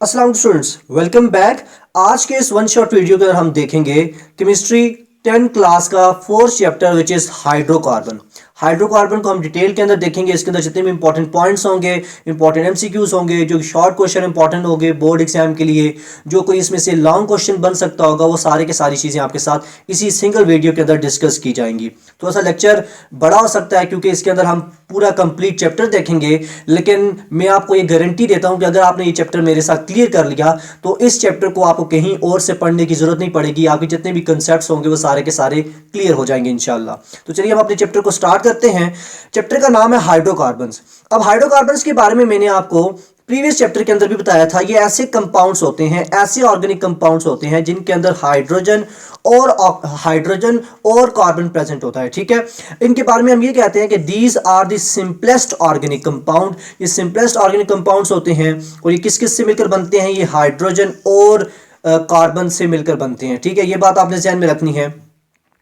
अस्सलाम students, welcome back. आज के इस वन शॉट वीडियो के अंदर हम देखेंगे केमिस्ट्री 10 क्लास का fourth chapter which is hydrocarbon. Hydrocarbon को हम डिटेल के अंदर देखेंगे। इसके अंदर जितने भी इंपॉर्टेंट पॉइंट्स होंगे, इंपॉर्टेंट एमसीक्यूज होंगे, जो शॉर्ट क्वेश्चन इंपॉर्टेंट होंगे बोर्ड एग्जाम के लिए, जो कोई इसमें से लॉन्ग क्वेश्चन बन सकता होगा, वो सारे के सारी चीज़ें आपके साथ इसी सिंगल वीडियो के अंदर डिस्कस की जाएंगी। थोड़ा सा लेक्चर बड़ा हो सकता है क्योंकि इसके अंदर हम पूरा कंप्लीट चैप्टर देखेंगे, लेकिन मैं आपको ये गारंटी देता हूं कि अगर आपने ये चैप्टर मेरे साथ क्लियर कर लिया तो इस चैप्टर को आपको कहीं और से पढ़ने की जरूरत नहीं पड़ेगी। आपके जितने भी कंसेप्ट्स होंगे वो सारे के सारे क्लियर हो जाएंगे इंशाल्लाह। तो चलिए हम अपने चैप्टर को स्टार्ट करते हैं। चैप्टर का नाम है हाइड्रोकार्बन्स। अब हाइड्रोकार्बन्स के बारे में मैंने आपको प्रीवियस चैप्टर के अंदर भी बताया था। ये ऐसे कंपाउंड्स होते हैं, ऐसे ऑर्गेनिक कंपाउंड्स होते हैं जिनके अंदर हाइड्रोजन और कार्बन प्रेजेंट होता है। ठीक है, इनके बारे में हम ये कहते हैं कि these are the simplest organic compound. ये सिंपलेस्ट ऑर्गेनिक कंपाउंड्स होते हैं और ये किस किस से मिलकर बनते हैं? ये हाइड्रोजन और कार्बन से मिलकर बनते हैं। ठीक है, ये बात आपने ध्यान में रखनी है।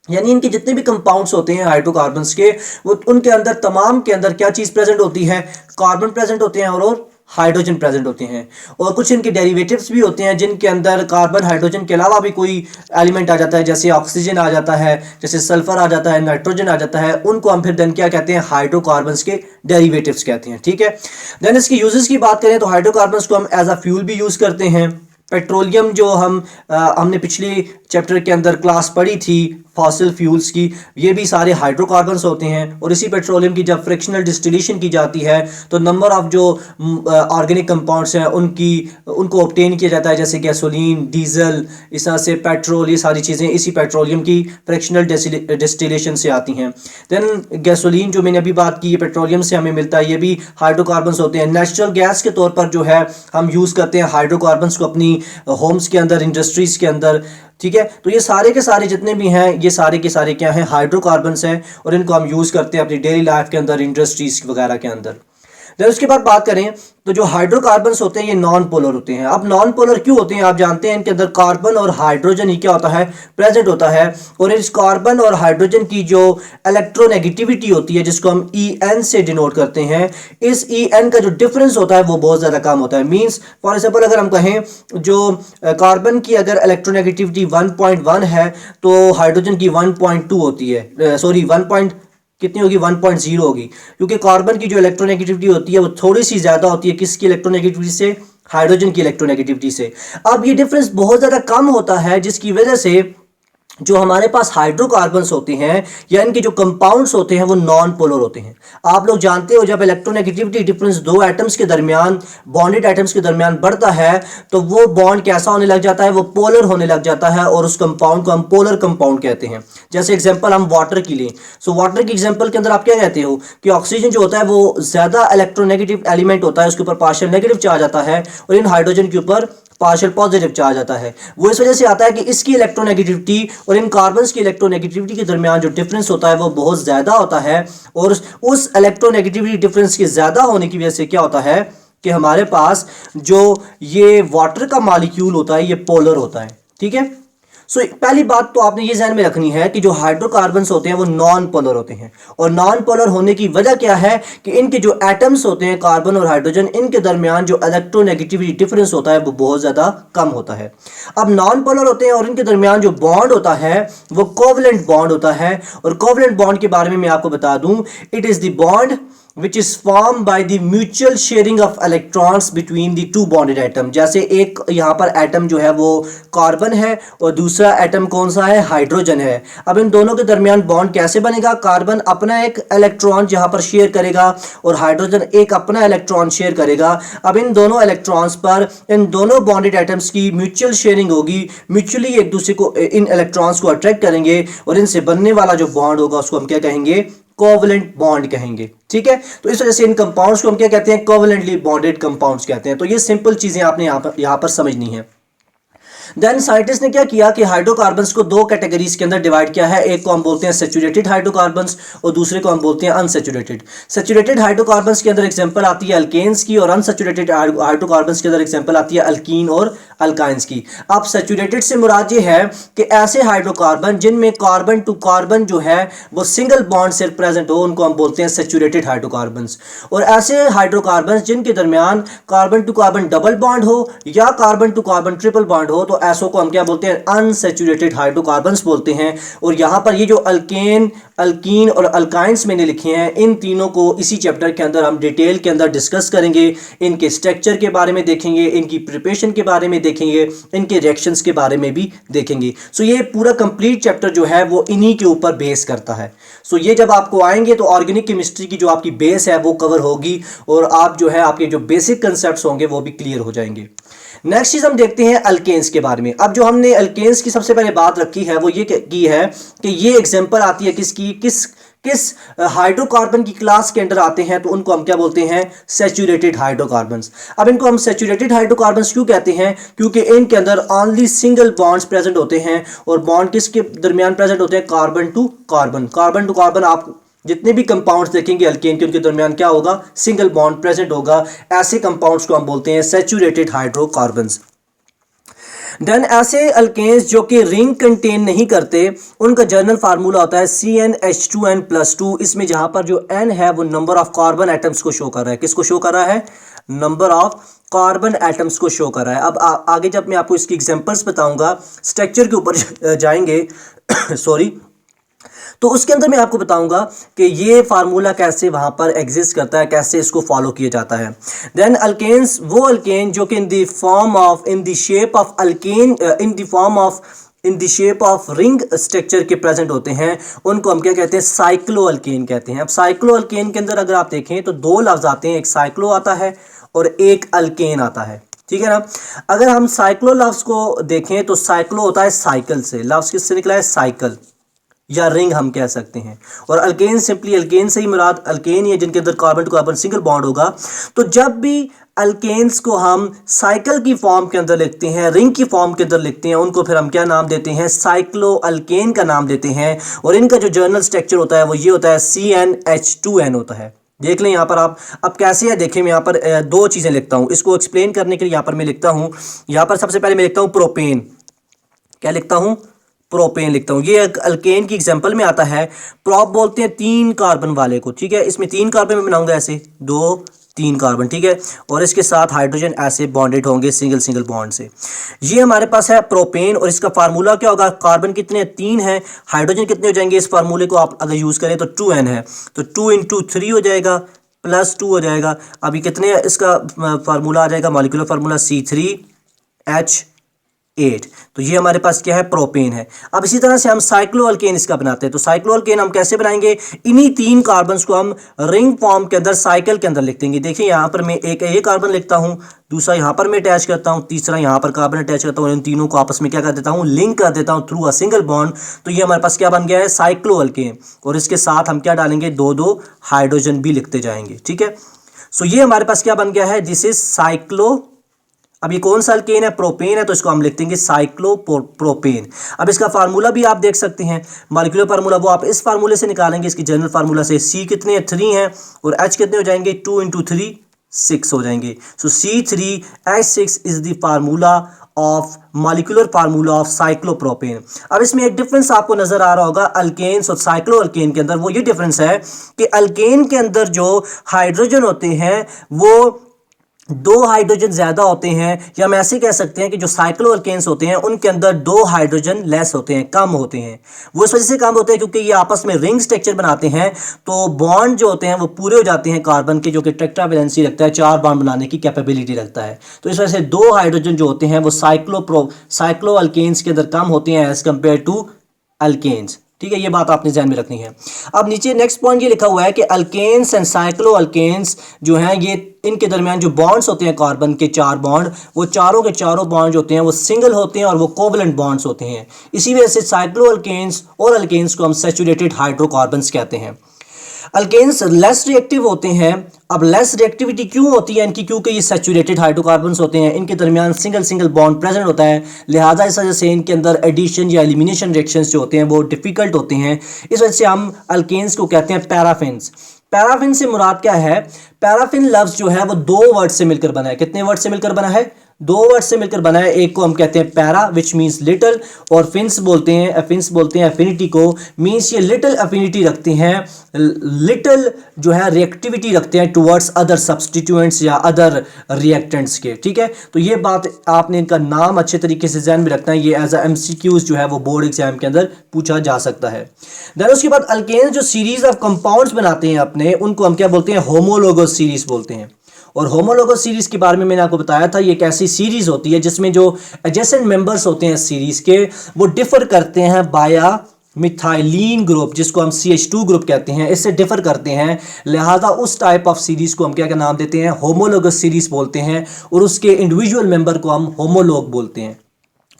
यानी इनके जितने भी कंपाउंड्स होते हैं हाइड्रोकार्बन्स के, वो उनके अंदर तमाम के अंदर क्या चीज प्रेजेंट होती है? कार्बन प्रेजेंट होते हैं और हाइड्रोजन प्रेजेंट होते हैं। और कुछ इनके डेरिवेटिव्स भी होते हैं जिनके अंदर कार्बन हाइड्रोजन के अलावा भी कोई एलिमेंट आ जाता है, जैसे ऑक्सीजन आ जाता है, जैसे सल्फर आ जाता है, नाइट्रोजन आ जाता है। उनको हम फिर देन क्या कहते हैं? हाइड्रोकार्बन्स के डेरिवेटिव्स कहते हैं। ठीक है, देन इसकी यूजेस की बात करें तो हाइड्रोकार्बन्स को हम एज अ फ्यूल भी यूज करते हैं। पेट्रोलियम जो हमने पिछली चैप्टर के अंदर क्लास पढ़ी थी फॉसिल फ्यूल्स की, ये भी सारे हाइड्रोकार्बन्स होते हैं। और इसी पेट्रोलियम की जब फ्रिक्शनल डिस्टिलेशन की जाती है तो नंबर ऑफ जो ऑर्गेनिक कंपाउंड्स हैं उनको ऑब्टेन किया जाता है, जैसे गैसोलीन, डीजल, इस तरह से पेट्रोल। ये सारी चीज़ें इसी पेट्रोलियम की फ्रिक्शनल डिस्टिलेशन से आती हैं। देन गैसोलीन जो मैंने अभी बात की, ये पेट्रोलियम से हमें मिलता है, ये भी हाइड्रोकार्बन्स होते हैं। नेचुरल गैस के तौर पर जो है हम यूज़ करते हैं हाइड्रोकार्बन्स को अपनी होम्स के अंदर, इंडस्ट्रीज के अंदर। ठीक है, तो ये सारे के सारे जितने भी हैं ये सारे के सारे क्या हैं? हाइड्रोकार्बन्स हैं और इनको हम यूज करते हैं अपनी डेली लाइफ के अंदर, इंडस्ट्रीज वगैरह के अंदर। देन उसके बाद बात करें तो जो हाइड्रोकार्बन्स होते हैं ये नॉन पोलर होते हैं। अब नॉन पोलर क्यों होते हैं? आप जानते हैं इनके अंदर कार्बन और हाइड्रोजन ही क्या होता है? प्रेजेंट होता है। और इस कार्बन और हाइड्रोजन की जो इलेक्ट्रोनेगेटिविटी होती है, जिसको हम En से डिनोट करते हैं, इस En का जो डिफरेंस होता है वो बहुत ज्यादा कम होता है। मींस फॉर एग्जांपल अगर हम कहें जो कार्बन की अगर इलेक्ट्रोनेगेटिविटी 1.1 है तो हाइड्रोजन की 1.2 होती है, सॉरी 1. कितनी होगी? 1.0 होगी, क्योंकि कार्बन की जो इलेक्ट्रोनेगेटिविटी होती है वो थोड़ी सी ज्यादा होती है किसकी इलेक्ट्रोनेगेटिविटी से? हाइड्रोजन की इलेक्ट्रोनेगेटिविटी से। अब ये डिफरेंस बहुत ज्यादा कम होता है, जिसकी वजह से जो हमारे पास हाइड्रोकार्बन्स होते हैं या इनके जो कंपाउंड्स होते हैं वो नॉन पोलर होते हैं। आप लोग जानते हो जब इलेक्ट्रोनेगेटिविटी डिफरेंस दो एटम्स के दरमियान, बॉन्डेड एटम्स के दरमियान बढ़ता है तो वो बॉन्ड कैसा होने लग जाता है? वो पोलर होने लग जाता है और उस कंपाउंड को हम पोलर कंपाउंड कहते हैं। जैसे एग्जांपल हम वाटर की लें, सो वाटर की एग्जांपल के अंदर आप क्या कहते हो कि ऑक्सीजन जो होता है वो ज्यादा इलेक्ट्रोनेगेटिव एलिमेंट होता है, उसके ऊपर पार्शियल नेगेटिव चार्ज आता है, और इन हाइड्रोजन के ऊपर पार्शियल पॉजिटिव चार्ज आता है। वो इस वजह से आता है कि इसकी इलेक्ट्रोनेगेटिविटी और इन कार्बन्स की इलेक्ट्रोनेगेटिविटी के दरमियान जो डिफरेंस होता है वो बहुत ज्यादा होता है। और उस इलेक्ट्रोनेगेटिविटी डिफरेंस के ज्यादा होने की वजह से क्या होता है कि हमारे पास जो ये वाटर का मॉलिक्यूल होता है ये पोलर होता है। ठीक है, सो पहली बात तो आपने ये ध्यान में रखनी है कि जो हाइड्रोकार्बन्स होते हैं वो नॉन पोलर होते हैं। और नॉन पोलर होने की वजह क्या है कि इनके जो एटम्स होते हैं कार्बन और हाइड्रोजन, इनके दरमियान जो इलेक्ट्रोनेगेटिविटी डिफरेंस होता है वो बहुत ज्यादा कम होता है। अब नॉन पोलर होते हैं और इनके दरमियान जो बॉन्ड होता है वो कोवलेंट बॉन्ड होता है। और कोवलेंट बॉन्ड के बारे में मैं आपको बता दूं, it is the bond which is formed by the mutual sharing of electrons between the two bonded atom। जैसे एक यहाँ पर एटम जो है वो कार्बन है और दूसरा एटम कौन सा है? हाइड्रोजन है। अब इन दोनों के दरमियान बॉन्ड कैसे बनेगा? कार्बन अपना एक इलेक्ट्रॉन यहाँ पर शेयर करेगा और हाइड्रोजन एक अपना इलेक्ट्रॉन शेयर करेगा। अब इन दोनों इलेक्ट्रॉन्स पर इन दोनों बॉन्डेड एटम्स की म्यूचुअल शेयरिंग होगी, म्यूचुअली एक दूसरे को इन इलेक्ट्रॉन्स को अट्रैक्ट करेंगे और इनसे बनने वाला जो बॉन्ड होगा उसको हम क्या कहेंगे? कोवलेंट बॉन्ड कहेंगे। ठीक है, तो इस वजह से इन कंपाउंड्स को हम क्या कहते हैं? कोवलेंटली बॉन्डेड कंपाउंड्स कहते हैं। तो ये सिंपल चीजें आपने यहां पर समझनी है। देन साइंटिस्ट ने क्या किया कि हाइड्रोकार्बन्स को दो कैटेगरीज के अंदर डिवाइड किया है। एक को हम बोलते हैं सैचुरेटेड हाइड्रोकार्बन्स और दूसरे को हम बोलते हैं अनसैचुरेटेड। सैचुरेटेड हाइड्रोकार्बन्स के अंदर एग्जांपल आती है अल्केन्स की और अनसैचुरेटेड हाइड्रोकार्बन्स के अंदर एग्जांपल आती है अल्कीन और अल्काइंस की। अब सैचुरेटेड से मुराद ये है कि ऐसे हाइड्रोकार्बन जिनमें कार्बन टू कार्बन जो है वो सिंगल बॉन्ड से प्रेजेंट हो, उनको हम बोलते हैं सैचुरेटेड हाइड्रोकार्बन्स। और ऐसे हाइड्रोकार्बन्स जिनके दरमियान carbon to carbon double bond हो या carbon to carbon triple bond हो, तो ऐसों को हम क्या बोलते हैं, अनसैचुरेटेड हाइड्रोकार्बन्स बोलते हैं। और यहां पर ये जो अल्केन, अल्कीन और अल्काइंस मैंने लिखे हैं, इन तीनों को इसी चैप्टर के अंदर हम डिटेल के अंदर डिस्कस करेंगे। इनके स्ट्रक्चर के बारे में देखेंगे, इनकी प्रिपरेशन के बारे में देखेंगे, इनके रिएक्शंस के बारे में भी देखेंगे। सो ये पूरा कंप्लीट चैप्टर जो है वो इन्हीं के ऊपर बेस करता है। सो ये जब आपको आएंगे तो ऑर्गेनिक केमिस्ट्री की जो आपकी बेस है वो कवर होगी और आप जो है आपके जो बेसिक कंसेप्ट्स होंगे वो भी क्लियर हो जाएंगे। नेक्स्ट चीज हम देखते हैं अल्केन्स के बारे में। अब जो हमने अल्केन्स की सबसे पहले बात रखी है वो ये की है कि ये एग्जांपल आती है किसकी, किस हाइड्रोकार्बन की क्लास के अंदर आते हैं, तो उनको हम क्या बोलते हैं, सैचुरेटेड हाइड्रोकार्बन्स। अब इनको हम सैचुरेटेड हाइड्रोकार्बन्स क्यों कहते हैं, क्योंकि इनके अंदर ओनली सिंगल बॉन्ड्स प्रेजेंट होते हैं और बॉन्ड किसके दरमियान प्रेजेंट होते हैं, carbon to carbon. Carbon to carbon आप जितने भी कंपाउंड्स देखेंगे अल्केन के, उनके दरमियान क्या होगा, सिंगल बॉन्ड प्रेजेंट होगा। ऐसे कंपाउंड्स को हम बोलते हैं सैचुरेटेड हाइड्रोकार्बन्स। देन ऐसे अल्केन्स जो कि रिंग कंटेन नहीं करते, उनका जनरल फार्मूला होता है CnH2n+2। इसमें जहां पर जो n है वो नंबर ऑफ कार्बन एटम्स को शो कर रहा है। किसको शो कर रहा है, नंबर ऑफ कार्बन एटम्स को शो कर रहा है। अब आगे जब मैं आपको इसकी एग्जांपल्स बताऊंगा, स्ट्रक्चर के ऊपर जाएंगे सॉरी, तो उसके अंदर मैं आपको बताऊंगा कि ये फार्मूला कैसे वहां पर एग्जिस्ट करता है, कैसे इसको फॉलो किया जाता है। देन अल्केन्स, वो अल्केन जो कि in the shape of ring structure के प्रेजेंट होते हैं, उनको हम क्या कहते हैं, साइक्लो अल्केन कहते हैं। अब साइक्लो अल्केन के अंदर अगर आप देखें तो दो लफ्ज आते हैं, एक साइक्लो आता है और एक अल्केन आता है, ठीक है ना। अगर हम साइक्लो लफ्ज को देखें तो साइक्लो होता है साइकिल से, लफ्ज किससे निकला है, साइकिल या रिंग हम कह सकते हैं। और अल्केन सिंपली अल्केन से ही मुराद अल्केन ही है जिनके अंदर carbon to carbon single bond होगा। तो जब भी अल्केन्स को हम साइकिल की फॉर्म के अंदर लिखते हैं, रिंग की फॉर्म के अंदर लिखते हैं, उनको फिर हम क्या नाम देते हैं, साइक्लो अल्केन का नाम देते हैं। और इनका जो जर्नल स्ट्रक्चर होता है वो ये होता है CnH2n होता है। देख लें यहाँ पर आप, अब कैसे है देखें, मैं यहाँ पर दो चीज़ें लिखता हूँ, इसको एक्सप्लेन करने के लिए यहाँ पर मैं लिखता हूँ, यहाँ पर सबसे पहले मैं लिखता हूँ प्रोपेन। क्या लिखता हूँ, प्रोपेन लिखता हूँ। ये अल्केन की एग्जांपल में आता है। प्रोप बोलते हैं 3 कार्बन वाले को, ठीक है। इसमें 3 कार्बन में बनाऊंगा ऐसे 2 3 कार्बन, ठीक है। और इसके साथ हाइड्रोजन ऐसे बॉन्डेड होंगे सिंगल बॉन्ड से। ये हमारे पास है प्रोपेन। और इसका फार्मूला क्या होगा, कार्बन कितने 3 हैं, हाइड्रोजन कितने हो जाएंगे, इस फार्मूले को आप अगर यूज़ करें तो 2n है, तो 2 × 3 हो जाएगा +2 हो जाएगा। अभी कितने इसका फार्मूला आ जाएगा, मॉलिक्यूलर फार्मूला C3H8। तो ये हमारे पास क्या है, प्रोपेन है। अब इसी तरह से हम साइक्लो अल्केन इसका बनाते हैं। तो साइक्लो अल्केन हम कैसे बनाएंगे, इन्हीं 3 कार्बन्स को हम रिंग फॉर्म के अंदर साइकिल के अंदर लिख देंगे। देखिए यहाँ पर मैं एक ये कार्बन लिखता हूँ, दूसरा यहाँ पर मैं अटैच करता हूँ, तीसरा यहाँ पर कार्बन अटैच करता हूँ, इन तीनों को आपस में क्या कर देता हूँ, लिंक कर देता हूँ थ्रू अ सिंगल बॉन्ड। तो ये हमारे पास क्या बन गया है, साइक्लो अल्केन। और इसके साथ हम क्या डालेंगे, 2 हाइड्रोजन भी लिखते जाएंगे, ठीक है। सो ये हमारे पास क्या बन गया है, दिस इज साइक्लो। अब ये कौन सा अल्केन है, प्रोपेन है, तो इसको हम लिख देंगे साइक्लोप्रोपेन। अब इसका फार्मूला भी आप देख सकते हैं, मॉलिक्यूलर फार्मूला वो आप इस फार्मूले से निकालेंगे, इसकी जनरल फार्मूला से। C कितने हैं, 3 हैं, और H कितने हो जाएंगे, 2 × 3 6 हो जाएंगे। सो C3H6 is the formula of molecular formula of cyclopropane. अब इसमें एक डिफरेंस आपको नजर आ रहा होगा अल्केन्स और साइक्लो अल्केन के अंदर। वो ये डिफरेंस है कि अल्केन के अंदर जो हाइड्रोजन होते हैं वो 2 हाइड्रोजन ज्यादा होते हैं, या हम ऐसे कह सकते हैं कि जो साइक्लो अल्केन्स होते हैं उनके अंदर 2 हाइड्रोजन लेस होते हैं, कम होते हैं। वो इस वजह से कम होते हैं क्योंकि ये आपस में रिंग स्ट्रक्चर बनाते हैं, तो बॉन्ड जो होते हैं वो पूरे हो जाते हैं कार्बन के, जो कि टेट्रावैलेंसी रखता है, 4 बॉन्ड बनाने की कैपेबिलिटी रखता है। तो इस वजह से 2 हाइड्रोजन जो होते हैं वो साइक्लो अल्केन्स के अंदर कम होते हैं एज कम्पेयर टू अल्केन्स, ठीक है। ये बात आपने ध्यान में रखनी है। अब नीचे नेक्स्ट पॉइंट ये लिखा हुआ है कि अल्केन्स एंड साइक्लो अल्केन्स जो हैं, ये इनके दरमियान जो बॉन्ड्स होते हैं कार्बन के 4 बॉन्ड, वो चारों के चारों बॉन्ड होते हैं वो सिंगल होते हैं और वो कोवलेंट बॉन्ड्स होते हैं। इसी वजह से साइक्लो अल्केन्स और अल्केन्स को हम सैचुरेटेड हाइड्रोकार्बन्स कहते हैं। अल्केन्स लेस रिएक्टिव होते हैं। अब लेस रिएक्टिविटी क्यों होती है इनकी? क्योंकि ये सैचुरेटेड हाइड्रोकार्बन्स होते हैं, इनके दरमियान सिंगल सिंगल बॉन्ड प्रेजेंट होता है, लिहाजा इस वजह से इनके अंदर एडिशन या एलिमिनेशन रिएक्शंस जो होते हैं वो डिफिकल्ट होते हैं। इस वजह से हम अल्केन्स को कहते हैं पैराफिन्स। पैराफिन से मुराद क्या है? पैराफिन लफ्ज जो है वो दो वर्ड से मिलकर बना है। कितने वर्ड से मिलकर बना है? दो वर्ड से मिलकर बना है। एक को हम कहते हैं पैरा विच मीन्स लिटिल, और फिन्स बोलते हैं एफिनिटी को, मीन्स ये लिटिल एफिनिटी रखते हैं, लिटिल जो है रिएक्टिविटी रखते हैं टुवर्ड्स अदर सब्सटीट्यूएंट्स या अदर रिएक्टेंट्स के। ठीक है, तो ये बात आपने इनका नाम अच्छे तरीके से ध्यान में रखना है। ये एज अ एमसीक्यूज जो है वो बोर्ड एग्जाम के अंदर पूछा जा सकता है। देन उसके बाद अल्केन्स जो सीरीज ऑफ कंपाउंड्स बनाते हैं अपने, उनको हम क्या बोलते हैं? होमोलोगस सीरीज बोलते हैं। और होमोलोगस सीरीज के बारे में मैंने आपको बताया था, ये एक ऐसी सीरीज होती है जिसमें जो एडजेसेंट मेंबर्स होते हैं सीरीज के वो डिफर करते हैं बाया मिथाइलिन ग्रुप, जिसको हम CH2 ग्रुप कहते हैं, इससे डिफर करते हैं। लिहाजा उस टाइप ऑफ सीरीज को हम क्या क्या नाम देते हैं? होमोलोगस सीरीज बोलते हैं, और उसके इंडिविजुअल मेंबर को हम होमोलोग बोलते हैं।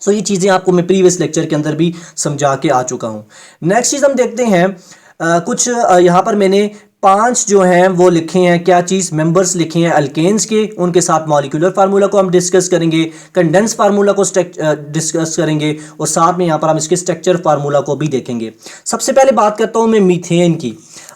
सो ये चीज़ें आपको मैं प्रीवियस लेक्चर के अंदर भी समझा के आ चुका हूँ। नेक्स्ट चीज़ हम देखते हैं कुछ यहाँ पर मैंने 5 जो हैं वो लिखे हैं, क्या चीज़? मेंबर्स लिखे हैं अल्केन्स के, उनके साथ मॉलिक्यूलर फार्मूला को हम डिस्कस करेंगे, कंडेंस फार्मूला को डिस्कस करेंगे, और साथ में यहाँ पर हम इसके स्ट्रक्चर फार्मूला को भी देखेंगे। सबसे पहले बात करता हूँ मैं मीथेन की।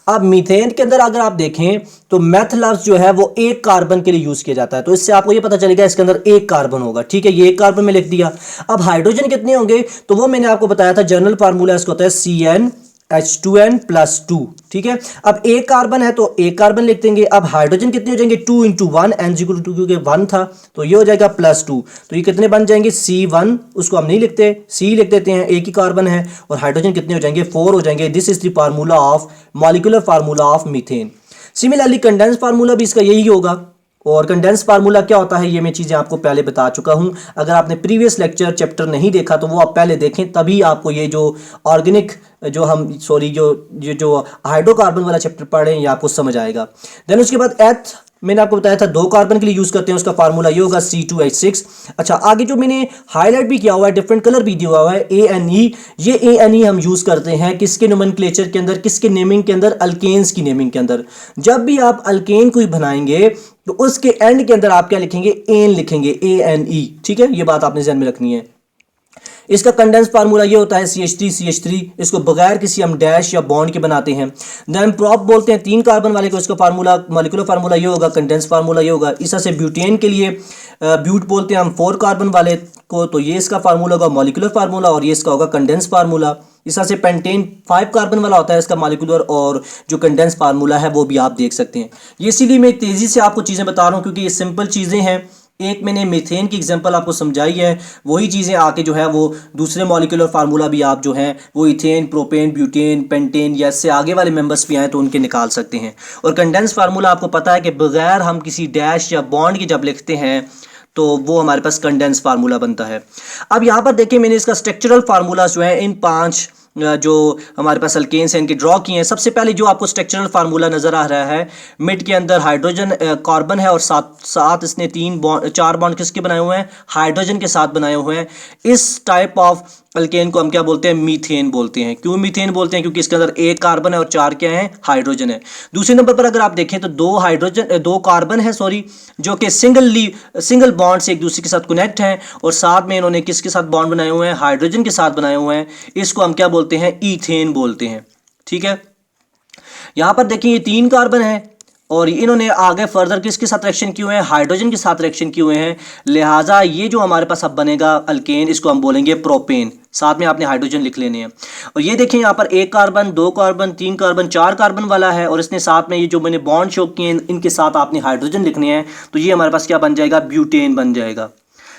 अब मीथेन के अंदर अगर आप देखें तो मेथ लफ्ज जो है वो एक कार्बन के लिए यूज किया जाता है, तो इससे आपको ये पता चलेगा इसके अंदर एक कार्बन होगा। ठीक है, ये एक कार्बन में लिख दिया। अब हाइड्रोजन कितने होंगे? तो वो मैंने आपको बताया था, जनरल फार्मूला इसका होता है CnH2n+2। ठीक है, अब एक कार्बन है तो एक कार्बन लिख देंगे। अब हाइड्रोजन कितने हो जाएंगे? 2 × 1, N=2 क्योंकि 1 था तो ये हो जाएगा +2, तो ये कितने बन जाएंगे? C1, उसको हम नहीं लिखते, C लिख देते हैं, एक ही कार्बन है। और हाइड्रोजन कितने हो जाएंगे? 4 हो जाएंगे। This is the formula of molecular formula of methane. Similarly condense formula भी इसका यही होगा। और कंडेंस फार्मूला क्या होता है ये मैं चीज़ें आपको पहले बता चुका हूं। अगर आपने प्रीवियस लेक्चर चैप्टर नहीं देखा तो वो आप पहले देखें, तभी आपको ये जो ऑर्गेनिक जो हाइड्रोकार्बन वाला चैप्टर पढ़े ये आपको समझ आएगा। देन उसके बाद एथ मैंने आपको बताया था 2 कार्बन के लिए यूज करते हैं, उसका फार्मूला ये होगा C2H6। अच्छा, आगे जो मैंने हाईलाइट भी किया हुआ है, डिफरेंट कलर भी दिया हुआ है, ANE। ये ANE हम यूज करते हैं किसके नोमेनक्लेचर के अंदर? किसके नेमिंग के अंदर? अल्केन्स की नेमिंग के अंदर। जब भी आप अल्केन कोई बनाएंगे तो उसके एंड के अंदर आप क्या लिखेंगे? एन लिखेंगे, ANE। ठीक है, ये बात आपने ध्यान में रखनी है। इसका कंडेंस फार्मूला ये होता है CH3CH3, इसको बगैर किसी हम डैश या बॉन्ड के बनाते हैं। देन प्रॉप बोलते हैं 3 कार्बन वाले को, इसका फार्मूला मॉलिक्यूलर फार्मूला ये होगा, कंडेंस फार्मूला ये होगा। इस तरह से ब्यूटेन के लिए ब्यूट बोलते हैं हम 4 कार्बन वाले को, तो ये इसका फार्मूला होगा मॉलिक्यूलर फार्मूला, और ये इसका होगा कंडेंस फार्मूला। इस तरह से पेंटेन 5 कार्बन वाला होता है, इसका मॉलिक्यूलर और जो कंडेंस फार्मूला है वो भी आप देख सकते हैं। ये इसीलिए मैं तेज़ी से आपको चीज़ें बता रहा हूँ क्योंकि ये सिंपल चीज़ें हैं। एक मैंने मीथेन की एग्जांपल आपको समझाई है, वही चीज़ें आके जो है वो दूसरे मॉलिक्यूलर फार्मूला भी आप जो हैं वो इथेन, प्रोपेन, ब्यूटेन, पेंटेन या इससे आगे वाले मेंबर्स भी आए तो उनके निकाल सकते हैं। और कंडेंस फार्मूला आपको पता है कि बगैर हम किसी डैश या बॉन्ड के जब लिखते हैं तो वो हमारे पास कंडेंस फार्मूला बनता है। अब यहाँ पर देखिए मैंने इसका स्ट्रक्चरल फार्मूला जो है इन 5 जो हमारे पास अल्केन्स हैं इनके ड्रॉ किए हैं। सबसे पहले जो आपको स्ट्रक्चरल फार्मूला नज़र आ रहा है, मिड के अंदर हाइड्रोजन कार्बन है और साथ इसने 4 बॉन्ड किसके बनाए हुए हैं? हाइड्रोजन के साथ बनाए हुए हैं। इस टाइप ऑफ अल्केन को हम क्या बोलते हैं? मीथेन बोलते हैं। क्यों मीथेन बोलते हैं? क्योंकि इसके अंदर एक कार्बन है और 4 क्या है? हाइड्रोजन है। दूसरे नंबर पर अगर आप देखें तो 2 कार्बन है जो कि सिंगल बॉन्ड से एक दूसरे के साथ कनेक्ट हैं, और साथ में इन्होंने किसके साथ बॉन्ड बनाए हुए हैं? हाइड्रोजन के साथ बनाए हुए हैं। इसको हम क्या बोलते हैं? ईथेन बोलते हैं। ठीक है, यहां पर देखिए ये 3 कार्बन है और इन्होंने आगे फर्दर किसके साथ रिएक्शन किए हुए हैं? हाइड्रोजन के साथ रिएक्शन किए हुए हैं। लिहाजा ये जो हमारे पास अब बनेगा अल्केन, इसको हम बोलेंगे प्रोपेन। साथ में आपने हाइड्रोजन लिख लेने हैं। और ये देखें यहाँ पर 1 कार्बन, 2 कार्बन, 3 कार्बन, 4 कार्बन वाला है, और इसने साथ में ये जो मैंने बॉन्ड शो किए हैं इनके साथ आपने हाइड्रोजन लिखने हैं, तो ये हमारे पास क्या बन जाएगा? ब्यूटेन बन जाएगा।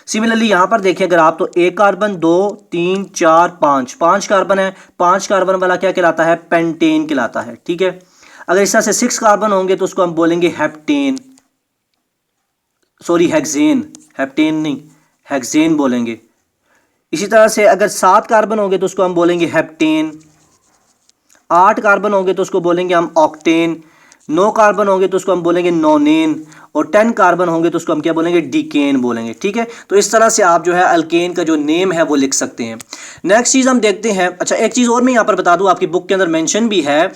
सिमिलरली यहाँ पर देखिए अगर आप तो 1 कार्बन, 2, 3, 4, 5 कार्बन है, 5 कार्बन वाला क्या कहलाता है? पेंटेन कहलाता है। ठीक है, अगर इस तरह से 6 कार्बन होंगे तो उसको हम बोलेंगे हेप्टेन, हेप्टेन नहीं, हेक्सेन बोलेंगे। इसी तरह से अगर 7 कार्बन होंगे तो उसको हम बोलेंगे हेप्टेन, 8 कार्बन होंगे तो उसको बोलेंगे हम ऑक्टेन, 9 कार्बन होंगे तो उसको हम बोलेंगे नोनेन, और 10 कार्बन होंगे तो उसको हम क्या बोलेंगे? डीकेन बोलेंगे। ठीक है, तो इस तरह से आप जो है अल्केन का जो नेम है वो लिख सकते हैं। नेक्स्ट चीज़ हम देखते हैं। अच्छा, एक चीज़ और मैं यहाँ पर बता दूँ, आपकी बुक के अंदर मेंशन भी है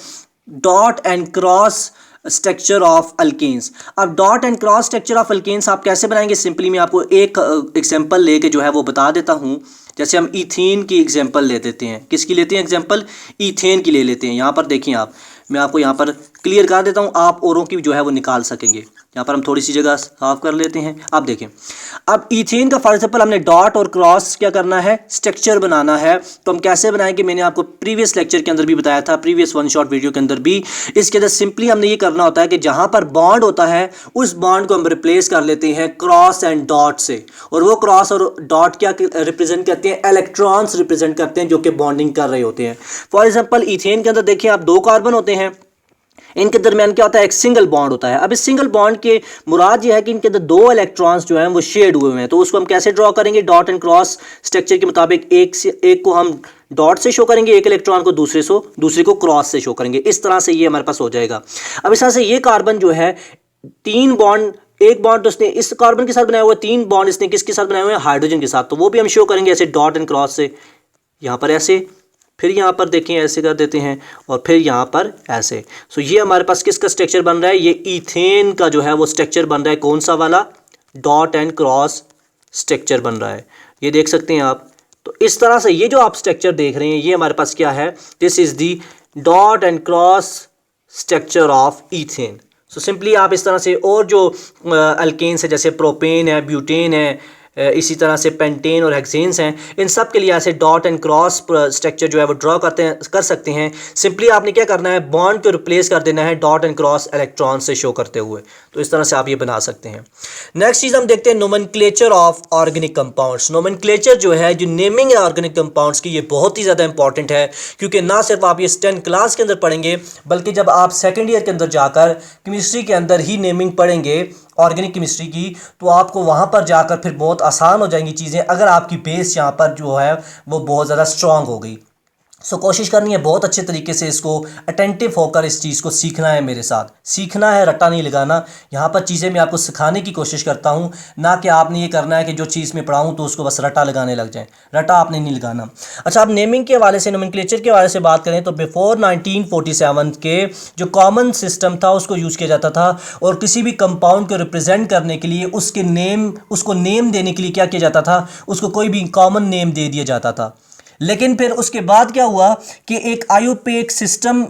dot and cross structure of alkenes. अब dot and cross structure of alkenes आप कैसे बनाएंगे, सिंपली मैं आपको एक एग्जांपल लेके जो है वो बता देता हूँ। जैसे हम ईथेन की एग्जांपल ले देते हैं, किसकी लेते हैं एग्जांपल, ईथेन की ले लेते हैं। यहाँ पर देखिए आप, मैं आपको यहाँ पर क्लियर कर देता हूँ, आप औरों की जो है वो निकाल सकेंगे। यहाँ पर हम थोड़ी सी जगह साफ कर लेते हैं। आप देखें, अब ईथेन का फॉर एग्जांपल हमने डॉट और क्रॉस क्या करना है, स्ट्रक्चर बनाना है। तो हम कैसे बनाएंगे, मैंने आपको प्रीवियस लेक्चर के अंदर भी बताया था, प्रीवियस वन शॉट वीडियो के अंदर भी। इसके अंदर सिंपली हमने ये करना होता है कि जहाँ पर बॉन्ड होता है उस बॉन्ड को हम रिप्लेस कर लेते हैं क्रॉस एंड डॉट से। और वो क्रॉस और डॉट क्या रिप्रेजेंट करते हैं, इलेक्ट्रॉन्स रिप्रेजेंट करते हैं जो कि बॉन्डिंग कर रहे होते हैं। फॉर एग्जाम्पल ईथेन के अंदर देखिए आप 2 कार्बन होते हैं, इनके दरमियान क्या होता है, एक सिंगल बॉन्ड होता है। अब इस सिंगल बॉन्ड के मुराद ये है कि इनके अंदर 2 इलेक्ट्रॉन्स जो हैं वो शेड हुए हुए हैं। तो उसको हम कैसे ड्रॉ करेंगे, डॉट एंड क्रॉस स्ट्रक्चर के मुताबिक एक को हम डॉट से शो करेंगे, एक इलेक्ट्रॉन को दूसरे को क्रॉस से शो करेंगे। इस तरह से ये हमारे पास हो जाएगा। अब इस तरह से ये कार्बन जो है 3 बॉन्ड, एक बॉन्ड तो इसने इस कार्बन के साथ बनाया हुआ है, 3 बॉन्ड इसने किसके साथ बनाए हुए हैं, हाइड्रोजन के साथ। तो वो भी हम शो करेंगे ऐसे डॉट एंड क्रॉस से, यहाँ पर ऐसे, फिर यहाँ पर देखें ऐसे कर देते हैं, और फिर यहाँ पर ऐसे। सो ये हमारे पास किसका स्ट्रक्चर बन रहा है, ये ईथेन का जो है वो स्ट्रक्चर बन रहा है। कौन सा वाला, डॉट एंड क्रॉस स्ट्रक्चर बन रहा है, ये देख सकते हैं आप। तो इस तरह से ये जो आप स्ट्रक्चर देख रहे हैं ये हमारे पास क्या है, this is the dot and cross structure of ethane. So simply आप इस तरह से, और जो अल्केन्स है जैसे प्रोपेन है, ब्यूटेन है, इसी तरह से पेंटेन और हेक्सेन्स हैं, इन सब के लिए ऐसे डॉट एंड क्रॉस स्ट्रक्चर जो है वो ड्रॉ कर सकते हैं। सिंपली आपने क्या करना है, बॉन्ड को रिप्लेस कर देना है डॉट एंड क्रॉस इलेक्ट्रॉन से शो करते हुए। तो इस तरह से आप ये बना सकते हैं। नेक्स्ट चीज़ हम देखते हैं nomenclature of organic compounds. Nomenclature जो है, जो नेमिंग है ऑर्गेनिक कंपाउंड्स की, ये बहुत ही ज़्यादा इंपॉर्टेंट है, क्योंकि ना सिर्फ आप ये 10th क्लास के अंदर पढ़ेंगे, बल्कि जब आप सेकेंड ईयर के अंदर जाकर केमिस्ट्री के अंदर ही नेमिंग पढ़ेंगे ऑर्गेनिक केमिस्ट्री की, तो आपको वहाँ पर जाकर फिर बहुत आसान हो जाएंगी चीज़ें, अगर आपकी बेस यहाँ पर जो है वो बहुत ज़्यादा स्ट्रांग हो गई। सो कोशिश करनी है बहुत अच्छे तरीके से इसको अटेंटिव होकर इस चीज़ को सीखना है, मेरे साथ सीखना है, रट्टा नहीं लगाना। यहाँ पर चीज़ें मैं आपको सिखाने की कोशिश करता हूँ, ना कि आपने ये करना है कि जो चीज़ मैं पढ़ाऊँ तो उसको बस रट्टा लगाने लग जाए। रट्टा आपने नहीं लगाना। अच्छा, अब नेमिंग के हवाले से, नोमेनक्लेचर के हवाले से बात करें तो बिफोर 1947 के जो कॉमन सिस्टम था उसको यूज़ किया जाता था, और किसी भी कंपाउंड को रिप्रेजेंट करने के लिए उसको नेम देने के लिए क्या किया जाता था, उसको कोई भी कॉमन नेम दे दिया जाता था। लेकिन फिर उसके बाद क्या हुआ कि एक आईयूपीएसी सिस्टम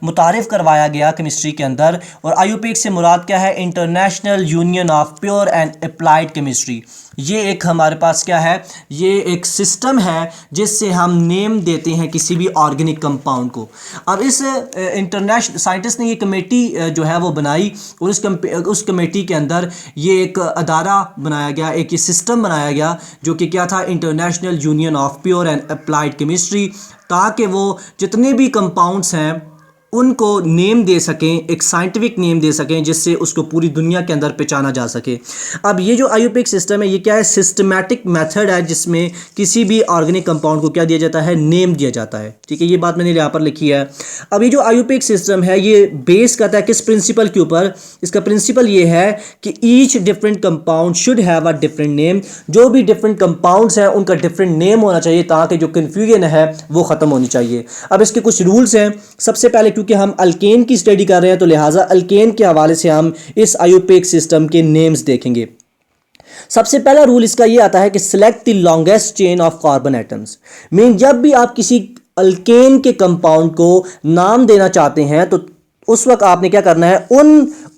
मुतारिफ करवाया गया केमिस्ट्री के अंदर, और आईयूपीएसी से मुराद क्या है, international union of pure and applied chemistry. ये एक हमारे पास क्या है, ये एक सिस्टम है जिससे हम नेम देते हैं किसी भी ऑर्गेनिक कंपाउंड को। अब इस इंटरनेशनल साइंटिस्ट ने ये कमेटी जो है वो बनाई, और उस कमेटी के अंदर ये एक अदारा बनाया गया, एक ये सिस्टम बनाया गया जो कि क्या था, international union of pure and applied chemistry, ताकि वो जितने भी कंपाउंड्स हैं उनको नेम दे सकें, एक साइंटिफिक नेम दे सकें, जिससे उसको पूरी दुनिया के अंदर पहचाना जा सके। अब ये जो आईयूपीएसी सिस्टम है, ये क्या है, सिस्टमैटिक मेथड है जिसमें किसी भी ऑर्गेनिक कंपाउंड को क्या दिया जाता है, नेम दिया जाता है। ठीक है, ये बात मैंने यहाँ पर लिखी है। अब ये जो आईयूपीएसी सिस्टम है ये बेस करता है किस प्रिंसिपल के ऊपर, इसका प्रिंसिपल ये है कि each different compound should have a different name. जो भी डिफरेंट कंपाउंड्स हैं उनका डिफरेंट नेम होना चाहिए, ताकि जो कन्फ्यूजन है वो ख़त्म होनी चाहिए। अब इसके कुछ रूल्स हैं। सबसे पहले, क्योंकि हम अल्केन की स्टडी कर रहे हैं, तो लिहाजा अल्केन के हवाले से हम इस आईयूपीएसी सिस्टम के नेम्स देखेंगे। सबसे पहला रूल इसका ये आता है कि select the longest chain of carbon atoms. Mean जब भी आप किसी अल्केन के कंपाउंड को नाम देना चाहते हैं तो उस वक्त आपने क्या करना है,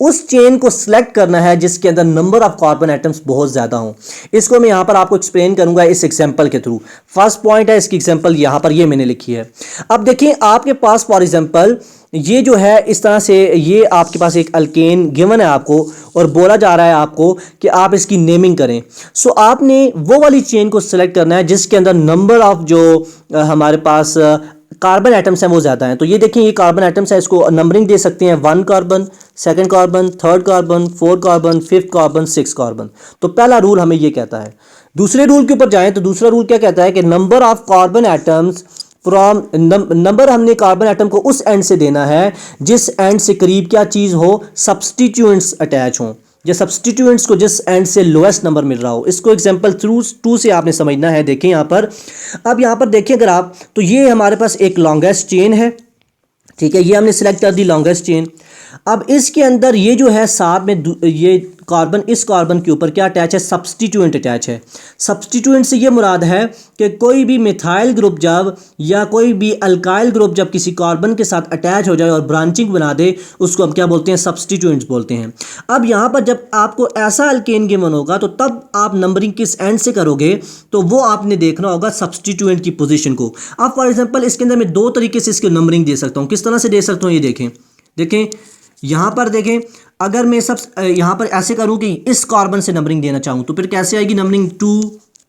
उस चेन को सिलेक्ट करना है जिसके अंदर नंबर ऑफ कार्बन एटम्स बहुत ज़्यादा हों। इसको मैं यहाँ पर आपको एक्सप्लेन करूँगा इस एग्जांपल के थ्रू। फर्स्ट पॉइंट है, इसकी एग्जांपल यहाँ पर ये मैंने लिखी है। अब देखिए आपके पास फॉर एग्जांपल ये जो है इस तरह से, ये आपके पास एक अल्केन गिवन है आपको, और बोला जा रहा है आपको कि आप इसकी नेमिंग करें। सो आपने वो वाली चेन को सिलेक्ट करना है जिसके अंदर नंबर ऑफ जो हमारे पास कार्बन एटम्स हैं वो ज़्यादा हैं। तो ये देखिए, ये कार्बन एटम्स है, इसको नंबरिंग दे सकते हैं, 1 carbon, 2nd carbon, 3rd carbon, 4th carbon, 5th carbon, 6th carbon. तो पहला रूल हमें ये कहता है। दूसरे रूल के ऊपर जाएं तो दूसरा रूल क्या कहता है कि number of carbon atoms from, number हमने कार्बन एटम को उस एंड से देना है जिस एंड से करीब क्या चीज़ हो, सब्सटीट्यूएंट्स अटैच हों, जो सब्सटीट्यूएंट्स को जिस एंड से लोएस्ट नंबर मिल रहा हो। इसको एग्जांपल 2 से आपने समझना है। देखें यहाँ पर, अब यहाँ पर देखें अगर आप, तो ये हमारे पास एक लॉन्गेस्ट चेन है, ठीक है, ये हमने सिलेक्ट कर दी लॉन्गेस्ट चेन। अब इसके अंदर ये जो है साथ में ये कार्बन, इस कार्बन के ऊपर क्या अटैच है, सब्सटीट्यूएंट अटैच है। सब्सटीट्यूएंट से ये मुराद है कि कोई भी मिथाइल ग्रुप जब या कोई भी अल्काइल ग्रुप जब किसी कार्बन के साथ अटैच हो जाए और ब्रांचिंग बना दे, उसको हम क्या बोलते हैं, सब्सटीट्यूएंट्स बोलते हैं। अब यहाँ पर जब आपको ऐसा अल्केन गिवन होगा तो तब आप नंबरिंग किस एंड से करोगे, तो वो आपने देखना होगा सब्सटीट्यूएंट की पोजीशन को। अब फॉर एग्जांपल इसके अंदर मैं दो तरीके से इसकी नंबरिंग दे सकता हूँ। किस तरह से दे सकता हूँ, ये देखें यहाँ पर देखें, अगर मैं सब यहाँ पर ऐसे करूँ कि इस कार्बन से नंबरिंग देना चाहूँ तो फिर कैसे आएगी नंबरिंग, 2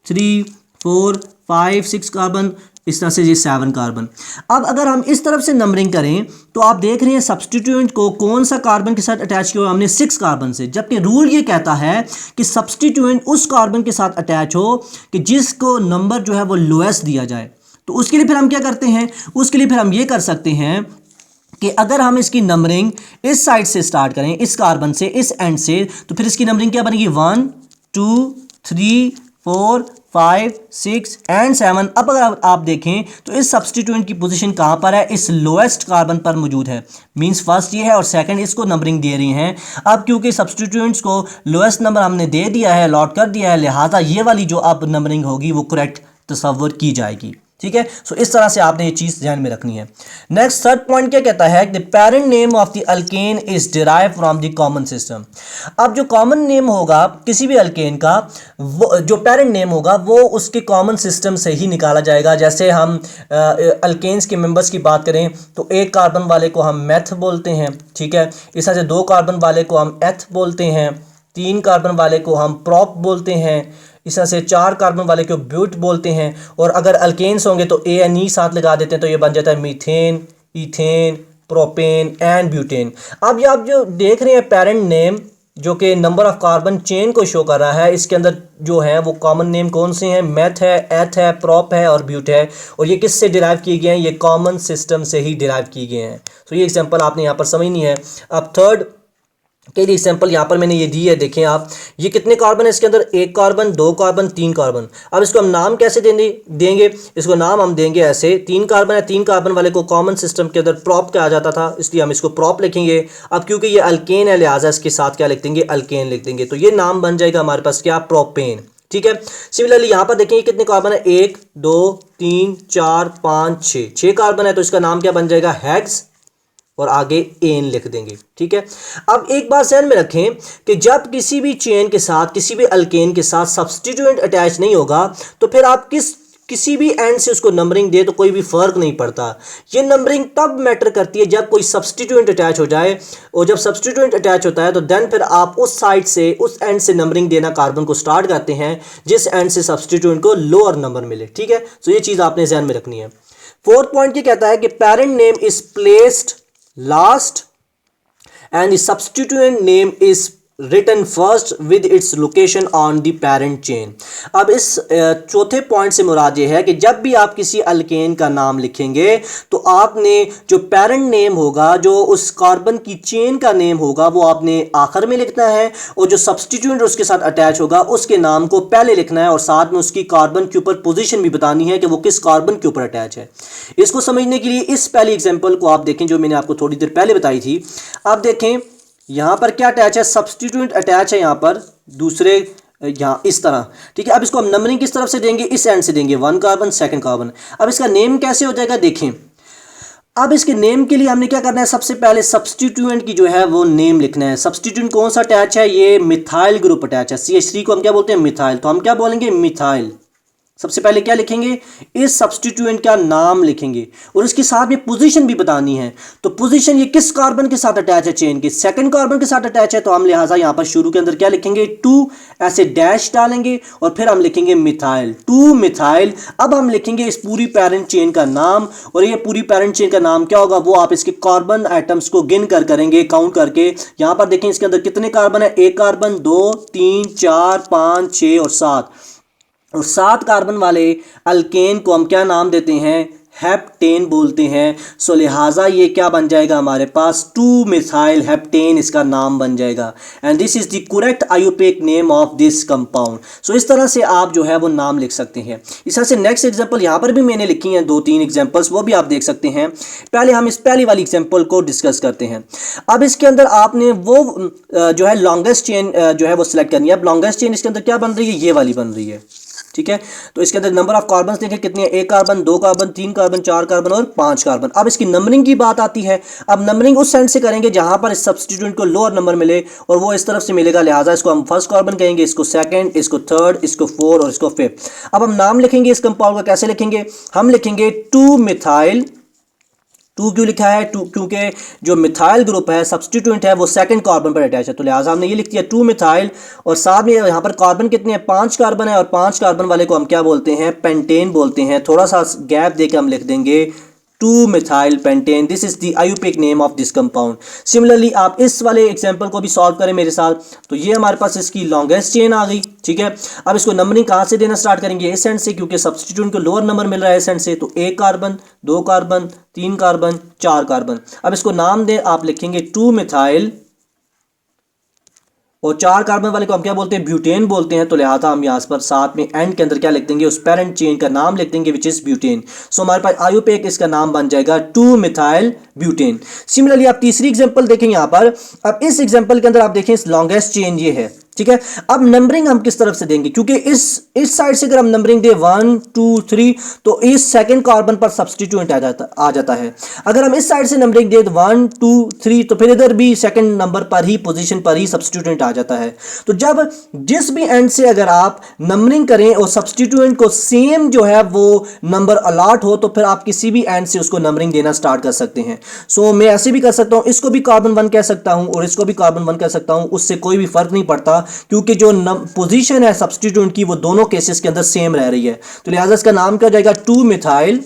3 4 5 6 कार्बन, इस तरह से ये 7 कार्बन। अब अगर हम इस तरफ से नंबरिंग करें तो आप देख रहे हैं सब्सटीट्यूएंट को कौन सा कार्बन के साथ अटैच किया हमने, 6 कार्बन से, जबकि रूल ये कहता है कि सब्सटीट्यूएंट उस कार्बन के साथ अटैच हो कि जिसको नंबर जो है वो लोएस्ट दिया जाए। तो उसके लिए फिर हम क्या करते हैं, उसके लिए फिर हम ये कर सकते हैं कि अगर हम इसकी नंबरिंग इस साइड से स्टार्ट करें, इस कार्बन से, इस एंड से, तो फिर इसकी नंबरिंग क्या बनेगी, 1 2 3 4 5 6 एंड 7। अब अगर आप देखें तो इस सब्सटीट्यूएंट की पोजीशन कहाँ पर है, इस लोएस्ट कार्बन पर मौजूद है। मींस फर्स्ट ये है और सेकंड इसको नंबरिंग दे रही हैं। अब क्योंकि सब्सटीट्यूएंट्स को लोएस्ट नंबर हमने दे दिया है, अलॉट कर दिया है, लिहाजा ये वाली जो अब नंबरिंग होगी वो करेक्ट तस्वर की जाएगी। ठीक है, सो इस तरह से आपने ये चीज ध्यान में रखनी है। नेक्स्ट थर्ड पॉइंट क्या कहता है, the parent name of the alkane is derive from the common system. अब जो कॉमन नेम होगा किसी भी अल्केन का, वो जो पेरेंट नेम होगा वो उसके कॉमन सिस्टम से ही निकाला जाएगा। जैसे हम अल्केन्स के मेंबर्स की बात करें तो एक कार्बन वाले को हम मेथ बोलते हैं, ठीक है, इस तरह से 2 कार्बन वाले को हम एथ बोलते हैं, 3 कार्बन वाले को हम प्रोप बोलते हैं, इस तरह से 4 कार्बन वाले को ब्यूट बोलते हैं। और अगर अल्केन्स होंगे तो ए एन ई साथ लगा देते हैं तो ये बन जाता है methane, ethane, propane and butane. अब ये आप जो देख रहे हैं पेरेंट नेम जो कि नंबर ऑफ कार्बन चेन को शो कर रहा है, इसके अंदर जो है वो कॉमन नेम कौन से हैं, मेथ है, एथ है, प्रोप है और ब्यूट है। और ये किससे डिराइव किए गए हैं, ये कॉमन सिस्टम से ही डिराइव किए गए हैं। तो ये एग्जांपल आपने यहाँ पर समझनी है। अब थर्ड के लिए एग्जाम्पल यहाँ पर मैंने ये दी है, देखें आप, ये कितने कार्बन है इसके अंदर, 1 कार्बन, 2 कार्बन, 3 कार्बन। अब इसको हम नाम कैसे देंगे, इसको नाम हम देंगे ऐसे, 3 कार्बन है, 3 कार्बन वाले को कॉमन सिस्टम के अंदर प्रोप कहा जाता था, इसलिए हम इसको प्रोप लिखेंगे। अब क्योंकि ये अल्केन है लिहाजा इसके साथ क्या लिख देंगे, अल्केन लिख देंगे, तो ये नाम बन जाएगा हमारे पास क्या, प्रोपेन। ठीक है, सिमिलरली यहाँ पर देखेंगे कितने कार्बन है, 1 2 3 4 5 6 कार्बन है, तो इसका नाम क्या बन जाएगा, हेक्स, और आगे एन लिख देंगे। ठीक है, अब एक बात ध्यान में रखें कि जब किसी भी चेन के साथ, किसी भी अल्केन के साथ सब्सटीट्यूएंट अटैच नहीं होगा तो फिर आप किसी भी एंड से उसको नंबरिंग दे तो कोई भी फर्क नहीं पड़ता। ये नंबरिंग तब मैटर करती है जब कोई सब्सटीट्यूएंट अटैच हो जाए, और जब सब्सटीट्यूएंट अटैच होता है तो देन फिर आप उस साइड से, उस एंड से नंबरिंग देना कार्बन को स्टार्ट करते हैं जिस एंड से सब्सटीट्यूएंट को लोअर नंबर मिले। ठीक है, तो ये चीज़ आपने ध्यान में रखनी है। फोर्थ पॉइंट ये कहता है कि parent name is placed last and the substituent name is written first with its location on the parent chain। अब इस चौथे पॉइंट से मुराद ये है कि जब भी आप किसी अल्केन का नाम लिखेंगे तो आपने जो पेरेंट नेम होगा, जो उस कार्बन की चेन का नेम होगा, वो आपने आखिर में लिखना है, और जो सब्सटीट्यूएंट उसके साथ अटैच होगा उसके नाम को पहले लिखना है, और साथ में उसकी कार्बन के ऊपर पोजीशन भी बतानी है कि वो किस कार्बन के ऊपर अटैच है। इसको समझने के लिए इस पहली एग्जाम्पल को आप देखें जो मैंने आपको थोड़ी देर पहले बताई थी। आप देखें यहाँ पर क्या अटैच है, सब्सटीट्यूएंट अटैच है यहाँ पर दूसरे, यहाँ इस तरह। ठीक है, अब इसको हम नंबरिंग किस तरफ से देंगे, इस एंड से देंगे, 1 कार्बन 2 कार्बन। अब इसका नेम कैसे हो जाएगा, देखें। अब इसके नेम के लिए हमने क्या करना है, सबसे पहले सब्सटीट्यूएंट की जो है वो नेम लिखना है। सब्सटीट्यूएंट कौन सा अटैच है, ये मिथाइल ग्रुप अटैच है, CH3 को हम क्या बोलते हैं, मिथाइल, तो हम क्या बोलेंगे, मिथाइल। सबसे पहले क्या लिखेंगे, इस सब्सटीट्यूएंट का नाम लिखेंगे और इसके साथ में पोजीशन भी बतानी है। तो पोजीशन ये किस कार्बन के साथ अटैच है, चेन के 2nd कार्बन के साथ अटैच है, तो हम लिहाजा यहाँ पर शुरू के अंदर क्या लिखेंगे, 2 ऐसे डैश डालेंगे और फिर हम लिखेंगे मिथाइल, 2 मिथाइल। अब हम लिखेंगे इस पूरी पेरेंट चेन का नाम, और ये पूरी पेरेंट चेन का नाम क्या होगा, वो आप इसके कार्बन आइटम्स को गिन कर करेंगे, काउंट करके। यहाँ पर देखें इसके अंदर कितने कार्बन है, 1 कार्बन, 2 3 4 5 6 और 7, और 7 कार्बन वाले अल्केन को हम क्या नाम देते हैं, हेप्टेन बोलते हैं। सो लिहाजा ये क्या बन जाएगा हमारे पास 2 मिथाइल हेप्टेन इसका नाम बन जाएगा। And this is the correct IUPAC name of this compound. So इस तरह से आप जो है वो नाम लिख सकते हैं। इस तरह से नेक्स्ट एग्जांपल यहाँ पर भी मैंने लिखी हैं 2-3 एग्जांपल्स, वो भी आप देख सकते हैं। पहले हम इस पहली वाली एग्जांपल को डिस्कस करते हैं। अब इसके अंदर आपने वो जो है लॉन्गेस्ट चेन जो है वो सिलेक्ट करनी है। अब लॉन्गेस्ट चेन इसके अंदर क्या बन रही है, ये वाली बन रही है, ठीक है। तो इसके अंदर नंबर ऑफ कार्बन देखें कितने हैं, 1 कार्बन, 2 कार्बन, 3 कार्बन, 4 कार्बन और 5 कार्बन। अब इसकी नंबरिंग की बात आती है। अब नंबरिंग उस सेंस से करेंगे जहां पर इस सब्स्टिट्यूएंट को लोअर नंबर मिले और वो इस तरफ से मिलेगा, लिहाजा इसको हम फर्स्ट कार्बन कहेंगे, इसको सेकंड, इसको थर्ड, इसको फोर्थ और इसको फिफ्थ। अब हम नाम लिखेंगे इस कंपाउंड का, कैसे लिखेंगे, हम लिखेंगे 2 मिथाइल। 2 क्यों लिखा है, 2 क्योंकि जो मिथाइल ग्रुप है सब्स्टिट्यूएंट है वो सेकंड कार्बन पर अटैच है, तो लिहाजा हमने ये लिख दिया 2 मिथाइल। और साथ में यहाँ पर कार्बन कितने हैं, 5 कार्बन है, और 5 कार्बन वाले को हम क्या बोलते हैं, पेंटेन बोलते हैं। थोड़ा सा गैप देके हम लिख देंगे 2 methyl pentane. This is the IUPAC name of this compound. Similarly आप इस वाले एग्जांपल को भी सॉल्व करें मेरे साथ, तो ये हमारे पास इसकी लॉन्गेस्ट चेन आ गई, ठीक है। अब इसको नंबरिंग कहाँ से देना स्टार्ट करेंगे, इस एंड से, क्योंकि सब्स्टिट्यूएंट को लोअर नंबर मिल रहा है इस एंड से। तो 1 कार्बन, 2 कार्बन, 3 कार्बन, 4 कार्बन। अब इसको नाम दें, आप लिखेंगे 2 मिथाइल, और 4 कार्बन वाले को हम क्या बोलते हैं, ब्यूटेन बोलते हैं। तो लिहाजा हम यहाँ पर साथ में एंड के अंदर क्या लिख देंगे, उस पेरेंट चेन का नाम लिख देंगे विच इज ब्यूटेन। सो हमारे पास आयुपेक इसका नाम बन जाएगा 2 मिथाइल ब्यूटेन। सिमिलरली आप तीसरी एग्जांपल देखें यहाँ पर। अब इस एग्जांपल के अंदर आप देखें इस लॉन्गेस्ट चेन ये है, ठीक है। अब नंबरिंग हम किस तरफ से देंगे, क्योंकि इस साइड से अगर हम नंबरिंग दे 1 2 3 तो इस सेकंड कार्बन पर सब्स्टिट्यूएंट आ जाता है। अगर हम इस साइड से नंबरिंग दे 1 2 3 तो फिर इधर भी सेकंड नंबर पर ही, पोजीशन पर ही सब्स्टिट्यूएंट आ जाता है। तो जब जिस भी एंड से अगर आप नंबरिंग करें और सब्स्टिट्यूएंट को सेम जो है वो नंबर अलॉट हो, तो फिर आप किसी भी एंड से उसको नंबरिंग देना स्टार्ट कर सकते हैं। सो मैं ऐसे भी कर सकता हूं, इसको भी कार्बन 1 कह सकता हूं और इसको भी कार्बन 1 कह सकता हूं, उससे कोई भी फर्क नहीं पड़ता, क्योंकि जो पोजीशन है सब्स्टिट्यूएंट की वो दोनों केसेस के अंदर सेम रह रही है। तो लिहाजा इसका नाम क्या हो जाएगा, 2 मिथाइल।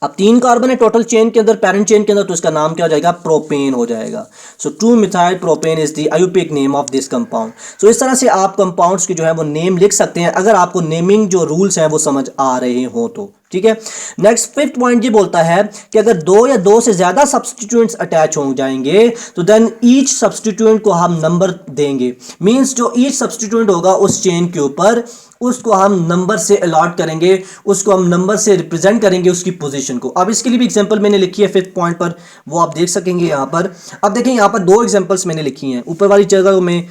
अब 3 कार्बन है टोटल चेन के अंदर, पेरेंट चेन के अंदर, तो इसका नाम क्या हो जाएगा, प्रोपेन हो जाएगा। So 2 methyl propane is the IUPAC name of this compound. So इस तरह से आप कंपाउंड्स के जो है वो नेम लिख सकते हैं, अगर आपको नेमिंग जो रूल्स हैं वो समझ आ रहे हो तो, ठीक है। नेक्स्ट 5th पॉइंट ये बोलता है कि अगर 2 या 2 से ज्यादा सब्स्टिट्यूएंट्स अटैच हो जाएंगे तो देन ईच सब्स्टिट्यूएंट को हम नंबर देंगे। मींस जो ईच सब्स्टिट्यूएंट होगा उस चेन के ऊपर, उसको हम नंबर से अलॉट करेंगे, उसको हम नंबर से रिप्रेजेंट करेंगे उसकी पोजीशन को। अब इसके लिए भी एग्जांपल मैंने लिखी है 5th पॉइंट पर, वो आप देख सकेंगे यहाँ पर। अब देखें यहाँ पर 2 एग्जांपल्स मैंने लिखी हैं, ऊपर वाली जगह को मैं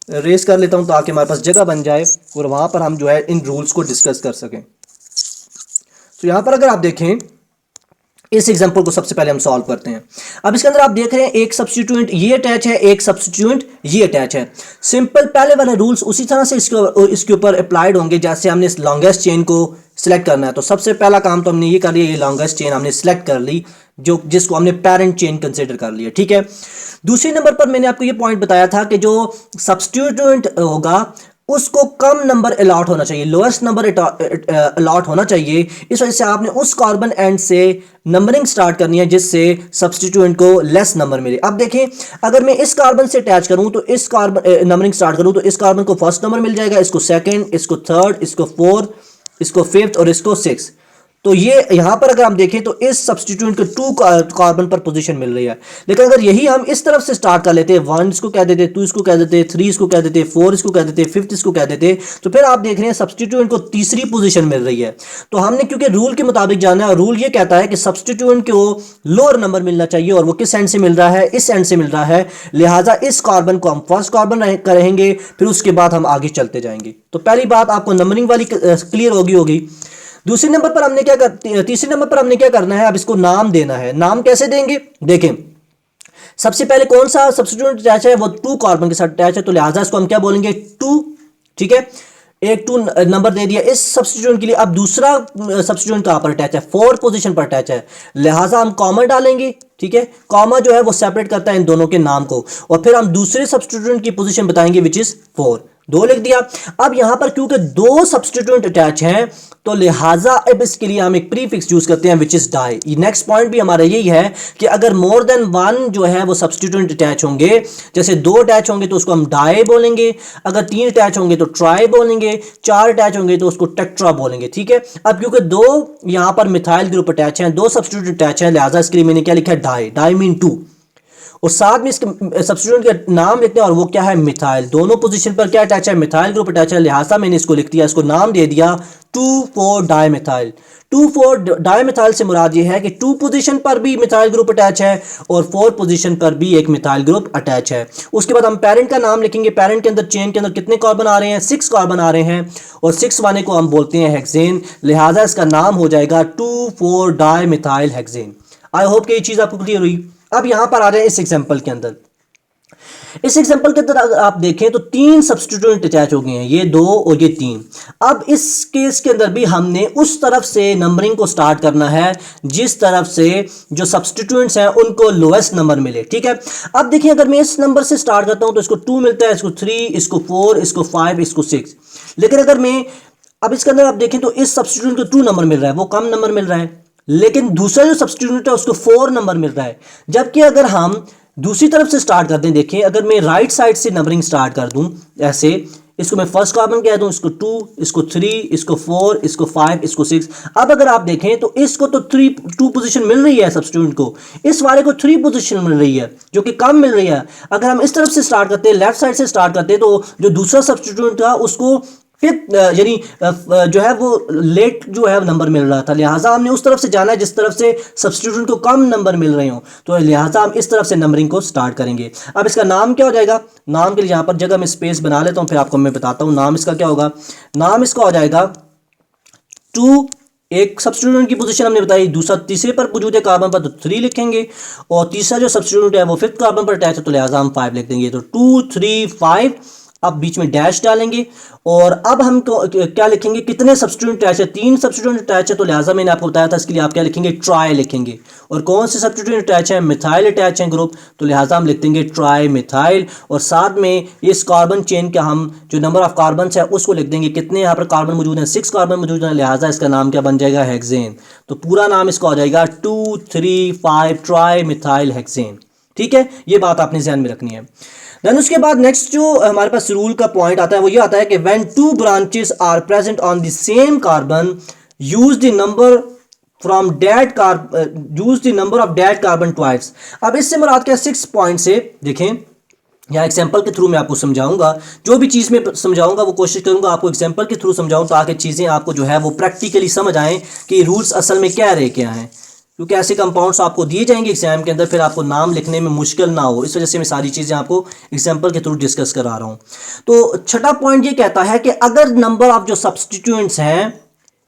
रेस कर लेता हूँ ताकि हमारे पास जगह बन जाए और वहाँ पर हम जो है इन रूल्स को डिस्कस कर सकें। तो यहाँ पर अगर आप देखें इस एग्जांपल को सबसे पहले हम सॉल्व करते हैं। अब इसके अंदर आप देख रहे हैं एक सब्स्टिट्यूएंट ये अटैच है, एक सब्स्टिट्यूएंट ये अटैच है। सिंपल पहले वाले रूल्स उसी तरह से इसके ऊपर अप्लाइड होंगे जैसे हमने इस लॉन्गेस्ट चेन को सिलेक्ट करना है। तो सबसे पहला काम तो हमने ये कर लिया, ये लॉन्गेस्ट चेन हमने सिलेक्ट कर ली, जो जिसको हमने पेरेंट चेन कंसिडर कर लिया, ठीक है। दूसरे नंबर पर मैंने आपको ये पॉइंट बताया था कि जो सब्स्टिट्यूएंट होगा उसको कम नंबर अलॉट होना चाहिए, लोएस्ट नंबर अलॉट होना चाहिए। इस वजह से आपने उस कार्बन एंड से नंबरिंग स्टार्ट करनी है जिससे सब्स्टिट्यूएंट को लेस नंबर मिले। अब देखें अगर मैं इस कार्बन से अटैच करूं तो इस कार्बन नंबरिंग स्टार्ट करूं तो इस कार्बन को फर्स्ट नंबर मिल जाएगा, इसको सेकंड, इसको थर्ड, इसको फोर्थ, इसको फिफ्थ और इसको सिक्स। तो ये यहां पर अगर हम देखें तो इस सब्स्टिट्यूएंट को 2 कार्बन पर पोजीशन मिल रही है। लेकिन अगर यही हम इस तरफ से स्टार्ट कर लेते, 1 इसको कह देते, 2 इसको कह देते, 3 इसको कह देते, 4 इसको कह देते, 5 इसको कह देते, तो फिर आप देख रहे हैं सब्स्टिट्यूएंट को तीसरी पोजीशन मिल रही है। तो हमने क्योंकि रूल के मुताबिक जाना है, और रूल ये कहता है कि सब्स्टिट्यूएंट को लोअर नंबर मिलना चाहिए, और वो किस एंड से मिल रहा है, इस एंड से मिल रहा है। लिहाजा इस कार्बन को हम फर्स्ट कार्बन करेंगे, फिर उसके बाद हम आगे चलते जाएंगे। तो पहली बात आपको नंबरिंग वाली क्लियर होगी। तीसरे नंबर पर हमने क्या करना है, अब इसको नाम देना है। नाम कैसे देंगे, देखें सबसे पहले कौन सा सब्स्टिट्यूएंट अटैच है, वो 2 कार्बन के साथ अटैच है, तो लिहाजा इसको हम क्या बोलेंगे, 2, ठीक है। एक 2 नंबर दे दिया इस सब्स्टिट्यूएंट के लिए। अब दूसरा सब्स्टिट्यूएंट कहां पर अटैच है, 4th पोजीशन पर अटैच है, लिहाजा हम कॉमा डालेंगे, ठीक है। कॉमा जो है वो सेपरेट करता है इन दोनों के नाम को, और फिर हम दूसरे सब्स्टिट्यूएंट की पोजीशन बताएंगे विच इज 4। दो लिख दिया। अब यहां पर क्योंकि दो सब्स्टिट्यूएंट अटैच हैं तो लिहाजा अब इसके लिए हम एक प्रीफिक्स यूज करते हैं which is di. Next point भी हमारा यही है कि अगर मोर देन वन जो है वो सब्स्टिट्यूएंट अटैच होंगे, जैसे दो अटैच होंगे तो उसको हम डाई बोलेंगे, अगर तीन अटैच होंगे तो ट्राई बोलेंगे, चार अटैच होंगे तो उसको टेट्रा बोलेंगे। ठीक है, अब क्योंकि दो यहां पर मिथाइल ग्रुप अटैच हैं, दो सब्स्टिट्यूएंट अटैच हैं, लिहाजा इसके लिए मैंने क्या लिखा है डाई, डाई मीन टू, और साथ में इसके सब्स्टिट्यूएंट का नाम लिखते हैं और वो क्या है मिथाइल। दोनों पोजीशन पर क्या अटैच है, मिथाइल ग्रुप अटैच है, लिहाजा मैंने इसको लिख दिया, इसको नाम दे दिया 2,4 डाइमिथाइल। 2,4 डाइमिथाइल से मुराद ये है कि 2 पोजीशन पर भी मिथाइल ग्रुप अटैच है और 4 पोजीशन पर भी एक मिथाइल ग्रुप अटैच है। उसके बाद हम पेरेंट का नाम लिखेंगे, पेरेंट के अंदर चेन के अंदर कितने कार्बन आ रहे हैं, 6 कार्बन आ रहे हैं और 6 वाले को हम बोलते हैं हेक्सेन, लिहाजा इसका नाम हो जाएगा 2,4 डाइमिथाइल हेक्सेन। आई होप कि ये चीज आपको क्लियर हुई। अब यहां पर आ जाए इस एग्जांपल के अंदर, इस एग्जांपल के अंदर अगर आप देखें तो तीन सब्स्टिट्यूएंट अटैच हो गए हैं, ये दो और ये तीन। अब इस केस के अंदर भी हमने उस तरफ से नंबरिंग को स्टार्ट करना है जिस तरफ से जो सब्स्टिट्यूएंट्स हैं उनको लोएस्ट नंबर मिले। ठीक है, अब देखिए अगर मैं इस नंबर से स्टार्ट करता हूं तो इसको 2 मिलता है, इसको 3, इसको 4, इसको 5, इसको 6। लेकिन अगर मैं अब इसके अंदर आप देखें तो इस सब्स्टिट्यूएंट को 2 नंबर मिल रहा है, वो कम नंबर मिल रहा है, लेकिन दूसरा जो सब्स्टिट्यूएंट है उसको 4 नंबर मिल रहा है। जबकि अगर हम दूसरी तरफ से स्टार्ट करते हैं, देखिए अगर मैं राइट साइड से नंबरिंग स्टार्ट कर दूं ऐसे, इसको मैं फर्स्ट कार्बन कह दूं, इसको 2, इसको 3, इसको 4, इसको 5, इसको 6। अब अगर आप देखें तो इसको तो 2 पोजीशन मिल रही है सब्स्टिट्यूएंट को, इस वाले को 3 पोजीशन मिल रही है जो कि कम मिल रही है। अगर हम इस तरफ से स्टार्ट करते हैं, लेफ्ट साइड से स्टार्ट करते हैं, तो जो दूसरा सब्स्टिट्यूएंट था उसको फिफ्थ यानी जो है वो लेट जो है नंबर मिल रहा था, लिहाजा हमने उस तरफ से जाना है जिस तरफ से सब्स्टिट्यूएंट को कम नंबर मिल रहे हो, तो लिहाजा हम इस तरफ से नंबरिंग को स्टार्ट करेंगे। अब इसका नाम क्या हो जाएगा, नाम के लिए यहाँ पर जगह में स्पेस बना लेता हूँ, फिर आपको मैं बताता हूँ नाम इसका क्या होगा। नाम इसका हो जाएगा 2, एक सब्स्टिट्यूएंट की पोजीशन हमने बताई, दूसरा तीसरे पर मौजूद है कार्बन पर तो 3 लिखेंगे, और तीसरा जो सब्स्टिट्यूएंट है वो फिफ्थ कार्बन पर अटैच है तो लिहाजा हम 5 लिख देंगे, तो 2, 3, 5। अब बीच में डैश डालेंगे और अब हम क्या लिखेंगे, कितने सब्स्टिट्यूएंट अटैच है, 3 सब्स्टिट्यूएंट अटैच है, तो लिहाजा मैंने आपको बताया था इसके लिए आप क्या लिखेंगे, ट्राई लिखेंगे। और कौन से सब्स्टिट्यूएंट अटैच है, मिथाइल अटैच है ग्रुप, तो लिहाजा हम लिख देंगे ट्राई मिथाइल, और साथ में इस कार्बन चेन का हम जो नंबर ऑफ कार्बन है उसको लिख देंगे, कितने यहाँ पर कार्बन मौजूद हैं, 6 कार्बन मौजूद हैं, लिहाजा इसका नाम क्या बन जाएगा, हेक्सेन। तो पूरा नाम इसका हो जाएगा 2, 3, 5 ट्राई मिथाइल हेक्सेन। ठीक है, ये बात आपने ध्यान में रखनी है। देन उसके बाद नेक्स्ट जो हमारे पास रूल का पॉइंट आता है वो ये आता है कि when 2 branches are present on the same carbon use the number from that carbon, use the number of that carbon twice. अब इससे मुराद क्या, 6 पॉइंट से देखें, यहाँ एग्जाम्पल के थ्रू मैं आपको समझाऊंगा, जो भी चीज़ मैं समझाऊंगा वो कोशिश करूंगा आपको एग्जाम्पल के थ्रू समझाऊं ताकि चीज़ें आपको जो है वो प्रैक्टिकली समझ आएँ कि रूल्स असल में क्या रहे क्या हैं, क्योंकि ऐसे कंपाउंड्स आपको दिए जाएंगे एग्जाम के अंदर, फिर आपको नाम लिखने में मुश्किल ना हो, इस वजह से मैं सारी चीज़ें आपको एग्जाम्पल के थ्रू डिस्कस करा रहा हूँ। तो छठा पॉइंट ये कहता है कि अगर नंबर ऑफ जो सब्स्टिट्यूएंट्स हैं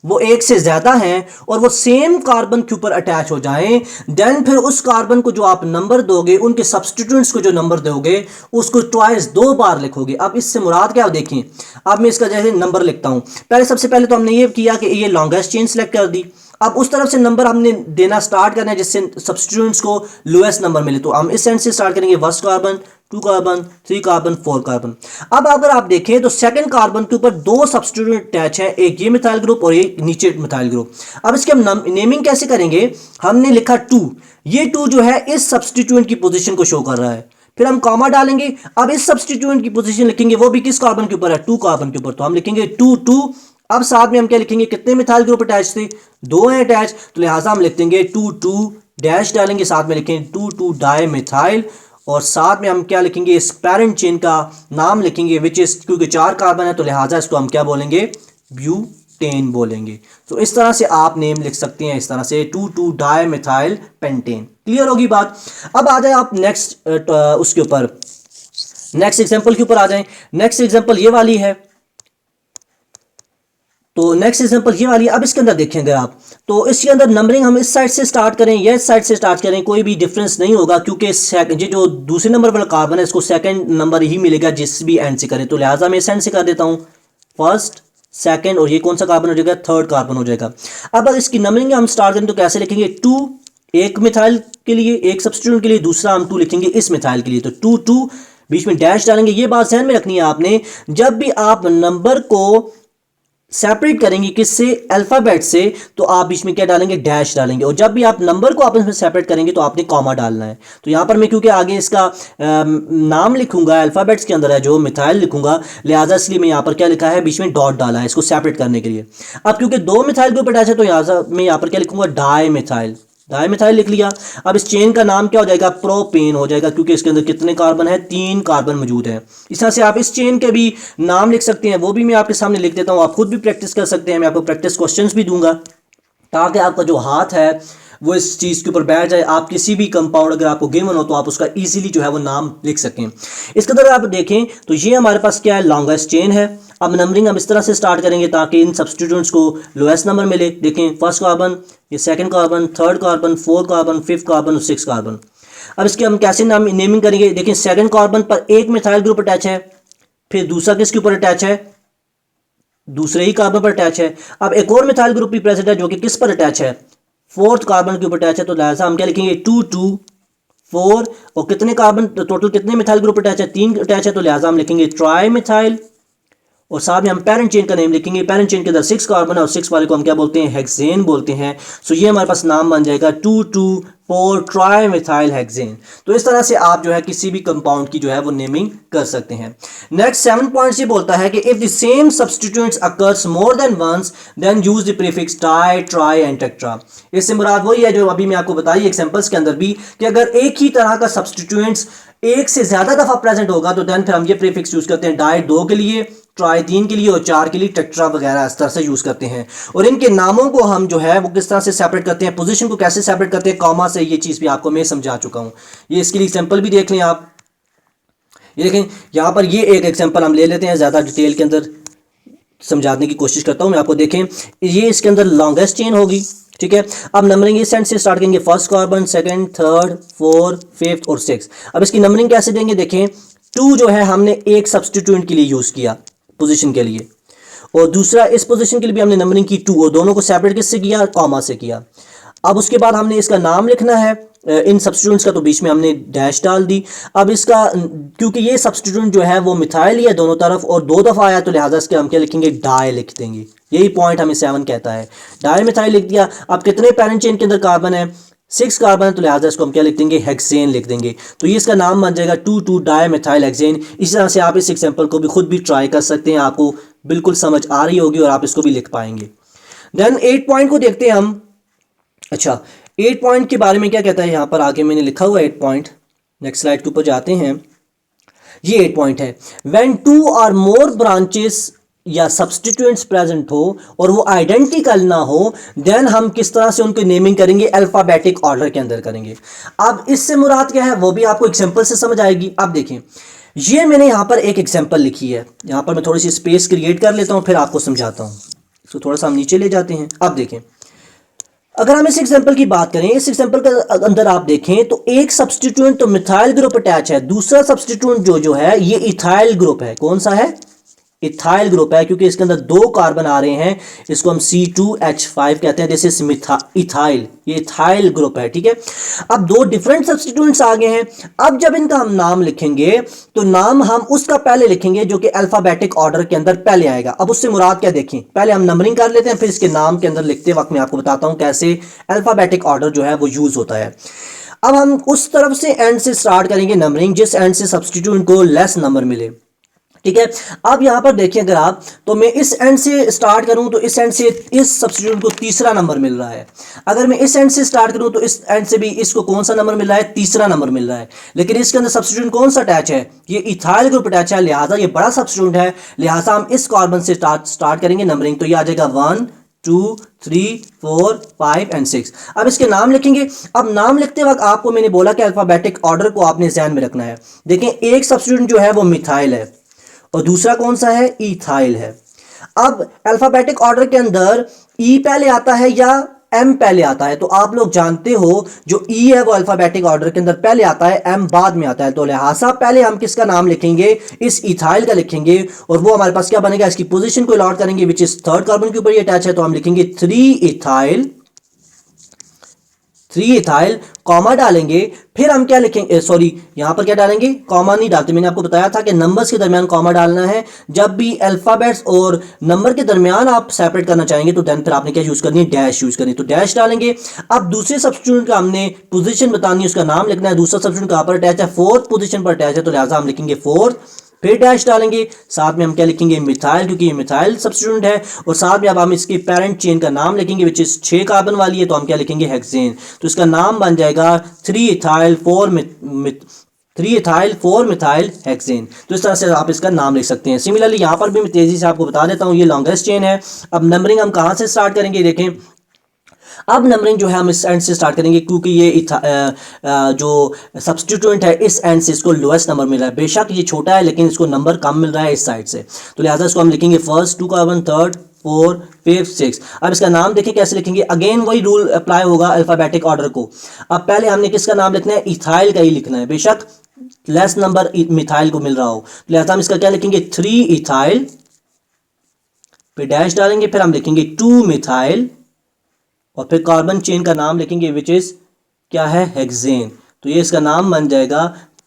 वो एक से ज़्यादा हैं और वो सेम कार्बन के ऊपर अटैच हो जाएं, देन फिर उस कार्बन को जो आप नंबर दोगे, उनके सब्स्टिट्यूएंट्स को जो नंबर दोगे उसको ट्वाइस 2 बार लिखोगे। अब इससे मुराद क्या देखें, अब मैं इसका जैसे नंबर लिखता हूँ, पहले सबसे पहले तो हमने ये किया कि ये लॉन्गेस्ट चेन सेलेक्ट कर दी। अब उस तरफ से नंबर हमने देना स्टार्ट करना है जिससे सब्स्टिट्यूएंट्स को लोएस्ट नंबर मिले, तो हम इस एंड से स्टार्ट करेंगे, 1 कार्बन, 2 कार्बन, 3 कार्बन, 4 कार्बन। अब अगर आप देखें तो सेकंड कार्बन के ऊपर 2 सब्स्टिट्यूएंट अटैच है, एक ये मिथाइल ग्रुप और एक नीचे मिथाइल ग्रुप। अब इसके हम नेमिंग कैसे करेंगे, हमने लिखा 2, ये 2 जो है इस सब्स्टिट्यूएंट की पोजीशन को शो कर रहा है, फिर हम कॉमा डालेंगे। अब इस सब्स्टिट्यूएंट की पोजीशन लिखेंगे, वो भी किस कार्बन के ऊपर है, 2 कार्बन के ऊपर, तो हम लिखेंगे 2, 2। अब साथ में हम क्या लिखेंगे, कितने मिथाइल ग्रुप अटैच थे, 2 हैं अटैच, तो लिहाजा हम लिख देंगे 2, 2 डैश डालेंगे, साथ में लिखेंगे 2, 2 डाई मिथाइल, और साथ में हम क्या लिखेंगे, इस पैरेंट चेन का नाम लिखेंगे विच इज, क्योंकि 4 कार्बन है तो लिहाजा इसको हम क्या बोलेंगे, ब्यूटेन बोलेंगे। तो इस तरह से आप नेम लिख सकते हैं, इस तरह से 2, 2 डाई मिथाइल पेंटेन। क्लियर होगी बात। अब आ जाए आप नेक्स्ट उसके ऊपर, नेक्स्ट एग्जांपल के ऊपर आ जाएं। नेक्स्ट एग्जांपल ये वाली है, तो नेक्स्ट एग्जांपल ये वाली। अब इसके अंदर देखेंगे आप, तो इसके अंदर नंबरिंग हम इस साइड से स्टार्ट करें या इस साइड से स्टार्ट करें, कोई भी डिफरेंस नहीं होगा, क्योंकि ये जो दूसरे नंबर वाला कार्बन है इसको सेकंड नंबर ही मिलेगा जिस भी एंड से करें, तो लिहाजा मैं इस एंड से कर देता हूँ, फर्स्ट, सेकंड, और ये कौन सा कार्बन हो जाएगा, थर्ड कार्बन हो जाएगा। अब इसकी नंबरिंग हम स्टार्ट करें तो कैसे लिखेंगे, 2 एक मिथाइल के लिए, एक सब्स्टिट्यूएंट के लिए, दूसरा हम 2 लिखेंगे इस मिथाइल के लिए, तो 2, 2 बीच में डैश डालेंगे। ये बात ध्यान में रखनी है आपने, जब भी आप नंबर को सेपरेट करेंगे किससे, अल्फाबेट से, तो आप बीच में क्या डालेंगे, डैश डालेंगे। और जब भी आप नंबर को आपस में सेपरेट करेंगे तो आपने कॉमा डालना है। तो यहां पर मैं क्योंकि आगे इसका नाम लिखूंगा, अल्फाबेट्स के अंदर है जो मिथाइल लिखूंगा, लिहाजा इसलिए मैं यहां पर क्या लिखा है, बीच में डॉट डाला है इसको सेपरेट करने के लिए। अब क्योंकि दो मिथाइल ग्रुप अटैच है तो यहां मैं यहां पर क्या लिखूंगा, डाई मिथाइल। डाई मिथाइल लिख लिया। अब इस चेन का नाम क्या हो जाएगा, प्रोपेन हो जाएगा, क्योंकि इसके अंदर कितने कार्बन है, 3 कार्बन मौजूद है। इस तरह से आप इस चेन के भी नाम लिख सकते हैं, वो भी मैं आपके सामने लिख देता हूं, आप खुद भी प्रैक्टिस कर सकते हैं। मैं आपको प्रैक्टिस क्वेश्चंस भी दूंगा ताकि आपका जो हाथ है वो इस चीज़ के ऊपर बैठ जाए। आप किसी भी कंपाउंड अगर आपको गिवन हो तो आप उसका इजीली जो है वो नाम लिख सकें। इसके अंदर आप देखें तो ये हमारे पास क्या है, लॉन्गेस्ट चेन है। अब नंबरिंग हम इस तरह से स्टार्ट करेंगे ताकि इन सब्स्टिट्यूएंट्स को लोएस्ट नंबर मिले। देखें, फर्स्ट कार्बन, ये second carbon, third carbon, fourth carbon, fifth carbon और सिक्स कार्बन। अब इसके हम कैसे नेमिंग करेंगे, देखिए सेकंड कार्बन पर एक मिथाइल ग्रुप अटैच है, फिर दूसरा किसके ऊपर अटैच है, दूसरे ही कार्बन पर अटैच है। अब एक और मिथाइल ग्रुप भी प्रेजेंट है जो कि किस पर अटैच है, फोर्थ कार्बन के ऊपर अटैच है। तो लिहाजा हम क्या लिखेंगे, 2 2 4। और कितने कार्बन टोटल, कितने मिथाइल ग्रुप अटैच है, 3 अटैच है, तो लिहाजा हम लिखेंगे ट्राई मिथाइल। और साथ में हम पेरेंट चेन का नेम लिखेंगे। पेरेंट चेन के अंदर 6 कार्बन है और 6 वाले को हम क्या बोलते हैं, हेक्सेन बोलते हैं। सो ये हमारे पास नाम बन जाएगा 2,2,4 ट्राई मिथाइल हेक्सेन। तो इस तरह से आप जो है किसी भी कंपाउंड की जो है वो नेमिंग कर सकते हैं। नेक्स्ट 7 पॉइंट ये बोलता है कि if the same substituents occurs more than once then use the prefix di, tri and tetra. इससे मुराद वही है जो अभी मैं आपको बताई एग्जांपल्स के अंदर भी, कि अगर एक ही तरह का सब्स्टिट्यूएंट्स एक से ज्यादा दफा प्रेजेंट होगा तो देन फिर हम ये प्रीफिक्स यूज करते हैं, डाई 2 के लिए, ट्राई 3 के लिए और 4 के लिए टेट्रा वगैरह इस तरह से यूज करते हैं। और इनके नामों को हम जो है वो किस तरह से सेपरेट करते हैं, पोजीशन को कैसे सेपरेट करते हैं, कॉमा से, ये चीज भी आपको मैं समझा चुका हूं। ये इसके लिए एग्जांपल भी देख लें आप। ये देखें यहां पर ये एक एग्जांपल हम ले लेते हैं, ज्यादा डिटेल के अंदर समझाने की कोशिश करता हूं मैं आपको। देखें ये इसके अंदर लॉन्गेस्ट चेन होगी, ठीक है। अब नंबरिंग इस एंड से स्टार्ट करेंगे, first carbon, second, third, fourth, fifth और सिक्स। अब इसकी नंबरिंग कैसे देंगे, देखें 2 जो है हमने एक सब्स्टिट्यूएंट के लिए यूज किया पोजीशन के लिए, और दूसरा इस पोजीशन के लिए भी हमने नंबरिंग की 2, और दोनों को सेपरेट किससे किया, कॉमा से किया। अब उसके बाद हमने इसका नाम लिखना है इन सब्स्टिट्यूएंट्स का, तो बीच में हमने डैश डाल दी। अब इसका क्योंकि ये सब्स्टिट्यूएंट जो है वो मिथाइल ही है दोनों तरफ और 2 दफा आया, तो लिहाजा इसके हम क्या लिखेंगे, डाई लिख देंगे। यही पॉइंट हमें 7 कहता है, डाई मिथाइल लिख दिया। अब कितने पेरेंट चेन के अंदर कार्बन है, 6 कार्बन है, तो लिहाजा इसको हम क्या लिख देंगे, हेक्सेन लिख देंगे। तो ये इसका नाम बन जाएगा 2,2 डाई मिथाइल हेक्सेन। इस तरह से आप इस एग्जांपल को भी खुद भी ट्राई कर सकते हैं, आपको बिल्कुल समझ आ रही होगी और आप इसको भी लिख पाएंगे। देन 8 पॉइंट को देखते हैं हम। अच्छा 8 पॉइंट के बारे में क्या कहता है, यहां पर आगे मैंने लिखा हुआ 8 पॉइंट, नेक्स्ट स्लाइड के ऊपर जाते हैं। ये 8 पॉइंट है, व्हेन 2 और मोर ब्रांचेस या सब्स्टिट्यूएंट्स प्रेजेंट हो और वो आइडेंटिकल ना हो, देन हम किस तरह से उनकी नेमिंग करेंगे, अल्फाबेटिक ऑर्डर के अंदर करेंगे। अब इससे मुराद क्या है वो भी आपको एग्जांपल से समझ आएगी। अब देखें ये मैंने यहां पर एक एग्जांपल लिखी है, यहां पर मैं थोड़ी सी स्पेस क्रिएट कर लेता हूं फिर आपको समझाता हूं। इसको थोड़ा सा हम नीचे ले जाते हैं। अब देखें अगर हम इस एग्जांपल की बात करें, इस एग्जांपल के अंदर आप देखें तो एक सब्स्टिट्यूएंट तो मिथाइल ग्रुप अटैच है, दूसरा सब्स्टिट्यूएंट जो है ये इथाइल ग्रुप है। कौन सा है, इथाइल ग्रुप है, क्योंकि इसके अंदर 2 कार्बन आ रहे हैं, इसको हम C2H5 कहते हैं। दिस इज इथाइल, ये इथाइल ग्रुप है, ठीक है। अब 2 डिफरेंट सब्स्टिट्यूएंट्स आ गए हैं। अब जब इनका हम नाम लिखेंगे तो नाम हम उसका पहले लिखेंगे जो कि अल्फाबेटिक ऑर्डर के अंदर पहले आएगा। अब उससे मुराद क्या देखें, पहले हम नंबरिंग कर लेते हैं, फिर इसके नाम के अंदर लिखते वक्त मैं आपको बताता हूं कैसे अल्फाबेटिक ऑर्डर जो है वो यूज होता है। अब हम उस तरफ से एंड से स्टार्ट करेंगे नंबरिंग जिस एंड से सब्स्टिट्यूएंट को लेस नंबर मिले, ठीक है। अब यहां पर देखिए अगर आप, तो मैं इस एंड से स्टार्ट करूं तो इस एंड से इस सब्स्टिट्यूएंट को तीसरा नंबर मिल रहा है। अगर मैं इस एंड से स्टार्ट करूं तो इस एंड से भी इसको कौन सा नंबर मिल रहा है, तीसरा नंबर मिल रहा है। लेकिन इसके अंदर सब्स्टिट्यूएंट कौन सा अटैच है, ये इथाइल ग्रुप अटैच है, लिहाजा ये बड़ा सब्स्टिट्यूएंट है, लिहाजा हम इस कार्बन से स्टार्ट करेंगे नंबरिंग। तो ये आ जाएगा 1 2 3 4 5 एंड 6। अब इसके नाम लिखेंगे। अब नाम लिखते वक्त आपको मैंने बोला कि अल्फाबेटिक ऑर्डर को आपने ध्यान में रखना है। देखें एक सब्स्टिट्यूएंट जो है वो मिथाइल है और दूसरा कौन सा है, इथाइल है। अब अल्फाबेटिक ऑर्डर के अंदर ई पहले आता है या एम पहले आता है, तो आप लोग जानते हो जो ई है वो अल्फाबेटिक ऑर्डर के अंदर पहले आता है, एम बाद में आता है। तो लिहाजा पहले हम किसका नाम लिखेंगे, इस इथाइल का लिखेंगे, और वो हमारे पास क्या बनेगा, इसकी पोजीशन को अलॉट करेंगे विच इज थर्ड कार्बन के ऊपर ये अटैच है, तो हम लिखेंगे 3 इथाइल 3 इथाइल, कॉमा डालेंगे, फिर हम क्या लिखेंगे, सॉरी यहाँ पर क्या डालेंगे, कॉमा नहीं डालते, मैंने आपको बताया था कि नंबर्स के दरमियान कॉमा डालना है। जब भी अल्फाबेट्स और नंबर के दरमियान आप सेपरेट करना चाहेंगे तो देन फिर आपने क्या यूज करनी है, डैश यूज करनी है, तो डैश डालेंगे। अब दूसरे सब्स्टिट्यूएंट का हमने पोजीशन बतानी है, उसका नाम लिखना है। दूसरा सब्स्टिट्यूएंट कहाँ पर अटैच है, फोर्थ पोजीशन पर अटैच है, तो लिहाजा हम लिखेंगे फोर्थ, फिर डैश डालेंगे, साथ में हम क्या लिखेंगे, मिथाइल, क्योंकि ये मिथाइल सब्स्टिट्यूएंट है। और साथ में अब हम इसकी पेरेंट चेन का नाम लिखेंगे विच इज 6 कार्बन वाली है, तो हम क्या लिखेंगे, हेक्सेन। तो इसका नाम बन जाएगा 3 इथाइल 4 मिथाइल हेक्सेन। तो इस तरह से आप इसका नाम लिख सकते हैं। सिमिलरली यहाँ पर भी मैं तेजी से आपको बता देता हूँ, ये लॉन्गेस्ट चेन है। अब नंबरिंग हम कहाँ से स्टार्ट करेंगे, देखें अब नंबरिंग जो है हम इस एंड से स्टार्ट करेंगे, क्योंकि ये जो सब्स्टिट्यूएंट है इस एंड से इसको लोएस्ट नंबर मिल रहा है। बेशक ये छोटा है लेकिन इसको नंबर कम मिल रहा है इस साइड से, तो लिहाजा इसको हम लिखेंगे फर्स्ट 2 कार्बन, थर्ड 4 5 6। अब इसका नाम देखिए कैसे लिखेंगे, अगेन वही रूल अप्लाई होगा अल्फाबेटिक ऑर्डर को। अब पहले हमने किसका नाम लिखना है, इथाइल का ही लिखना है, बेशक लेस नंबर मिथाइल को मिल रहा हो, लिहाजा हम इसका क्या लिखेंगे, 3 इथाइल, फिर डैश डालेंगे, फिर हम लिखेंगे 2 मिथाइल, और फिर कार्बन चेन का नाम लिखेंगे विच इज क्या है, हेक्सेन। तो ये इसका नाम बन जाएगा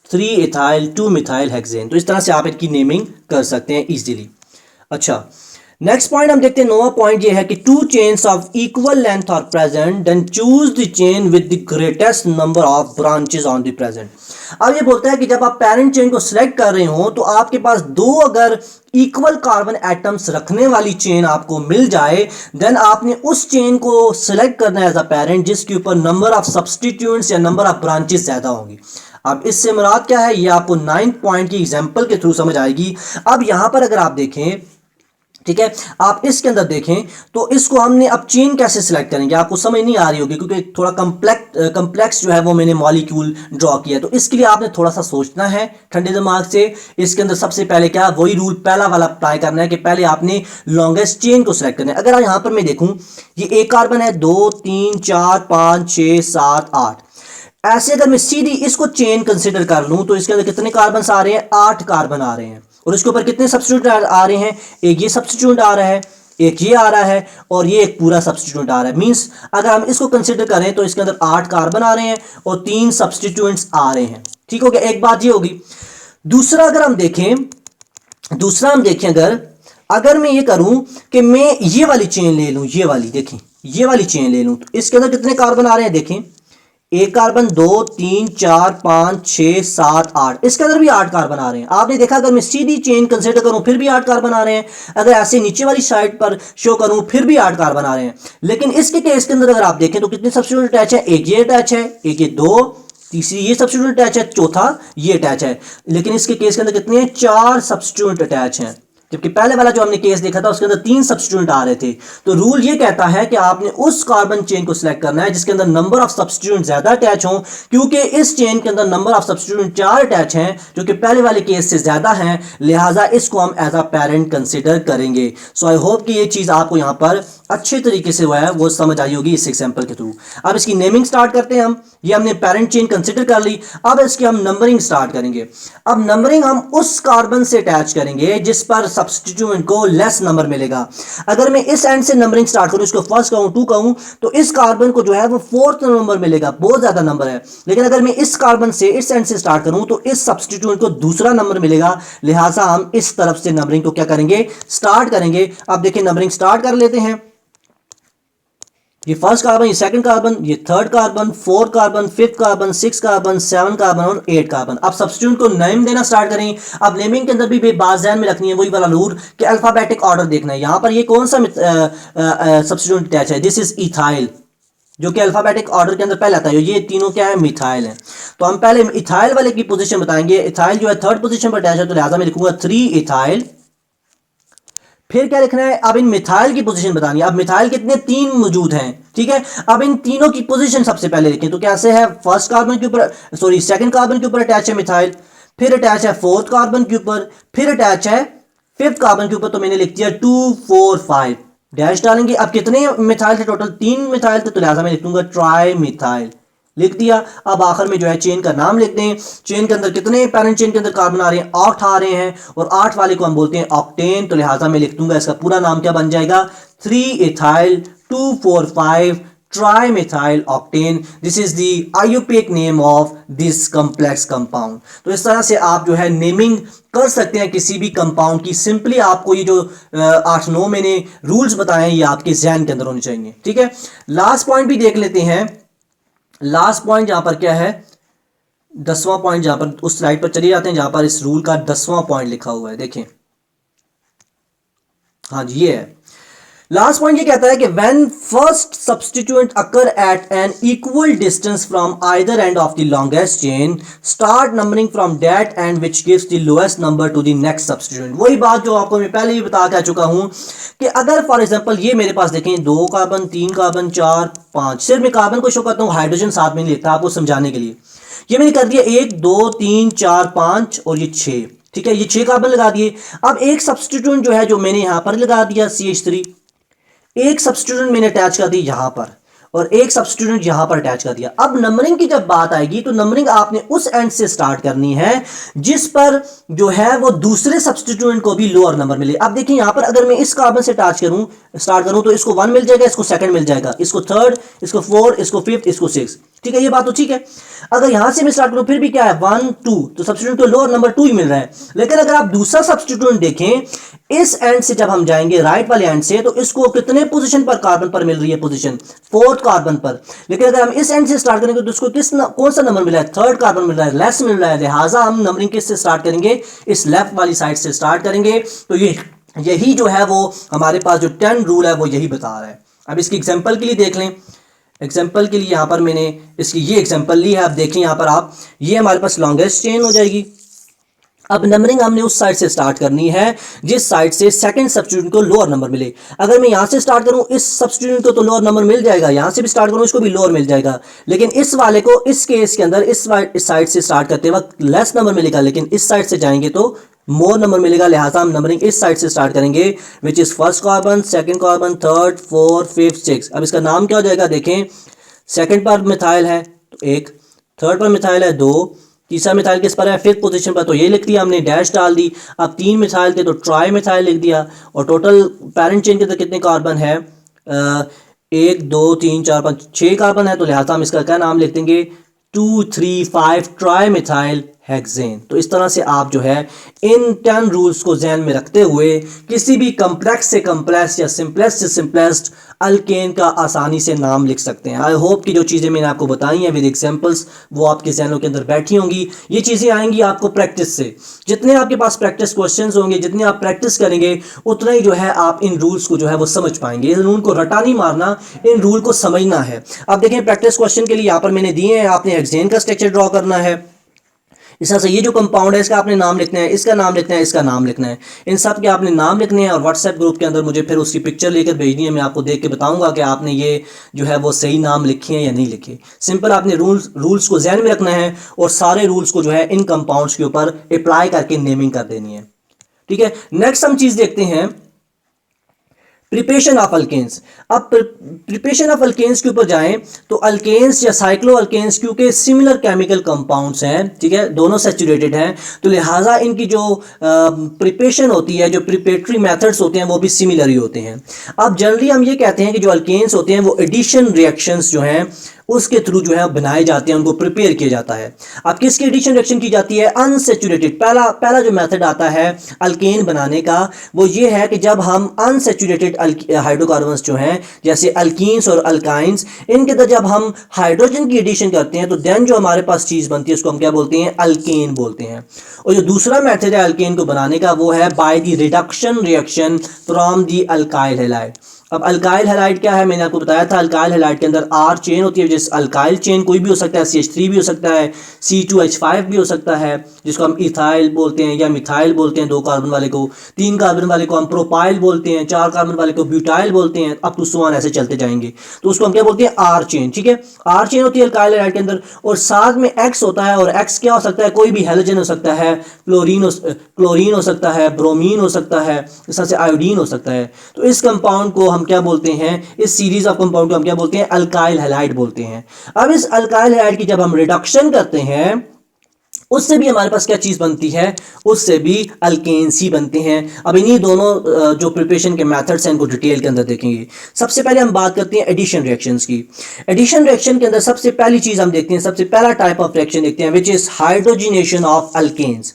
3 इथाइल 2 मिथाइल हेक्सेन। तो इस तरह से आप इनकी नेमिंग कर सकते हैं इजीली। अच्छा, नेक्स्ट पॉइंट हम देखते हैं, नोवा पॉइंट ये है कि 2 chains of equal length are present, then choose the chain with the greatest number of branches on the present. अब ये बोलता है कि जब आप पेरेंट चेन को सिलेक्ट कर रहे हो तो आपके पास 2 अगर इक्वल कार्बन एटम्स रखने वाली चेन आपको मिल जाए, देन आपने उस चेन को सिलेक्ट करना है एज अ पेरेंट जिसके ऊपर नंबर ऑफ सब्स्टिट्यूएंट्स या नंबर ऑफ ब्रांचेस ज्यादा होंगी। अब इससे मुराद क्या है, ये आपको 9th पॉइंट की एग्जांपल के थ्रू समझ आएगी। अब यहां पर अगर आप देखें, ठीक है, आप इसके अंदर देखें तो इसको हमने अब चेन कैसे सिलेक्ट करेंगे, आपको समझ नहीं आ रही होगी क्योंकि थोड़ा कम्प्लेक्स जो है वो मैंने मॉलिक्यूल ड्रॉ किया है। तो इसके लिए आपने थोड़ा सा सोचना है ठंडे दिमाग से। इसके अंदर सबसे पहले क्या, वही रूल पहला वाला अप्लाई करना है कि पहले आपने लॉन्गेस्ट चेन को सिलेक्ट करना है। अगर यहां पर मैं देखूं, ये एक कार्बन है, 2 3 4 5 6 7 8, ऐसे अगर मैं सीधी इसको चेन कंसिडर कर लूं तो इसके अंदर कितने कार्बन आ रहे हैं, 8 कार्बन आ रहे हैं। और इसके ऊपर कितने सब्स्टिट्यूएंट आ रहे हैं, एक ये सब्स्टिट्यूएंट आ रहा है, एक ये आ रहा है, और ये एक पूरा सब्स्टिट्यूएंट आ रहा है। मींस अगर हम इसको कंसिडर करें तो इसके अंदर 8 कार्बन आ रहे हैं और 3 सब्स्टिट्यूएंट्स आ रहे हैं। ठीक हो गया, एक बात ये होगी। दूसरा अगर हम देखें अगर मैं ये करूं कि मैं ये वाली चेन ले लूं, ये वाली देखें, ये वाली चेन ले लूं, तो इसके अंदर कितने कार्बन आ रहे हैं, देखें, एक कार्बन, 2 3 4 5 6 7 8, इसके अंदर भी 8 कार्बन आ रहे हैं। आपने देखा अगर मैं सीधी चेन कंसीडर करूं फिर भी 8 कार्बन आ रहे हैं, अगर ऐसे नीचे वाली साइड पर शो करूं फिर भी 8 कार्बन आ रहे हैं। लेकिन इसके केस के अंदर अगर आप देखें तो कितने सब्स्टिट्यूएंट अटैच है, एक ये अटैच है, एक ये 2, तीसरी ये सब्स्टिट्यूएंट अटैच है, चौथा ये अटैच है। लेकिन इसके केस के अंदर कितने हैं, 4 सब्स्टिट्यूएंट अटैच हैं, जबकि पहले वाला जो हमने केस देखा था उसके अंदर 3 सब्स्टिट्यूएंट आ रहे थे। तो रूल ये कहता है कि आपने उस कार्बन चेन को सिलेक्ट करना है जिसके अंदर नंबर ऑफ सब्स्टिट्यूएंट ज्यादा अटैच हों, क्योंकि इस चेन के अंदर नंबर ऑफ सब्स्टिट्यूएंट 4 अटैच हैं जो कि पहले वाले केस से ज्यादा हैं, लिहाजा इसको हम एज अ पेरेंट कंसिडर करेंगे। सो आई होप कि ये चीज आपको यहां पर अच्छे तरीके से वो समझ आई होगी इस एग्जांपल के थ्रू। अब इसकी नेमिंग स्टार्ट करते हैं हम। ये हमने पेरेंट चेन कंसिडर कर ली, अब इसकी हम नंबरिंग स्टार्ट करेंगे। अब नंबरिंग हम उस कार्बन से अटैच करेंगे जिस पर सब्स्टिट्यूएंट को लेस नंबर मिलेगा। अगर मैं इस एंड से नंबरिंग स्टार्ट करूं, इसको फर्स्ट कहूं, 2 कहूं, तो इस कार्बन को जो है वो 4th नंबर मिलेगा, बहुत ज्यादा नंबर है। लेकिन अगर मैं इस कार्बन से इस एंड से स्टार्ट करूं तो इस सब्स्टिट्यूएंट को दूसरा नंबर मिलेगा, लिहाजा हम इस तरफ से नंबरिंग को क्या करेंगे, स्टार्ट करेंगे। अब देखिए नंबरिंग स्टार्ट कर लेते हैं। ये फर्स्ट कार्बन, ये सेकंड कार्बन, ये third carbon, 4th carbon, 5th carbon, 6th carbon, 7th carbon और 8th कार्बन। अब सब्स्टिट्यूएंट को नेम देना स्टार्ट करें। अब नेमिंग के अंदर भी बात ध्यान में रखनी है, वही वाला रूल कि अल्फाबेटिक ऑर्डर देखना है। यहां पर ये कौन सा सब्स्टिट्यूएंट अटैच है, दिस इज इथाइल, जो कि अल्फाबेटिक ऑर्डर के अंदर पहले आता है। ये तीनों क्या है, मिथाइल है। तो हम पहले इथाइल वाले की पोजीशन बताएंगे। इथाइल जो है 3rd पोजीशन पर अटैच है, तो लिहाजा मैं लिखूंगा 3 इथाइल। फिर क्या लिखना है, अब इन मिथाइल की पोजीशन बतानी है। अब मिथाइल कितने, 3 मौजूद हैं, ठीक है। अब इन तीनों की पोजीशन सबसे पहले लिखें। तो कैसे है, फर्स्ट कार्बन के ऊपर, सॉरी सेकंड कार्बन के ऊपर अटैच है मिथाइल, फिर अटैच है 4th कार्बन के ऊपर, फिर अटैच है 5th कार्बन के ऊपर। तो मैंने लिख दिया 2 4 5, डैश डालेंगे। अब कितने मिथाइल थे, टोटल 3 मिथाइल थे, तो लिहाजा मैं लिख दूंगा ट्राई मिथाइल, लिख दिया। अब आखिर में जो है चेन का नाम लिख दें। चेन के अंदर कितने पेरेंट चेन के अंदर कार्बन आ रहे हैं, 8 आ रहे हैं, और 8 वाले को हम बोलते हैं ऑक्टेन। तो लिहाजा मैं लिख दूंगा इसका पूरा नाम क्या बन जाएगा, 3 ethyl 2 4 5 trimethyl octane. This is the IUPAC name of this complex compound. तो इस तरह से आप जो है नेमिंग कर सकते हैं किसी भी कंपाउंड की। सिंपली आपको ये जो 8-9 मैंने रूल्स बताए हैं ये आपके जहन के अंदर होने चाहिए, ठीक है। लास्ट पॉइंट भी देख लेते हैं। लास्ट पॉइंट यहां पर क्या है, 10वां पॉइंट, जहां पर उस स्लाइड पर चले जाते हैं जहां पर इस रूल का 10वां पॉइंट लिखा हुआ है, देखें। हाँ जी, ये है लास्ट पॉइंट। ये कहता है कि when first substituent occur at an equal distance from either end of the longest chain, start numbering from that end which gives the lowest number to the next substituent. वही बात जो आपको मैं पहले भी बता के आ चुका हूं कि अगर फॉर एग्जांपल ये मेरे पास देखें 2 कार्बन, 3 कार्बन, 4, 5, सिर्फ मैं कार्बन को शो करता हूं, हाइड्रोजन साथ में नहीं लिखता आपको समझाने के लिए। ये मैंने कर दिया 1 2 3 4 5 और ये 6, ठीक है। ये 6 कार्बन लगा दिए। अब एक सब्स्टिट्यूएंट जो है जो मैंने यहां पर लगा दिया CH3, एक सब्स्टिट्यूएंट मैंने अटैच कर दी यहां पर और एक सब्स्टिट्यूएंट यहां पर अटैच कर दिया। अब नंबरिंग की जब बात आएगी तो नंबरिंग आपने उस एंड से स्टार्ट करनी है जिस पर जो है वो दूसरे सब्स्टिट्यूएंट को भी लोअर नंबर मिले। अब देखिए यहां पर अगर मैं इस कार्बन से स्टार्ट करूं तो इसको 1 मिल जाएगा, इसको 2 मिल जाएगा, इसको 3, इसको 4, इसको 5, इसको 6, ठीक है। ये बात तो ठीक है। अगर यहां से मैं स्टार्ट करूं फिर भी क्या है 1 2, तो सब्स्टिट्यूएंट को लोअर नंबर 2 ही मिल रहा है। लेकिन अगर आप दूसरा सब्स्टिट्यूएंट देखें इस एंड से जब हम जाएंगे राइट वाले एंड से, तो इसको कितने पोजीशन पर कार्बन पर मिल रही है, पोजीशन 4th कार्बन पर। लेकिन अगर हम इस एंड से स्टार्ट करेंगे तो इसको कौन सा नंबर मिल रहा है, 3rd कार्बन मिल रहा है, लेस मिल रहा है। लिहाजा हम नंबरिंग किससे स्टार्ट करेंगे, इस लेफ्ट वाली साइड से स्टार्ट करेंगे। तो यही जो है वो हमारे पास जो 10 रूल है वो यही बता रहा है। अब इसकी एग्जांपल के लिए देख लें। एग्जांपल के लिए यहां पर मैंने इसकी ये एग्जांपल ली है। अब देखें यहां पर आप, ये हमारे पास लॉन्गेस्ट चेन हो जाएगी। अब नंबरिंग हमने उस साइड से स्टार्ट करनी है जिस साइड से सेकंड सब्स्टिट्यूएंट को लोअर नंबर मिले। अगर मैं यहां से स्टार्ट करूं इस सब्स्टिट्यूएंट को तो लोअर नंबर मिल जाएगा, यहां से भी स्टार्ट करूं इसको भी लोअर मिल जाएगा। लेकिन इस वाले को इस केस के अंदर इस साइड से स्टार्ट करते वक्त लेस नंबर मिलेगा, लेकिन इस साइड से जाएंगे तो मोर नंबर मिलेगा। लिहाजा हम नंबरिंग इस साइड से स्टार्ट करेंगे, which is first carbon, second carbon, 3rd 4th 5th 6th। अब इसका नाम क्या हो जाएगा, देखें सेकंड पर मिथाइल है तो 1, 3rd पर मिथाइल है 2, तीसरा मिथाइल किस पर है 5th पोजीशन पर, तो ये लिख दिया हमने, डैश डाल दी। अब 3 मिथाइल थे तो ट्राई मिथाइल लिख दिया। और टोटल पेरेंट चेन के अंदर कितने कार्बन है, 1 2 3 4 5 6 कार्बन है। तो लिहाजा हम इसका क्या नाम लिख देंगे, 2 3 5 ट्राई मिथाइल हेक्सेन। तो इस तरह से आप जो है इन 10 रूल्स को ध्यान में रखते हुए किसी भी कम्प्लेक्स से कम्प्लेक्स या सिंपलेस्ट से सिंपलेस्ट अल्केन का आसानी से नाम लिख सकते हैं। आई होप कि जो चीज़ें मैंने आपको बताई हैं विद एग्जांपल्स वो आपके जहनों के अंदर बैठी होंगी। ये चीज़ें आएंगी आपको प्रैक्टिस से। जितने आपके पास प्रैक्टिस क्वेश्चंस होंगे, जितने आप प्रैक्टिस करेंगे, उतना ही जो है आप इन रूल्स को जो है वो समझ पाएंगे। इन रूल को रटा नहीं मारना, इन रूल को समझना है। अब देखें प्रैक्टिस क्वेश्चन के लिए यहाँ पर मैंने दिए हैं, आपने हेक्सेन का स्ट्रक्चर ड्रॉ करना है। इस तरह से ये जो कंपाउंड है इसका आपने नाम लिखना है, इसका नाम लिखना है, इसका नाम लिखना है, इन सब के आपने नाम लिखने हैं और व्हाट्सएप ग्रुप के अंदर मुझे फिर उसकी पिक्चर लेकर भेजनी है। मैं आपको देख के बताऊंगा कि आपने ये जो है वो सही नाम लिखे हैं या नहीं लिखे। सिंपल आपने रूल्स को ध्यान में रखना है और सारे रूल्स को जो है इन कंपाउंड्स के ऊपर अप्लाई करके नेमिंग कर देनी है, ठीक है। नेक्स्ट हम चीज़ देखते हैं प्रिपरेशन ऑफ अल्केन्स। अब प्रिपरेशन ऑफ अल्केन्स के ऊपर जाएं तो अल्केन्स या साइक्लो अल्केन्स क्योंकि सिमिलर केमिकल कंपाउंड्स हैं, ठीक है, दोनों सैचुरेटेड हैं, तो लिहाजा इनकी जो प्रिपरेशन होती है, जो प्रिपरेटरी मेथड्स होते हैं वो भी सिमिलर ही होते हैं। अब जनरली हम ये कहते हैं कि जो अल्केन्स होते हैं वो एडिशन रिएक्शंस जो हैं उसके थ्रू जो है बनाए जाते हैं, उनको प्रिपेयर किया जाता है। अब किसकी एडिशन रिएक्शन की जाती है, अनसैचुरेटेड। पहला जो मेथड आता है अल्केन बनाने का वो ये है कि जब हम अनसैचुरेटेड हाइड्रोकार्बन्स जो हैं जैसे अल्कीन्स और अल्काइंस, इनके अंदर जब हम हाइड्रोजन की एडिशन करते हैं तो देन जो हमारे पास चीज़ बनती है उसको हम क्या बोलते हैं, अल्केन बोलते हैं। और जो दूसरा मेथड है अल्केन को बनाने का वो है by the reduction reaction from the alkyl halide. अब अल्काइल हैलाइड क्या है, मैंने आपको बताया था अल्काइल हैलाइड के अंदर R चेन होती है, जैसे अल्काइल चेन कोई भी हो सकता है, CH3 भी हो सकता है, C2H5 भी हो सकता है, जिसको हम इथाइल बोलते हैं या मिथाइल बोलते हैं, 2 कार्बन वाले को, 3 कार्बन वाले को हम प्रोपाइल बोलते हैं, 4 कार्बन वाले को ब्यूटाइल बोलते हैं, अब टू सो ऑन ऐसे चलते जाएंगे। तो उसको हम क्या बोलते हैं, R चेन, ठीक है। R चेन होती है अल्काइल हैलाइड के अंदर और साथ में X होता है, और X क्या हो सकता है, कोई भी हैलोजन हो सकता है, क्लोरीन हो सकता है, ब्रोमीन हो सकता है, इस तरह से आयोडीन हो सकता है। तो इस कंपाउंड को हम क्या बोलते हैं, इस सीरीज ऑफ कंपाउंड को हम क्या बोलते हैं, अल्काइल हैलाइड बोलते हैं। अब इस अल्काइल हैलाइड की जब हम रिडक्शन करते हैं उससे भी हमारे पास क्या चीज बनती है, उससे भी अल्केन्स ही बनते हैं। अब इन्हीं दोनों जो प्रिपरेशन के मेथड्स हैं इनको डिटेल के अंदर देखेंगे। सबसे पहले हम बात करते हैं एडिशन रिएक्शंस की। एडिशन रिएक्शन के अंदर सबसे पहली चीज हम देखते हैं, सबसे पहला टाइप ऑफ रिएक्शन देखते हैं which is hydrogenation of alkenes.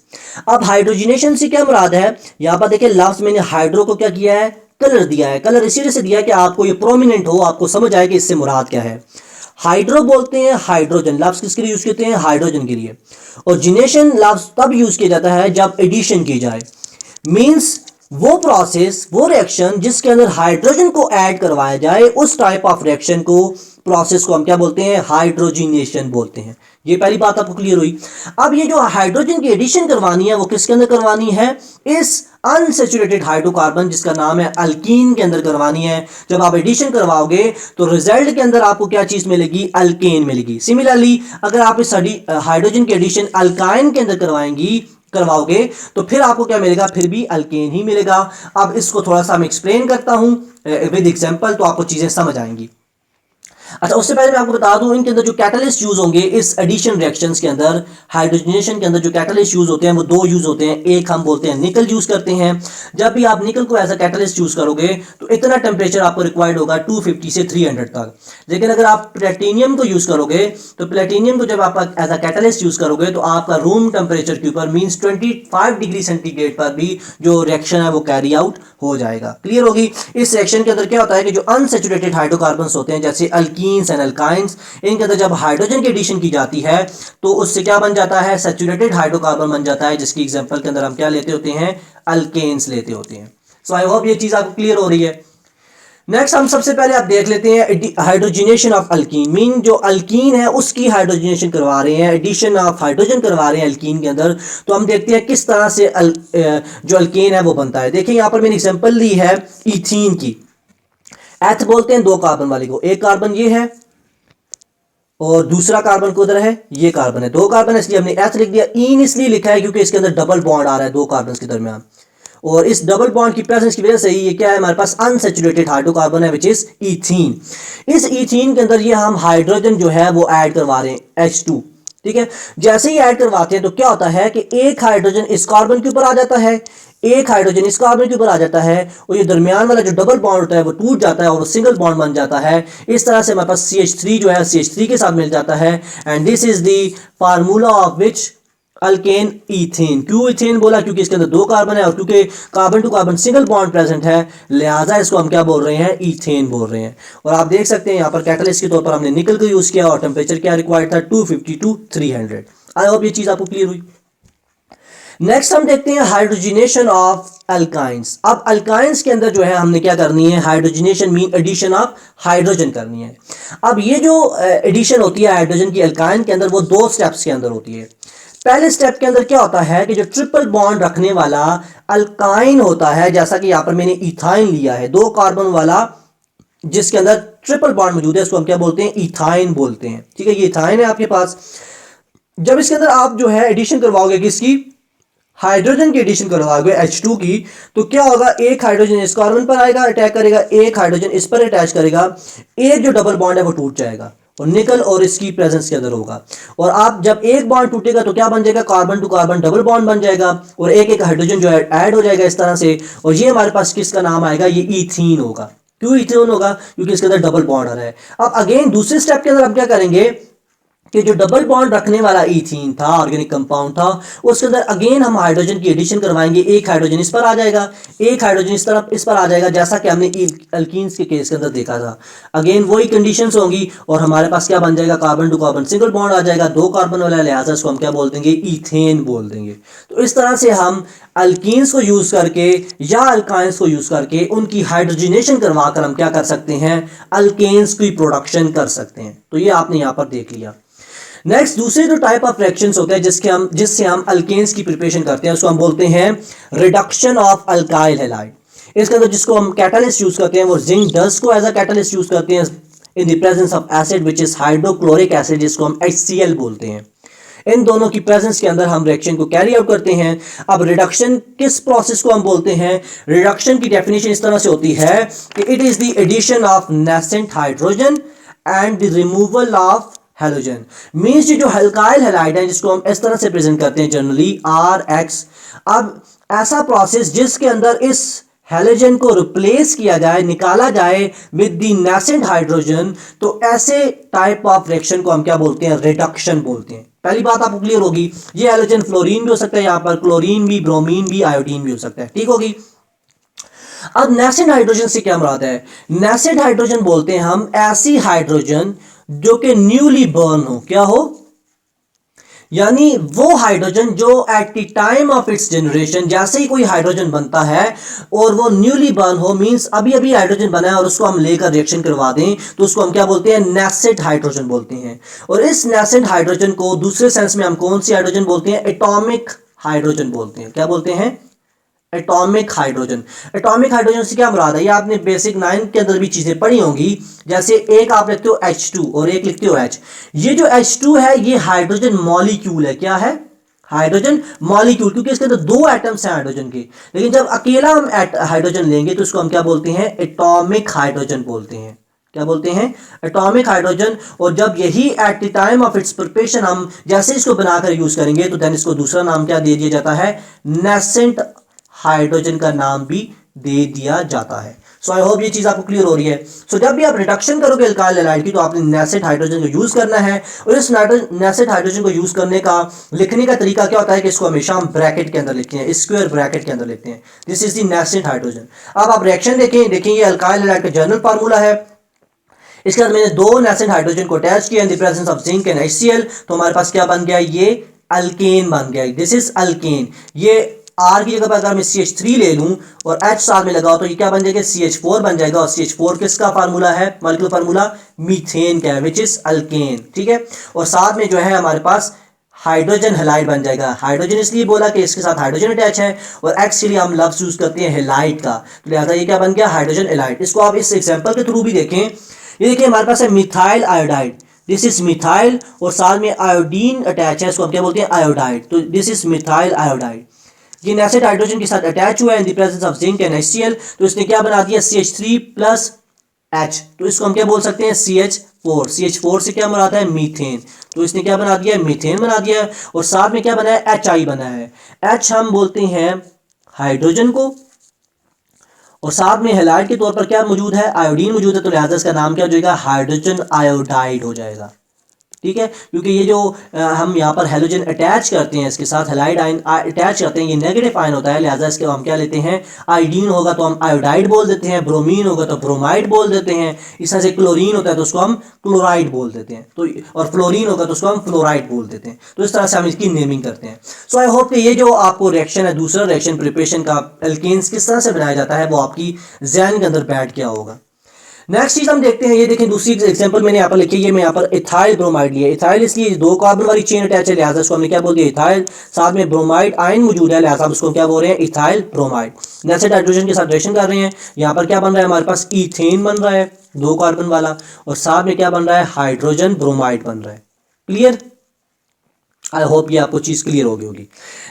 अब हाइड्रोजिनेशन से क्या मुराद है, यहां पर देखिए लफ्ज मैंने हाइड्रो को क्या किया है, कलर दिया है। कलर इसी से दिया है कि आपको ये प्रोमिनेंट हो, आपको समझ आए कि इससे मुराद क्या है। हाइड्रो बोलते हैं हाइड्रोजन, लफ्ज किसके लिए यूज करते हैं, हाइड्रोजन के लिए। और जिनेशन लफ्ज तब यूज किया जाता है जब एडिशन की जाए, मींस वो प्रोसेस, वो रिएक्शन जिसके अंदर हाइड्रोजन को ऐड करवाया जाए, उस टाइप ऑफ रिएक्शन को, प्रोसेस को हम क्या बोलते हैं, हाइड्रोजिनेशन बोलते हैं। ये पहली बात आपको क्लियर हुई। अब ये जो हाइड्रोजन की एडिशन करवानी है वो किसके अंदर करवानी है, इस अनसैचुरेटेड हाइड्रोकार्बन जिसका नाम है अल्कीन के अंदर करवानी है। जब आप एडिशन करवाओगे तो रिजल्ट के अंदर आपको क्या चीज मिलेगी, अल्केन मिलेगी। सिमिलरली अगर आप इस हाइड्रोजन की एडिशन अल्काइन के अंदर करवाओगे तो फिर आपको क्या मिलेगा, फिर भी अल्केन ही मिलेगा। अब इसको थोड़ा सा मैं एक्सप्लेन करता हूं विद एग्जांपल, तो आपको चीजें समझ आएंगी। अच्छा, उससे पहले मैं आपको बता दूं इनके अंदर जो कैटलिस्ट यूज होंगे इस एडिशन रिएक्शंस के अंदर, हाइड्रोजनेशन के अंदर जो कैटलिस्ट यूज होते हैं वो दो यूज होते हैं। एक हम बोलते हैं निकल यूज करते हैं। जब भी आप निकल को एज अ कैटलिस्ट यूज करोगे तो इतना टेम्परेचर आपको रिक्वायर्ड होगा 250 से 300 तक। लेकिन अगर आप प्लेटिनियम को यूज करोगे तो प्लेटिनियम को जब आप एज अ कैटलिस्ट यूज करोगे तो आपका रूम टेम्परेचर के ऊपर मींस 25 डिग्री सेंटीग्रेड पर भी जो रिएक्शन है वो कैरी आउट हो जाएगा। क्लियर होगी। इस रिएक्शन के अंदर क्या होता है कि जो अनसैचुरेटेड हाइड्रोकार्बन्स होते हैं जैसे अल्कीन्स एंड अल्काइंस, इनके अंदर जब हाइड्रोजन की एडिशन की जाती है तो उससे क्या बन जाता है, सैचुरेटेड हाइड्रोकार्बन बन जाता है, जिसकी एग्जांपल के अंदर हम क्या लेते होते हैं, अल्केन्स लेते होते हैं। सो आई होप ये चीज आपको क्लियर हो रही है। नेक्स्ट हम सबसे पहले आप देख लेते हैं हाइड्रोजिनेशन ऑफ अल्कीन, मीन जो अल्कीन है उसकी हाइड्रोजिनेशन करवा रहे हैं, एडिशन ऑफ हाइड्रोजन करवा रहे हैं अल्कीन के अंदर। तो हम देखते हैं किस तरह से जो अल्केन है वो बनता है। देखिए यहां पर मैंने एग्जांपल ली है इथीन की। एथ बोलते हैं दो कार्बन वाली को, एक कार्बन ये है और दूसरा कार्बन को उधर है, ये कार्बन है, दो कार्बन है इसलिए हमने एथ लिख दिया। ईन इसलिए लिखा है क्योंकि इसके अंदर डबल बॉन्ड आ रहा है दो कार्बन के दरमियान, और इस डबल बॉन्ड की प्रेजेंस की वजह से ये क्या है, हमारे पास अनसैचुरेटेड हाइड्रोकार्बन है विच इज इथीन। इस इथीन के अंदर ये हम हाइड्रोजन जो है वो ऐड करवा रहे हैं H2। ठीक है, जैसे ही ऐड करवाते हैं तो क्या होता है कि एक हाइड्रोजन इस कार्बन के ऊपर आ जाता है, एक हाइड्रोजन इस कार्बन के ऊपर आ जाता है, और ये दरमियान वाला जो डबल बॉन्ड होता है वो टूट जाता है और सिंगल बॉन्ड बन जाता है। इस तरह से हमारे पास CH3 जो है CH3 के साथ मिल जाता है। And this is the formula of which alkane ethane. क्यों इथेन बोला, क्योंकि इसके अंदर दो कार्बन है और क्योंकि carbon to carbon single bond present है, लिहाजा इसको हम क्या बोल रहे हैं, इथेन बोल रहे हैं। और आप देख सकते हैं यहाँ पर कैटलिस्ट के तौर पर हमने निकल को यूज किया और टेम्परेचर क्या रिक्वायर्ड था, 250 to 300। आई होप ये चीज आपको क्लियर हुई। नेक्स्ट हम देखते हैं हाइड्रोजिनेशन ऑफ अल्काइंस। अब अल्काइंस के अंदर जो है हमने क्या करनी है, hydrogenation mean addition of hydrogen करनी है। अब ये जो एडिशन होती है हाइड्रोजन की अल्काइन के अंदर वो दो स्टेप्स के अंदर होती है। पहले स्टेप के अंदर क्या होता है कि जो ट्रिपल बॉन्ड रखने वाला अल्काइन होता है, जैसा कि यहां पर मैंने इथाइन लिया है, दो कार्बन वाला जिसके अंदर ट्रिपल बॉन्ड मौजूद है, इसको हम क्या बोलते हैं, इथाइन बोलते हैं। ठीक है, ये इथाइन है आपके पास। जब इसके अंदर आप जो है एडिशन करवाओगे किसकी, हाइड्रोजन की एडिशन करवाओगे H2 की, तो क्या होगा, एक हाइड्रोजन इस कार्बन पर आएगा, अटैक करेगा, एक हाइड्रोजन इस पर अटैच करेगा, एक जो डबल बॉन्ड है वो टूट जाएगा और निकल और इसकी प्रेजेंस के अंदर होगा। और आप जब एक बॉन्ड टूटेगा तो क्या बन जाएगा, carbon to carbon double bond बन जाएगा और एक एक हाइड्रोजन जो है ऐड हो जाएगा इस तरह से, और ये हमारे पास किसका नाम आएगा, ये इथीन होगा। क्यों इथीन होगा, क्योंकि इसके अंदर डबल बॉन्ड आ रहा है। अब अगेन दूसरे स्टेप के अंदर हम क्या करेंगे कि जो डबल बॉन्ड रखने वाला इथीन था, ऑर्गेनिक कंपाउंड था, उसके अंदर अगेन हम हाइड्रोजन की एडिशन करवाएंगे। एक हाइड्रोजन इस पर आ जाएगा, एक हाइड्रोजन इस तरफ इस पर आ जाएगा, जैसा कि हमने अल्कीन्स के केस के अंदर देखा था। अगेन वही कंडीशंस होंगी और हमारे पास क्या बन जाएगा, carbon to carbon single bond आ जाएगा, दो कार्बन वाला, लिहाजा इसको हम क्या बोल देंगे, इथेन बोल देंगे। तो इस तरह से हम अल्कीन्स को यूज करके या अल्काइंस को यूज करके उनकी हाइड्रोजिनेशन करवाकर हम क्या कर सकते हैं, अल्केन्स की प्रोडक्शन कर सकते हैं। तो ये आपने यहां पर देख लिया। नेक्स्ट दूसरे जो टाइप ऑफ रिएक्शंस होते हैं जिससे हम अल्केन्स की प्रिपरेशन करते हैं, उसको हम बोलते हैं रिडक्शन ऑफ अल्काइल हैलाइड। इसके अंदर जिसको हम कैटलिस्ट यूज करते हैं वो जिंक डस्ट को एज अ कैटलिस्ट यूज करते हैं in the presence of acid which is hydrochloric acid, जिसको हम HCl बोलते हैं। इन दोनों की प्रेजेंस के अंदर हम रिएक्शन को कैरी आउट करते हैं। अब रिडक्शन किस प्रोसेस को हम बोलते हैं, रिडक्शन की डेफिनेशन इस तरह से होती है कि it is the addition of nascent hydrogen and the removal of halogen. Means जो अल्काइल हैलाइड है जिसको हम इस तरह से प्रेजेंट करते हैं जनरली RX। अब ऐसा प्रोसेस जिसके अंदर इस हैलोजन को रिप्लेस किया जाए, निकाला जाए विद द नेसेंट हाइड्रोजन, तो ऐसे टाइप ऑफ रिएक्शन को हम क्या बोलते हैं? रिडक्शन बोलते हैं। पहली बात आपको क्लियर होगी, ये हैलोजन फ्लोरीन भी हो सकता है, यहां पर क्लोरीन भी, ब्रोमीन भी, आयोडीन भी हो सकता है, ठीक होगी। अब नेसेंट हाइड्रोजन से क्या मुराद है? नेसेंट हाइड्रोजन बोलते हैं हम ऐसी हाइड्रोजन जो कि न्यूली बर्न हो, क्या हो? यानी वो हाइड्रोजन जो at the time of its generation, जैसे ही कोई हाइड्रोजन बनता है और वो न्यूली बर्न हो, मींस अभी अभी हाइड्रोजन बना है और उसको हम लेकर रिएक्शन करवा दें, तो उसको हम क्या बोलते हैं? नेसेंट हाइड्रोजन बोलते हैं। और इस नेसेंट हाइड्रोजन को दूसरे सेंस में हम कौन सी हाइड्रोजन बोलते हैं? एटॉमिक हाइड्रोजन बोलते हैं। क्या बोलते हैं? Atomic hydrogen. एटॉमिक हाइड्रोजन से क्या मुराद है? ये आपने बेसिक 9 के अंदर भी चीजें पढ़ी होंगी। जैसे एक आप लिखते हो H2 और एक लिखते हो H। ये जो H2 है ये हाइड्रोजन मॉलिक्यूल है। क्या है? हाइड्रोजन मॉलिक्यूल, क्योंकि इसके अंदर दो एटम्स हैं हाइड्रोजन के। लेकिन जब अकेला हम हाइड्रोजन लेंगे तो इसको हम क्या बोलते हैं? एटॉमिक हाइड्रोजन बोलते हैं। क्या बोलते हैं? Atomic hydrogen. और जब यही at the time of its preparation हम जैसे इसको बनाकर यूज करेंगे तो देन इसको दूसरा नाम क्या दे दिया जाता है? नेसेंट हाइड्रोजन का नाम भी दे दिया जाता है। सो आई होप ये चीज आपको क्लियर हो रही है। सो जब भी आप रिडक्शन करोगे अल्काइल हैलाइड की तो आपने नेसेंट हाइड्रोजन को यूज करना है। और इस नेसेंट हाइड्रोजन को यूज करने का लिखने का तरीका क्या होता है कि इसको हमेशा हम ब्रैकेट के अंदर लिखते हैं, स्क्वायर ब्रैकेट के अंदर लिखते हैं। This is the nascent hydrogen. अब आप रिएक्शन देखें ये अल्काइल हैलाइड का जनरल फार्मूला है। इसके बाद मैंने दो नेसेंट हाइड्रोजन को अटैच किया in the presence of zinc and HCl, तो हमारे पास क्या बन गया? ये अल्केन बन गया। This is alkane. ये R की जगह पर अगर मैं CH3 ले लूं और H साथ में लगाओ तो ये क्या बन जाएगा? CH4 बन जाएगा। और CH4 किसका फार्मूला है? मॉलिक्यूलर फार्मूला मीथेन का है, विच इज अल्केन। ठीक है। और साथ में जो है हमारे पास हाइड्रोजन हैलाइड बन जाएगा। हाइड्रोजन इसलिए बोला कि इसके साथ हाइड्रोजन अटैच है, और एक्स के लिए हम लफ्ज यूज करते हैं हैलाइड का, तो लिहाजा ये क्या बन गया? Hydrogen halide. इसको आप इस एग्जांपल के थ्रू भी देखें। ये देखिए हमारे पास है methyl iodide. This is methyl और साथ में आयोडीन अटैच है, इसको हम क्या बोलते हैं? आयोडाइड। तो दिस इज मिथाइल आयोडाइड। ये नेसेंट हाइड्रोजन के साथ अटैच हुआ है in the presence of zinc and HCl, तो इसने क्या बना दिया? CH3 प्लस H, तो इसको हम क्या बोल सकते हैं? CH4। CH4 से क्या बना है? मीथेन। तो इसने क्या बना दिया? मीथेन बना दिया है। और साथ में क्या बना है? HI बना है। H हम बोलते हैं हाइड्रोजन को, और साथ में हैलाइड के तौर पर क्या मौजूद है? आयोडीन मौजूद है, तो लिहाजा इसका नाम क्या हो जाएगा? हाइड्रोजन आयोडाइड हो जाएगा। ठीक है, क्योंकि ये जो हम यहाँ पर हैलोजन अटैच करते हैं इसके साथ हैलाइड आयन अटैच करते हैं, ये नेगेटिव आयन होता है, लिहाजा इसके हम क्या लेते हैं? आयोडीन होगा तो हम आयोडाइड बोल देते हैं, ब्रोमीन होगा तो ब्रोमाइड बोल देते हैं, इस तरह से क्लोरीन होता है तो उसको हम क्लोराइड बोल देते हैं, तो और फ्लोरीन होगा तो उसको हम फ्लोराइड बोल देते हैं। तो इस तरह से हम इसकी नेमिंग करते हैं। सो आई होप कि ये जो आपको रिएक्शन है, दूसरा रिएक्शन प्रिपरेशन का एल्केन्स किस तरह से बनाया जाता है, वो आपकी जहन के अंदर बैठ गया होगा। नेक्स्ट चीज हम देखते हैं, ये देखें दूसरी एग्जांपल मैंने यहाँ पर लिखी है, ये मैं यहाँ पर इथाइल ब्रोमाइड लिया। इथाइल इसलिए दो कार्बन वाली चेन अटैच है, लिहाजा इसको हमने क्या बोल दिया? इथाइल। साथ में ब्रोमाइड आयन मौजूद है, लिहाजा हम उसको क्या बोल रहे हैं? Ethyl bromide. नेसेंट हाइड्रोजन के साथ रिएक्शन कर रहे हैं, यहाँ पर क्या बन रहा है? हमारे पास ईथेन बन रहा है, दो कार्बन वाला, और साथ में क्या बन रहा है? हाइड्रोजन ब्रोमाइड बन रहा है। क्लियर? आई होप ये आपको चीज क्लियर होगी।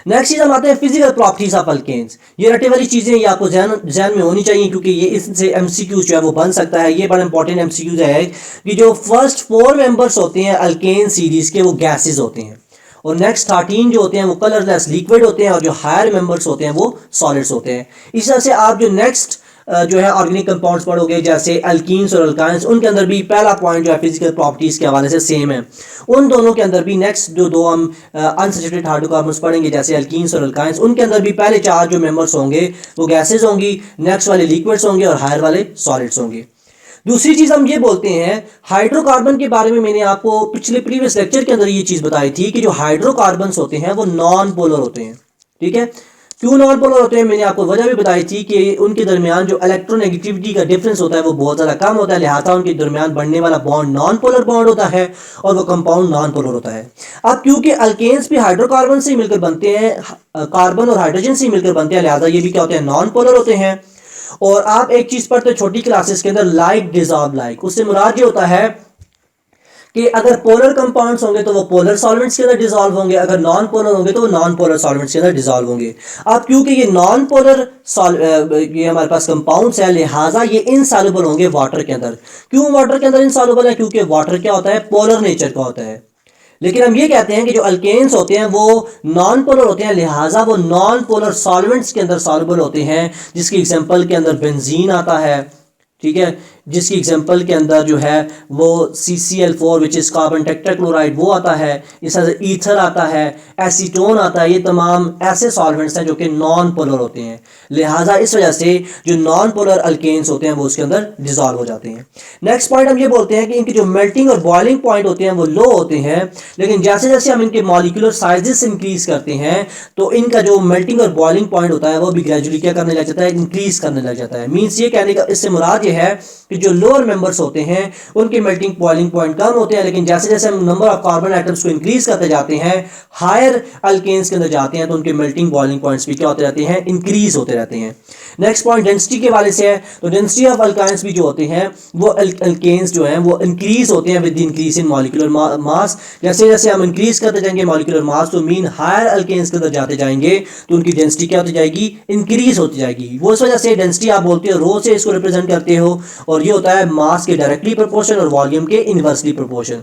नेक्स्ट चीज हम आते हैं फिजिकल प्रॉपर्टीज ऑफ अल्केन्स। ये रटे वाली चीजें ये आपको जहन में होनी चाहिए, क्योंकि ये इससे MCQ जो है वो बन सकता है। ये बड़ा इंपॉर्टेंट MCQ है कि जो फर्स्ट 4 मेंबर्स होते हैं अल्केन सीरीज के वो गैसेज होते हैं, और नेक्स्ट 13 जो होते हैं वो कलरलेस लिक्विड होते हैं, और जो हायर मेंबर्स होते हैं वो सॉलिड्स होते हैं। इस तरह से आप जो नेक्स्ट जो है ऑर्गेनिक कंपाउंड्स पढ़ोगे जैसे अल्कीन्स और अल्काइंस, उनके अंदर भी पहला पॉइंट जो है फिजिकल प्रॉपर्टीज के हवाले से सेम है। उन दोनों के अंदर भी नेक्स्ट जो दो हम अनसैचुरेटेड हाइड्रोकार्बन्स पढ़ेंगे जैसे अल्कीन्स और अल्काइंस, उनके अंदर भी पहले 4 जो मेंबर्स होंगे वो गैसेज होंगी, नेक्स्ट वाले लिक्विड्स होंगे और हायर वाले सॉलिड्स होंगे। दूसरी चीज हम ये बोलते हैं हाइड्रोकार्बन के बारे में, मैंने आपको पिछले प्रीवियस लेक्चर के अंदर ये चीज बताई थी कि जो हाइड्रोकार्बन्स होते हैं वो नॉन पोलर होते हैं। ठीक है, क्यों नॉन पोलर होते हैं मैंने आपको वजह भी बताई थी कि उनके दरमियान जो इलेक्ट्रोनेगेटिविटी का डिफरेंस होता है वो बहुत ज़्यादा कम होता है, लिहाजा उनके दरमियान बनने वाला बॉन्ड नॉन पोलर बॉन्ड होता है और वो कंपाउंड नॉन पोलर होता है। अब क्योंकि अल्केन्स भी हाइड्रोकार्बन से मिलकर बनते हैं, कार्बन और हाइड्रोजन से मिलकर बनते हैं, लिहाजा ये भी क्या होते हैं? नॉन पोलर होते हैं। और आप एक चीज़ पढ़ते छोटी क्लासेस के अंदर, लाइक डिजॉल्व लाइक, उससे मुराद ये होता है कि अगर पोलर कंपाउंड्स होंगे तो वो पोलर सॉल्वेंट्स के अंदर डिसॉल्व होंगे, अगर नॉन पोलर होंगे तो वो नॉन पोलर सॉल्वेंट्स के अंदर डिसॉल्व होंगे। अब क्योंकि ये नॉन पोलर ये हमारे पास कंपाउंड्स है, लिहाजा ये इनसॉल्युबल होंगे वाटर के अंदर। क्यों वाटर के अंदर इनसॉल्युबल है? क्योंकि वाटर क्या होता है, पोलर नेचर का होता है। लेकिन हम ये कहते हैं कि जो अल्केन्स होते हैं वो नॉन पोलर होते हैं, लिहाजा वो नॉन पोलर सॉल्वेंट्स के अंदर सॉल्युबल होते हैं, जिसकी एग्जांपल के अंदर बेंजीन आता है, ठीक है, जिसकी एग्जांपल के अंदर जो है वो CCl4 which is carbon tetrachloride वो आता है, इस तरह से ईथर आता है, एसीटोन आता है। ये तमाम ऐसे सॉल्वेंट्स हैं जो कि नॉन पोलर होते हैं, लिहाजा इस वजह से जो नॉन पोलर अल्केन्स होते हैं वो उसके अंदर डिसॉल्व हो जाते हैं। नेक्स्ट पॉइंट हम ये बोलते हैं कि इनकी जो मेल्टिंग और बॉइलिंग पॉइंट होते हैं वो लो होते हैं, लेकिन जैसे जैसे हम इनके मॉलिक्यूलर साइजेस इंक्रीज करते हैं तो इनका जो मेल्टिंग और बॉइलिंग पॉइंट होता है वो भी ग्रेजुअली क्या करने लग जाता है, इंक्रीज करने लग जाता है। मीन्स ये कहने का इससे मुराद ये है कि जो लोअर मेंबर्स होते हैं उनके मेल्टिंग बॉइलिंग पॉइंट कम होते हैं, लेकिन जैसे जैसे हम नंबर ऑफ कार्बन एटम्स को इंक्रीज करते जाते हैं, हायर अल्केन्स के अंदर जाते हैं, तो उनके मेल्टिंग बॉइलिंग पॉइंट्स भी क्या होते रहते हैं, इंक्रीज होते रहते हैं। नेक्स्ट पॉइंट डेंसिटी के वाले से है, तो डेंसिटी ऑफ अल्काइंस भी जो होते हैं वो अल्केन्स जो हैं वो इंक्रीज होते हैं with increase in molecular mass. जैसे जैसे हम इंक्रीज करते जाएंगे मॉलिक्यूलर मास, तो मीन हायर अल्केन्स के अंदर जाते जाएंगे तो उनकी डेंसिटी क्या होती जाएगी, इंक्रीज होती जाएगी। वो इस वजह से डेंसिटी आप बोलते हो रो से इसको रिप्रेजेंट करते हो, और ये होता है मास के डायरेक्टली प्रोपोर्शन और वॉल्यूम के इनवर्सली प्रोपोर्शन।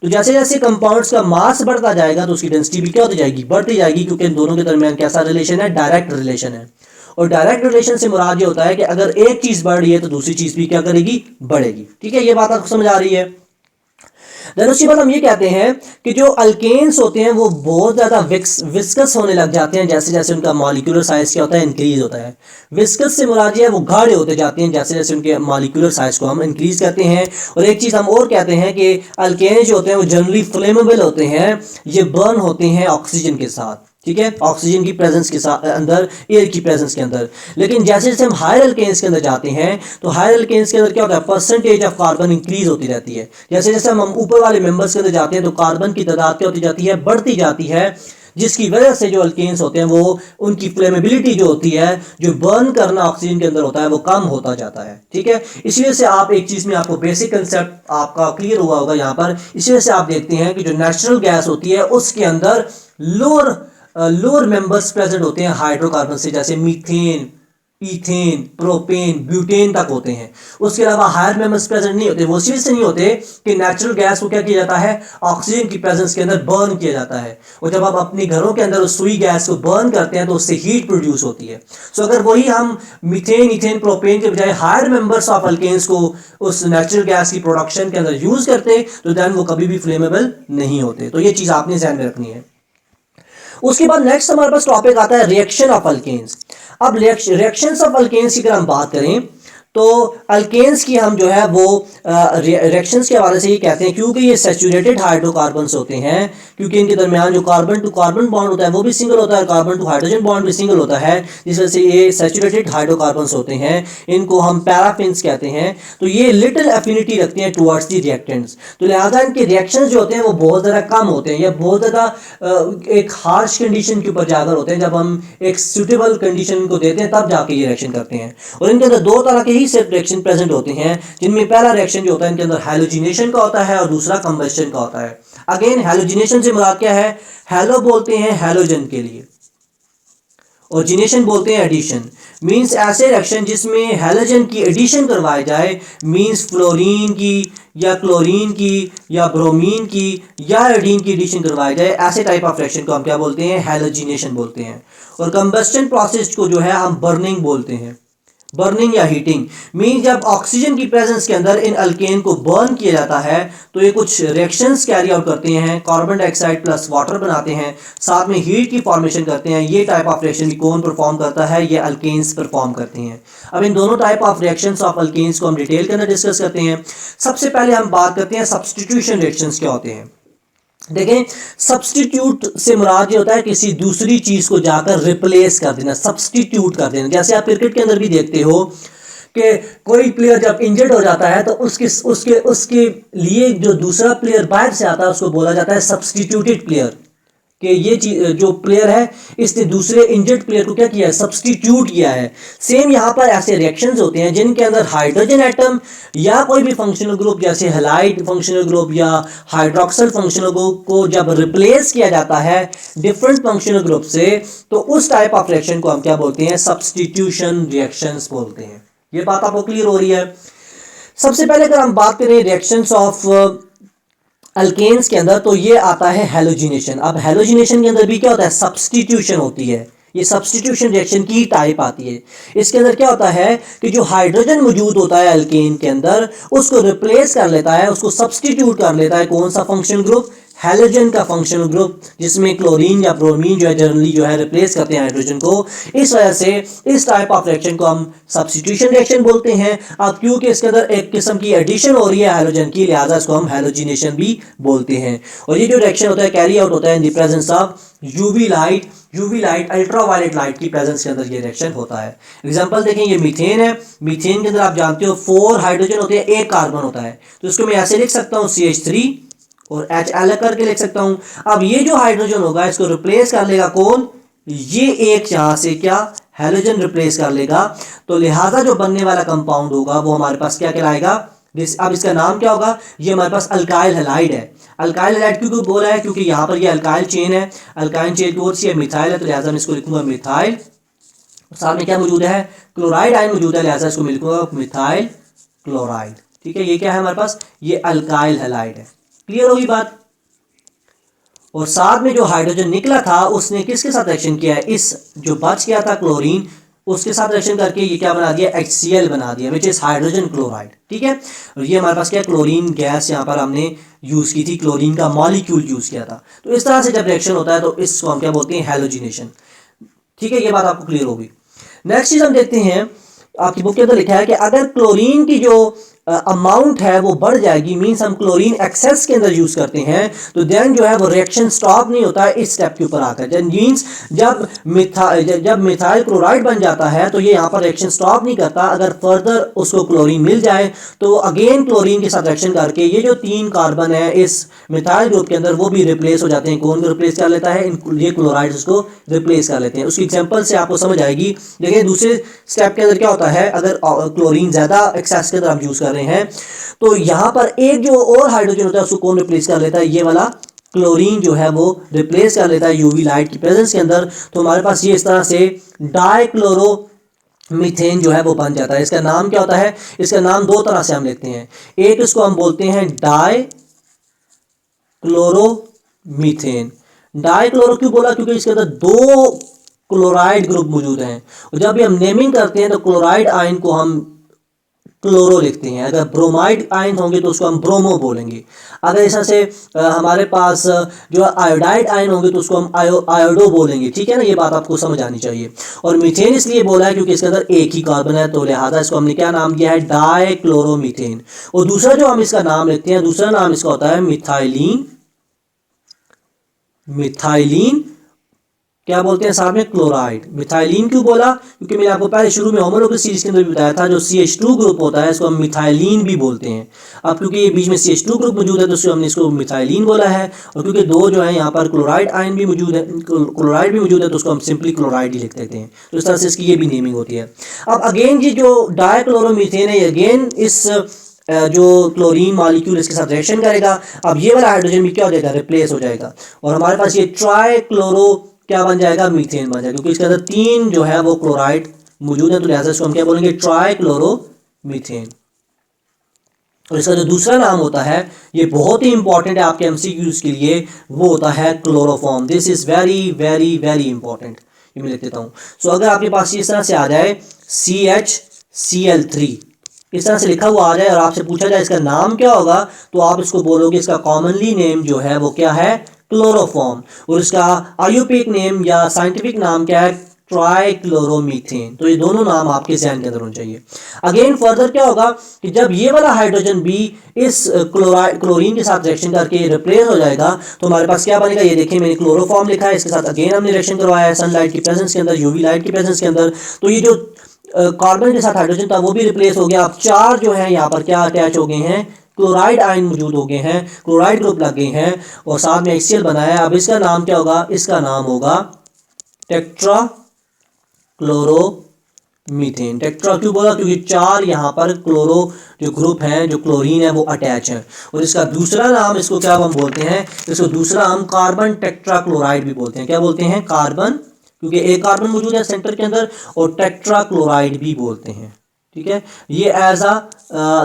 तो जैसे जैसे कंपाउंड्स का मास बढ़ता जाएगा तो उसकी डेंसिटी भी क्या होती जाएगी, बढ़ती जाएगी, क्योंकि इन दोनों के दरमियान कैसा रिलेशन है, डायरेक्ट रिलेशन है। और डायरेक्ट रिलेशन से मुराद ये होता है कि अगर एक चीज बढ़ रही है तो दूसरी चीज भी क्या करेगी, बढ़ेगी। ठीक है, ये बात आपको समझ आ रही है। देन उसके बाद हम ये कहते हैं कि जो अल्केन्स होते हैं वो बहुत ज़्यादा विस्कस होने लग जाते हैं जैसे जैसे उनका मॉलिक्यूलर साइज क्या होता है, इंक्रीज होता है। विस्कस से मुराद है वो गाढ़े होते जाते हैं जैसे जैसे उनके मॉलिक्यूलर साइज को हम इंक्रीज करते हैं। और एक चीज़ हम और कहते हैं कि अल्केन्स जो होते हैं वो जनरली फ्लेमेबल होते हैं, ये बर्न होते हैं ऑक्सीजन के साथ, ठीक है, ऑक्सीजन की प्रेजेंस के साथ अंदर, एयर की प्रेजेंस के अंदर। लेकिन जैसे जैसे हम हायर अल्केन्स के अंदर जाते हैं तो हायर अल्केन्स के अंदर क्या होता है, परसेंटेज ऑफ कार्बन इंक्रीज होती रहती है। जैसे जैसे हम ऊपर वाले मेंबर्स के अंदर जाते हैं तो कार्बन की तादाद क्या होती जाती है, बढ़ती जाती है, जिसकी वजह से जो अल्केन्स होते हैं वो उनकी फ्लेमेबिलिटी जो होती है, जो बर्न करना ऑक्सीजन के अंदर होता है, वो कम होता जाता है। ठीक है, इसी वजह से आप एक चीज में आपको बेसिक कंसेप्ट आपका क्लियर हुआ होगा यहाँ पर। इसी वजह से आप देखते हैं कि जो नेचुरल गैस होती है उसके अंदर लोअर मेंबर्स प्रेजेंट होते हैं हाइड्रोकार्बन से, जैसे मीथेन, इथेन, प्रोपेन, ब्यूटेन तक होते हैं। उसके अलावा हायर मेंबर्स प्रेजेंट नहीं होते। वो इसी से नहीं होते कि नेचुरल गैस को क्या किया जाता है, ऑक्सीजन की प्रेजेंस के अंदर बर्न किया जाता है। और जब आप अपने घरों के अंदर उस सुई गैस को बर्न करते हैं तो उससे हीट प्रोड्यूस होती है। सो अगर वही हम मीथेन, इथेन, प्रोपेन के बजाय हायर मेंबर्स ऑफ अल्केन्स को उस नेचुरल गैस की प्रोडक्शन के अंदर यूज करते तो देन वो कभी भी फ्लेमेबल नहीं होते। तो ये चीज आपने ध्यान में रखनी है। उसके बाद नेक्स्ट हमारे पास टॉपिक आता है रिएक्शन ऑफ अल्केन्स। अब रिएक्शंस ऑफ अल्केन्स की अगर हम बात करें तो अल्केन्स की हम जो है वो रिएक्शंस के हवाले से ये कहते हैं, क्योंकि ये सैचुरेटेड हाइड्रोकार्बन्स होते हैं, क्योंकि इनके दरमियान जो कार्बन टू कार्बन बॉन्ड होता है वो भी सिंगल होता है, कार्बन टू हाइड्रोजन बॉन्ड भी सिंगल होता है, जिस वजह से ये सैचुरेटेड हाइड्रोकार्बन्स होते हैं। इनको हम पैराफिन्स कहते हैं। तो ये लिटिल एफिनिटी रखते हैं टुवर्ड्स दी रिएक्टेंट्स, तो लिहाजा इनके रिएक्शंस जो होते हैं वो बहुत ज़्यादा कम होते हैं, या बहुत ज़्यादा एक हार्श कंडीशन के ऊपर जाकर होते हैं। जब हम एक सूटेबल कंडीशन को देते हैं तब जाके ये रिएक्शन करते हैं। और इनके अंदर दो तरह के ही सिर्फ रिएक्शन प्रेजेंट होते हैं, जिनमें पहला रिएक्शन जो होता है इनके अंदर हैलोजिनेशन का होता है और दूसरा कंबस्शन का होता है। अगेन हैलोजिनेशन से मुराद क्या है, हैलो बोलते हैं हैलोजन के लिए, और जिनेशन बोलते हैं एडिशन। मींस ऐसे रिएक्शन जिसमें हैलोजन की एडिशन करवाई जाए, मींस फ्लोरीन की या क्लोरीन की या ब्रोमीन की या आयोडीन की एडिशन करवाई जाए, ऐसे टाइप ऑफ रिएक्शन को हम क्या बोलते हैं, हैलोजिनेशन बोलते हैं। और कंबस्टन प्रोसेस को जो है हम बर्निंग बोलते हैं, बर्निंग या हीटिंग। मीन जब ऑक्सीजन की प्रेजेंस के अंदर इन अल्केन को बर्न किया जाता है तो ये कुछ रिएक्शंस कैरी आउट करते हैं, कार्बन डाइऑक्साइड प्लस वाटर बनाते हैं, साथ में हीट की फॉर्मेशन करते हैं। ये टाइप ऑफ रिएक्शन भी कौन परफॉर्म करता है, ये अल्केन्स परफॉर्म करते हैं। अब इन दोनों type of reactions of alkenes को हम डिटेल के अंदर डिस्कस करते हैं। सबसे पहले हम बात करते हैं सब्स्टिट्यूशन रिएक्शंस क्या होते हैं। देखें, सब्स्टिट्यूट से मुराद ये होता है किसी दूसरी चीज को जाकर रिप्लेस कर देना, सब्स्टिट्यूट कर देना। जैसे आप क्रिकेट के अंदर भी देखते हो कि कोई प्लेयर जब इंजर्ड हो जाता है तो उसके लिए जो दूसरा प्लेयर बाहर से आता है उसको बोला जाता है सब्स्टिट्यूटेड प्लेयर। कि ये जो प्लेयर है इसने दूसरे इंजर्ड प्लेयर को क्या किया है, सब्स्टिट्यूट किया है। सेम यहाँ पर ऐसे रिएक्शंस होते हैं जिनके अंदर हाइड्रोजन एटम या कोई भी फंक्शनल ग्रुप जैसे हैलाइड फंक्शनल ग्रुप या हाइड्रोक्सल फंक्शनल ग्रुप को जब रिप्लेस किया जाता है डिफरेंट फंक्शनल ग्रुप से, तो उस टाइप ऑफ रिएक्शन को हम क्या बोलते हैं, सब्स्टिट्यूशन रिएक्शंस बोलते हैं। ये बात आपको क्लियर हो रही है। सबसे पहले अगर हम बात करें रिएक्शंस ऑफ अल्केन्स के अंदर, तो ये आता है हैलोजिनेशन। अब हैलोजिनेशन के अंदर भी क्या होता है, सब्स्टिट्यूशन होती है। ये सब्स्टिट्यूशन रिएक्शन की टाइप आती है। इसके अंदर क्या होता है कि जो हाइड्रोजन मौजूद होता है अल्केन के अंदर, उसको रिप्लेस कर लेता है, उसको सब्स्टिट्यूट कर लेता है कौन सा फंक्शनल ग्रुप, हैलोजन का फंक्शनल ग्रुप, जिसमें क्लोरीन या ब्रोमीन जो है जनरली जो है रिप्लेस करते हैं हाइड्रोजन को। इस वजह से इस टाइप ऑफ रिएक्शन को हम सब्स्टिट्यूशन रिएक्शन बोलते हैं। अब क्योंकि इसके अंदर एक किस्म की एडिशन हो रही है हाइड्रोजन की, लिहाजा इसको हम हैलोजिनेशन भी बोलते हैं। और ये जो रिएक्शन होता है कैरी आउट होता है in the presence of UV light ultraviolet light की प्रेजेंस के अंदर ये रिएक्शन होता है। एग्जांपल देखें, ये मीथेन है। मीथेन के अंदर आप जानते हो 4 हाइड्रोजन होते हैं, 1 कार्बन होता है, तो इसको मैं ऐसे लिख सकता हूँ CH3 और H अलग करके लिख सकता हूं। अब ये जो हाइड्रोजन होगा इसको रिप्लेस कर लेगा कौन, ये एक यहां से क्या हैलोजन रिप्लेस कर लेगा, तो लिहाजा जो बनने वाला कंपाउंड होगा वो हमारे पास क्या कहलाएगा। अब इसका नाम क्या होगा, ये हमारे पास अल्काइल हैलाइड है। अल्काइल हैलाइड क्यों बोला है, क्योंकि यहां पर ये अल्काइल चेन है, अल्काइल चेन की ओर से मिथाइल है, तो लिहाजा मैं इसको लिखूंगा मिथाइल। साथ में क्या मौजूद है, क्लोराइड आयन मौजूद है, लिहाजा इसको लिखूंगा मिथाइल क्लोराइड। ठीक है, ये क्या है हमारे पास, ये अल्काइल हैलाइड है। क्लियर होगी बात। और साथ में जो हाइड्रोजन निकला था उसने किसके साथ रिएक्शन किया है, इस जो बच गया था क्लोरीन उसके साथ रिएक्शन करके ये क्या बना दिया, HCl बना दिया, विच इज हाइड्रोजन क्लोराइड। ठीक है, और ये हमारे पास क्या क्लोरीन गैस यहाँ पर हमने यूज की थी, क्लोरीन का मॉलिक्यूल यूज किया था। तो इस तरह से जब रिएक्शन होता है तो इसको हम क्या बोलते हैं, हैलोजिनेशन। ठीक है, ये बात आपको क्लियर होगी। नेक्स्ट चीज हम देखते हैं, आपकी बुक के अंदर लिखा है कि अगर क्लोरीन की जो अमाउंट है वो बढ़ जाएगी, मींस हम क्लोरीन एक्सेस के अंदर यूज करते हैं, तो देन जो है वो रिएक्शन स्टॉप नहीं होता है इस स्टेप के ऊपर आकर। मींस जब मिथाइल क्लोराइड बन जाता है तो ये यहाँ पर रिएक्शन स्टॉप नहीं करता। अगर फर्दर उसको क्लोरीन मिल जाए तो अगेन क्लोरीन के साथ रिएक्शन करके ये जो 3 कार्बन है इस मिथाइल ग्रुप के अंदर वो भी रिप्लेस हो जाते हैं। कौन रिप्लेस कर लेता है, ये क्लोराइड उसको रिप्लेस कर लेते हैं। उसकी एग्जाम्पल से आपको समझ आएगी। देखिए दूसरे स्टेप के अंदर क्या होता है, अगर क्लोरीन ज्यादा एक्सेस के अंदर हम यूज कर रहे हैं तो यहां पर एक जो और हाइड्रोजन होता है उसको कौन रिप्लेस कर लेता है, ये वाला क्लोरीन जो है वो रिप्लेस कर लेता है यूवी लाइट की प्रेजेंस के अंदर। तो हमारे पास ये इस तरह से डाइक्लोरो मीथेन जो है वो बन जाता है। इसका नाम क्या होता है, इसका नाम 2 तरह से हम लेते हैं। एक इसको हम बोलते हैं डाइक्लोरोमीथेन। डाइक्लोरो क्यों बोला, क्योंकि इसके अंदर 2 क्लोराइड ग्रुप मौजूद हैं, और जब भी हम नेमिंग करते हैं तो क्लोराइड आयन को हम क्लोरो लिखते हैं। अगर ब्रोमाइड आयन होंगे तो उसको हम ब्रोमो बोलेंगे। अगर इस तरह से हमारे पास जो आयोडाइड आयन होंगे तो उसको हम आयोडो बोलेंगे। ठीक है ना, ये बात आपको समझ आनी चाहिए। और मीथेन इसलिए बोला है क्योंकि इसके अंदर एक ही कार्बन है, तो लिहाजा इसको हमने क्या नाम दिया है, डाइक्लोरोमीथेन। और दूसरा जो हम इसका नाम लिखते हैं, दूसरा नाम इसका होता है मिथाइलिन। मिथाइलिन क्या बोलते हैं साथ में, क्लोराइड। मिथाइलिन क्यों बोला, क्योंकि मैंने आपको पहले शुरू में होमोलॉगस सीरीज के अंदर भी बताया था, जो CH2 ग्रुप होता है इसको हम मिथाइलिन भी बोलते हैं। अब क्योंकि ये बीच में CH2 ग्रुप मौजूद है तो इसको हमने इसको मिथाइलिन बोला है। और क्योंकि 2 जो है यहाँ पर क्लोराइड आयन भी मौजूद है, क्लोराइड भी मौजूद है, तो उसको हम सिंपली क्लोराइड ही लिख देते हैं। तो इस तरह से इसकी ये भी नेमिंग होती है। अब अगेन ये जो डाइक्लोरोमीथेन है, अगेन इस जो क्लोरीन मॉलिक्यूल इसके साथ रिएक्शन करेगा। अब ये वाला हाइड्रोजन भी क्या हो जाएगा, रिप्लेस हो जाएगा, और हमारे पास ये ट्राइक्लोरो क्या बन जाएगा, मीथेन बन जाएगा। क्योंकि इसके अंदर 3 जो है वो क्लोराइड मौजूद है, तो लिहाजा इसको हम क्या बोलेंगे, ट्राइक्लोरोमीथेन। और इसका जो दूसरा नाम होता है ये बहुत ही इंपॉर्टेंट है आपके MCQs के लिए, वो होता है chloroform. This is very very very important. ये मैं लिख देता हूं। सो अगर आपके पास इस तरह से आ जाए CHCl3 इस तरह से लिखा हुआ आ जाए और आपसे पूछा जाए इसका नाम क्या होगा, तो आप इसको बोलोगे इसका कॉमनली नेम जो है वो क्या है, क्लोरोफॉर्म। और इसका आयुर्वेदिक नेम या साइंटिफिक नाम क्या है, ट्राइक्लोरोमीथेन। तो ये दोनों नाम आपके ज़हन के अंदर होने चाहिए। अगेन फर्दर क्या होगा कि जब ये वाला हाइड्रोजन भी इस क्लोरीन के साथ रिएक्शन करके रिप्लेस हो जाएगा तो हमारे पास क्या बनेगा, ये देखिए मैंने क्लोरोफॉर्म लिखा है, इसके साथ अगेन हमने रिएक्शन करवाया है सनलाइट की प्रेजेंस के अंदर, यूवी लाइट की प्रेजेंस के अंदर। तो ये जो कार्बन के साथ हाइड्रोजन था वो भी रिप्लेस हो गया। अब 4 जो है यहाँ पर क्या अटैच हो गए हैं, क्लोराइड आयन मौजूद हो गए हैं, क्लोराइड ग्रुप लग गए हैं और साथ में HCl बनाया। अब इसका नाम क्या होगा? इसका नाम होगा टेट्रा क्लोरो मीथेन। टेट्रा क्यों बोला? क्योंकि 4 यहाँ पर क्लोरो जो ग्रुप हैं, जो क्लोरीन है, वो अटैच है। और इसका दूसरा नाम, इसको क्या हम बोलते हैं? इसको दूसरा हम कार्बन टेट्रा क्लोराइड भी बोलते हैं। क्या बोलते हैं? कार्बन, क्योंकि एक कार्बन मौजूद है सेंटर के अंदर, और टेट्रा क्लोराइड भी बोलते हैं। ठीक है, ये एज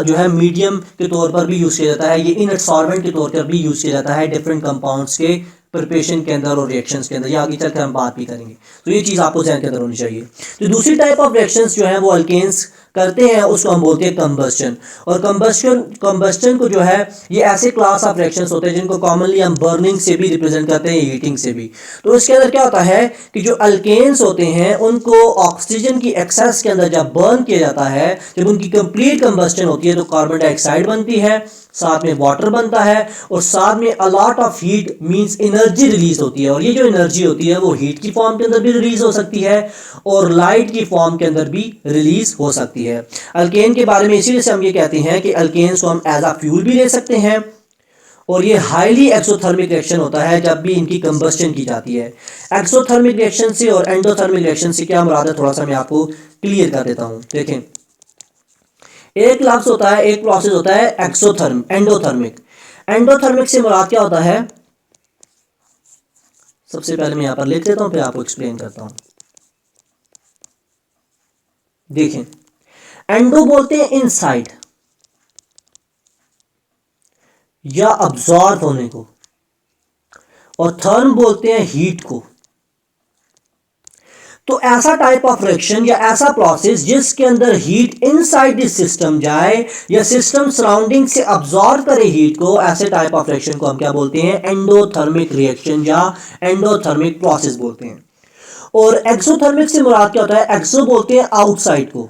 जो है मीडियम के तौर पर भी यूज किया जाता है, ये इन सॉल्वेंट के तौर पर भी यूज किया जाता है डिफरेंट कंपाउंड्स के प्रिपरेशन के अंदर और रिएक्शंस के अंदर। ये आगे चलकर हम बात भी करेंगे, तो ये चीज़ आपको ध्यान के अंदर होनी चाहिए। तो दूसरी टाइप ऑफ रिएक्शंस जो है वो अल्केन्स करते हैं, उसको हम बोलते हैं कंबस्टन। और कंबस्टन को जो है, ये ऐसे क्लास ऑफ रिएक्शंस होते हैं जिनको कॉमनली हम बर्निंग से भी रिप्रेजेंट करते हैं, हीटिंग से भी। तो इसके अंदर क्या होता है कि जो अल्केन्स होते हैं उनको ऑक्सीजन की एक्सेस के अंदर जब बर्न किया जाता है, जब उनकी कंप्लीट कंबस्टन होती है, तो कार्बन डाइऑक्साइड बनती है, साथ में वाटर बनता है, और साथ में a lot of heat means energy release होती है। और ये जो एनर्जी होती है वो हीट की फॉर्म के अंदर भी रिलीज हो सकती है और लाइट की फॉर्म के अंदर भी रिलीज हो सकती है। अल्केन के बारे में इसीलिए से हम ये कहते हैं कि अल्केन्स को हम एज अ फ्यूल भी ले सकते हैं, और ये हाईली एक्सोथर्मिक रिएक्शन होता है जब भी इनकी कंबस्टन की जाती है। एक्सोथर्मिक रिएक्शन से और एंडोथर्मिक रिएक्शन से क्या मुराद है, थोड़ा सा मैं आपको क्लियर कर देता हूं। देखें, एक लफ्ज होता है, एक प्रोसेस होता है एंडोथर्मिक। एंडोथर्मिक से मुराद क्या होता है? सबसे पहले मैं यहां पर लिख देता हूं, फिर आपको एक्सप्लेन करता हूं। देखें, एंडो बोलते हैं इनसाइड या अब्जॉर्ब होने को, और थर्म बोलते हैं हीट को। तो ऐसा टाइप ऑफ रिएक्शन या ऐसा प्रोसेस जिसके अंदर हीट इनसाइड द सिस्टम जाए या सिस्टम सराउंडिंग से अब्सॉर्ब करे हीट को, ऐसे टाइप ऑफ रिएक्शन को हम क्या बोलते हैं? एंडोथर्मिक रिएक्शन या एंडोथर्मिक प्रोसेस बोलते हैं। और एक्सोथर्मिक से मुराद क्या होता है? एक्सो बोलते हैं आउटसाइड को,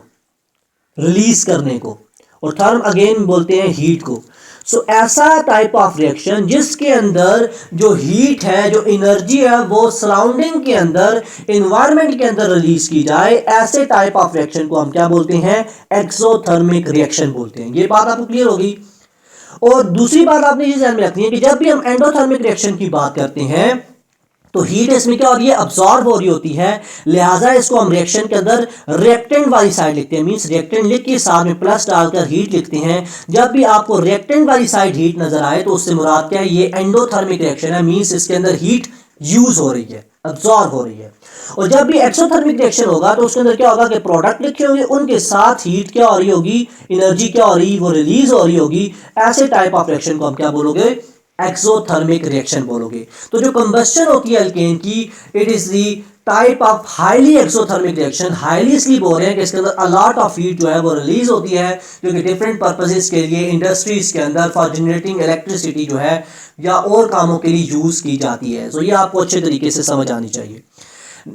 रिलीज करने को, और थर्म अगेन बोलते हैं हीट को। सो ऐसा टाइप ऑफ रिएक्शन जिसके अंदर जो हीट है, जो एनर्जी है, वो सराउंडिंग के अंदर, एनवायरनमेंट के अंदर रिलीज की जाए, ऐसे टाइप ऑफ रिएक्शन को हम क्या बोलते हैं? एक्सोथर्मिक रिएक्शन बोलते हैं। ये बात आपको क्लियर होगी। और दूसरी बात आपने ये ध्यान में रखनी है कि जब भी हम एंडोथर्मिक रिएक्शन की बात करते हैं तो हीट इसमें क्या हो रही है? अब्सॉर्ब हो रही होती है, लिहाजा इसको हम रिएक्शन के अंदर रिएक्टेंट वाली साइड लिखते हैं। मींस रिएक्टेंट लिख के साथ में प्लस डालकर हीट लिखते हैं। जब भी आपको रिएक्टेंट वाली साइड हीट नजर आए तो उससे मुराद क्या है? ये एंडोथर्मिक रिएक्शन है, मींस इसके अंदर हीट यूज हो रही है, अब्सॉर्ब हो रही है। और जब भी एक्सोथर्मिक रिएक्शन होगा तो उसके अंदर क्या होगा कि प्रोडक्ट लिखे होंगे, उनके साथ हीट क्या हो रही होगी? एनर्जी क्या हो रही? वो रिलीज हो रही होगी। ऐसे टाइप ऑफ रिएक्शन को हम क्या बोलोगे? एक्सोथर्मिक रिएक्शन बोलोगे। तो जो कंबस्टन होती है अल्केन की, it is the type of highly exothermic reaction. Highly इसलिए बोल रहे हैं कि इसके अंदर अलॉट ऑफ हीट जो है वो रिलीज होती है, जो कि डिफरेंट पर्पसेस के लिए इंडस्ट्रीज के अंदर फॉर जनरेटिंग इलेक्ट्रिसिटी जो है या और कामों के लिए यूज की जाती है। तो ये आपको अच्छे तरीके से समझ आनी चाहिए।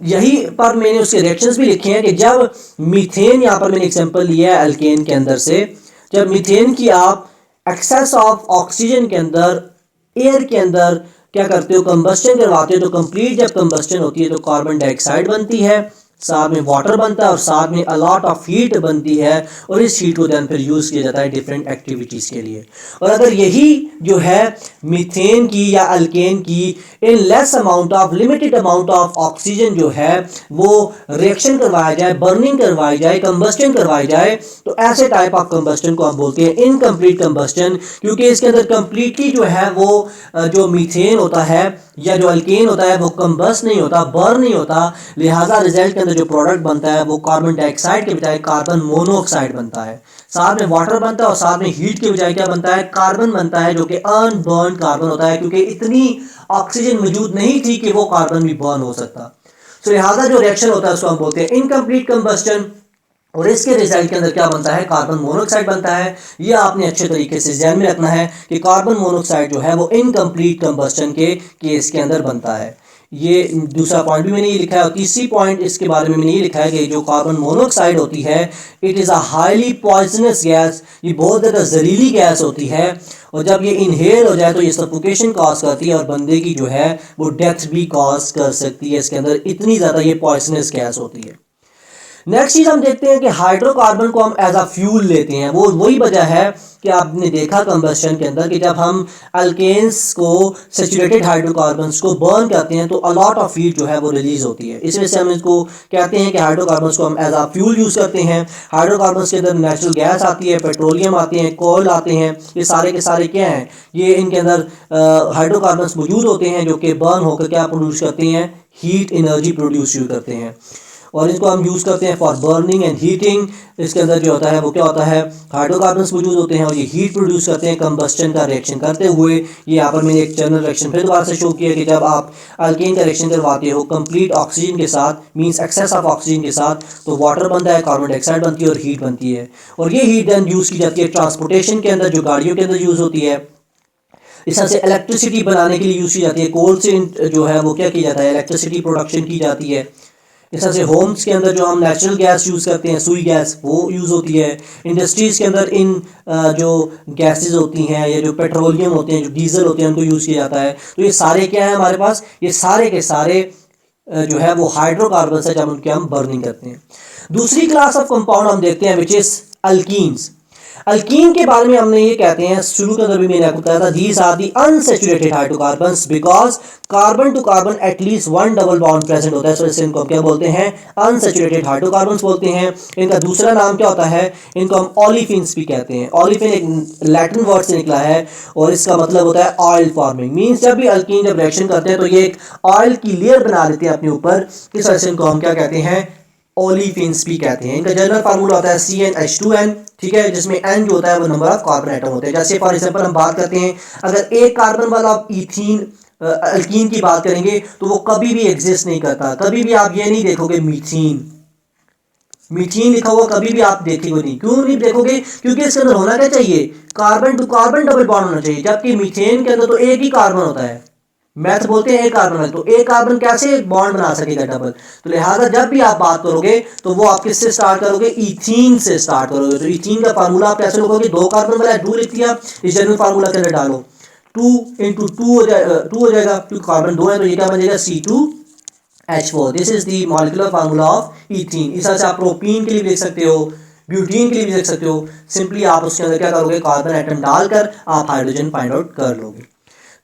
यही पर मैंने उसके रिएक्शंस भी लिखे हैं कि जब मीथेन, यहाँ पर मैंने एग्जांपल लिया है अल्केन के अंदर से, जब मीथेन की आप एक्सेस ऑफ ऑक्सीजन के अंदर, एयर के अंदर क्या करते हो? कंबस्टन करवाते हो। तो कंप्लीट जब कंबस्टन होती है तो कार्बन डाइऑक्साइड बनती है, साथ में वाटर बनता है, और साथ में अलॉट ऑफ हीट बनती है, और इस हीट को देन फिर यूज किया जाता है डिफरेंट एक्टिविटीज के लिए। और अगर यही जो है मीथेन की या अल्केन की in less amount of, limited amount of oxygen जो है वो रिएक्शन करवाया जाए, बर्निंग करवाई जाए, कंबस्टन करवाई जाए, तो ऐसे टाइप ऑफ कंबस्टन को हम बोलते हैं इनकम्प्लीट कंबस्टन। क्योंकि इसके अंदर कंप्लीटली जो है वो जो मीथेन होता है या जो अल्केन होता है वो कंबस्ट नहीं होता, बर्न नहीं होता, लिहाजा रिजल्ट के अंदर जो प्रोडक्ट बनता है वो कार्बन डाइऑक्साइड के बजाय कार्बन मोनोऑक्साइड बनता है, साथ में वाटर बनता है, और साथ में हीट के बजाय क्या बनता है? कार्बन बनता है, जो कि अनबर्न कार्बन होता है, क्योंकि इतनी ऑक्सीजन मौजूद नहीं थी कि वो कार्बन भी बर्न हो सकता। तो लिहाजा जो रिएक्शन होता है उसको हम बोलते हैं इनकम्प्लीट कंबस्टन। और इसके रिजल्ट के अंदर क्या बनता है? कार्बन मोनोऑक्साइड बनता है। ये आपने अच्छे तरीके से ध्यान में रखना है कि कार्बन मोनोऑक्साइड जो है वो इनकम्प्लीट कंबस्टन के केस के अंदर बनता है। ये दूसरा पॉइंट भी मैंने ये लिखा है। और तीसरी पॉइंट इसके बारे में मैंने ये लिखा है कि जो कार्बन मोनोऑक्साइड होती है, it is a highly poisonous gas. ये बहुत ज़्यादा जहरीली गैस होती है, और जब ये इनहेल हो जाए तो ये सफोकेशन कॉज करती है, और बंदे की जो है वो डेथ भी कॉज कर सकती है। इसके अंदर इतनी ज़्यादा ये पॉइजनस गैस होती है। नेक्स्ट चीज हम देखते हैं कि हाइड्रोकार्बन को हम एज अ फ्यूल लेते हैं। वो वही वजह है कि आपने देखा कंबस्शन के अंदर कि जब हम अल्केन्स को सैचुरेटेड हाइड्रोकार्बन्स को बर्न करते हैं तो अलॉट ऑफ हीट जो है वो रिलीज होती है। इस वजह से हम इसको कहते हैं कि हाइड्रोकार्बन्स को हम एज अ फ्यूल यूज करते हैं। हाइड्रोकार्बन्स के अंदर नेचुरल गैस आती है, पेट्रोलियम आते हैं, कोल आते हैं, ये सारे के सारे क्या हैं, ये इनके अंदर हाइड्रोकार्बन्स मौजूद होते हैं जो कि बर्न होकर क्या प्रोड्यूस करते हैं, हीट एनर्जी प्रोड्यूस करते हैं और इसको हम यूज़ करते हैं फॉर बर्निंग एंड हीटिंग। इसके अंदर जो होता है वो क्या होता है, हाइड्रोकार्बन्स मौजूद होते हैं और ये हीट प्रोड्यूस करते हैं कंबस्टन का रिएक्शन करते हुए। ये यहाँ पर मैंने एक जनरल रिएक्शन फिर दोबारा से शो किया कि जब आप अल्केन का रिएक्शन करवाते हो कंप्लीट ऑक्सीजन के साथ, मींस एक्सेस ऑफ ऑक्सीजन के साथ, तो वाटर बनता है, कार्बन डाइऑक्साइड बनती है और हीट बनती है। और ये हीट देन यूज़ की जाती है ट्रांसपोर्टेशन के अंदर, जो गाड़ियों के अंदर यूज़ होती है। इस तरह से इलेक्ट्रिसिटी बनाने के लिए यूज़ की जाती है। कोल से जो है वो क्या किया जाता है, इलेक्ट्रिसिटी प्रोडक्शन की जाती है। इस तरह से होम्स के अंदर जो हम नेचुरल गैस यूज़ करते हैं, सुई गैस, वो यूज़ होती है। इंडस्ट्रीज़ के अंदर इन जो गैसेस होती हैं या जो पेट्रोलियम होते हैं, जो डीजल होते हैं, उनको यूज़ किया जाता है। तो ये सारे क्या है हमारे पास, ये सारे के सारे जो है वो हाइड्रोकार्बन्स है जब उनके हम बर्निंग करते हैं। दूसरी क्लास ऑफ कंपाउंड हम देखते हैं विच इज़ अल्कीन्स। अल्कीन के बारे में हमने ये कहते हैं, शुरू के अंदर भी मैंने आपको कहा था, these are the unsaturated hydrocarbons because carbon to carbon at least one double bond present होता है। so इनको हम क्या बोलते हैं, अनसैचुरेटेड हाइड्रोकार्बन्स बोलते हैं। इनका दूसरा नाम क्या होता है, इनको हम ओलिफिन्स भी कहते हैं। ओलिफिन एक लैटिन वर्ड से निकला है और इसका मतलब होता है ऑयल फॉर्मिंग। मीन्स जब भी अल्कीन जब रिएक्शन करते हैं तो ये एक ऑयल की लेयर बना लेते हैं अपने ऊपर। इस वजह से इनको हम क्या कहते हैं, ओलिफिन्स भी कहते हैं। इनका जनरल फार्मूला होता है CnH2n, ठीक है, जिसमें n जो होता है वो नंबर ऑफ कार्बन एटम होते हैं। जैसे फॉर एग्जांपल हम बात करते हैं, अगर एक कार्बन वाला इथीन अल्कीन की बात करेंगे तो वो कभी भी एग्जिस्ट नहीं करता। कभी भी आप ये नहीं देखोगे मीथीन, मीथीन लिखा हुआ कभी भी आप देखेंगे नहीं। क्यों नहीं देखोगे, क्योंकि इसके अंदर होना क्या चाहिए, carbon to carbon double bond होना चाहिए, जबकि मीथेन के अंदर तो एक ही कार्बन होता है। मैथ बोलते हैं एक कार्बन है, तो एक कार्बन कैसे बॉन्ड बना सकेगा डबल। तो लिहाजा जब भी आप बात करोगे तो वो आप किससे स्टार्ट करोगे, इथीन से स्टार्ट करोगे। तो इथीन का फार्मूला आप कैसे लिखोगे, दो कार्बन वाला 2 लिख दिया, इस जनरल फार्मूला के अंदर डालो, 2 इंटू 2 हो जाएगा, क्योंकि कार्बन 2 है तो ये क्या बन जाएगा, C2H4। This is the molecular formula of ethene. इस तरह से आप प्रोपीन के लिए भी लिख सकते हो, ब्यूटीन के लिए भी लिख सकते हो। सिंपली आप उसके अंदर क्या करोगे, कार्बन एटम डालकर आप हाइड्रोजन फाइंड आउट कर लोगे।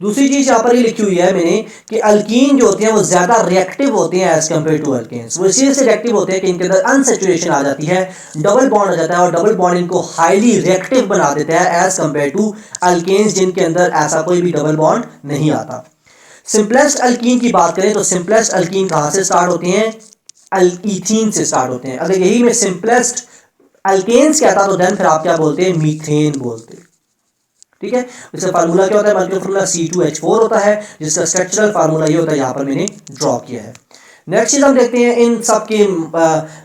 दूसरी चीज यहाँ पर ये लिखी हुई है मैंने कि अल्कीन जो होते हैं वो ज्यादा रिएक्टिव होते हैं एज कम्पेयर टू अल्केन्स। वो इसी से रिएक्टिव होते हैं कि इनके अंदर अनसैचुरेशन आ जाती है, डबल बॉन्ड आ जाता है और डबल बॉन्ड इनको हाईली रिएक्टिव बना देता है एज कम्पेयर टू अल्केन्स जिनके अंदर ऐसा कोई भी डबल बॉन्ड नहीं आता। सिंपलेस्ट अल्कीन की बात करें तो सिंपलेस्ट अल्कीन कहाँ से स्टार्ट होते हैं, इथीन से स्टार्ट होते हैं। अगर यही मैं सिंपलेस्ट अल्केन्स कहता तो देन फिर आप क्या बोलते हैं, मीथेन बोलते। ठीक है, इसका फार्मूला क्या होता है, मॉलिक्यूलर फार्मूला C2H4 होता है, जिसका स्ट्रक्चरल फार्मूला ये होता है, यहाँ पर मैंने ड्रॉ किया है। नेक्स्ट चीज हम देखते हैं इन सब के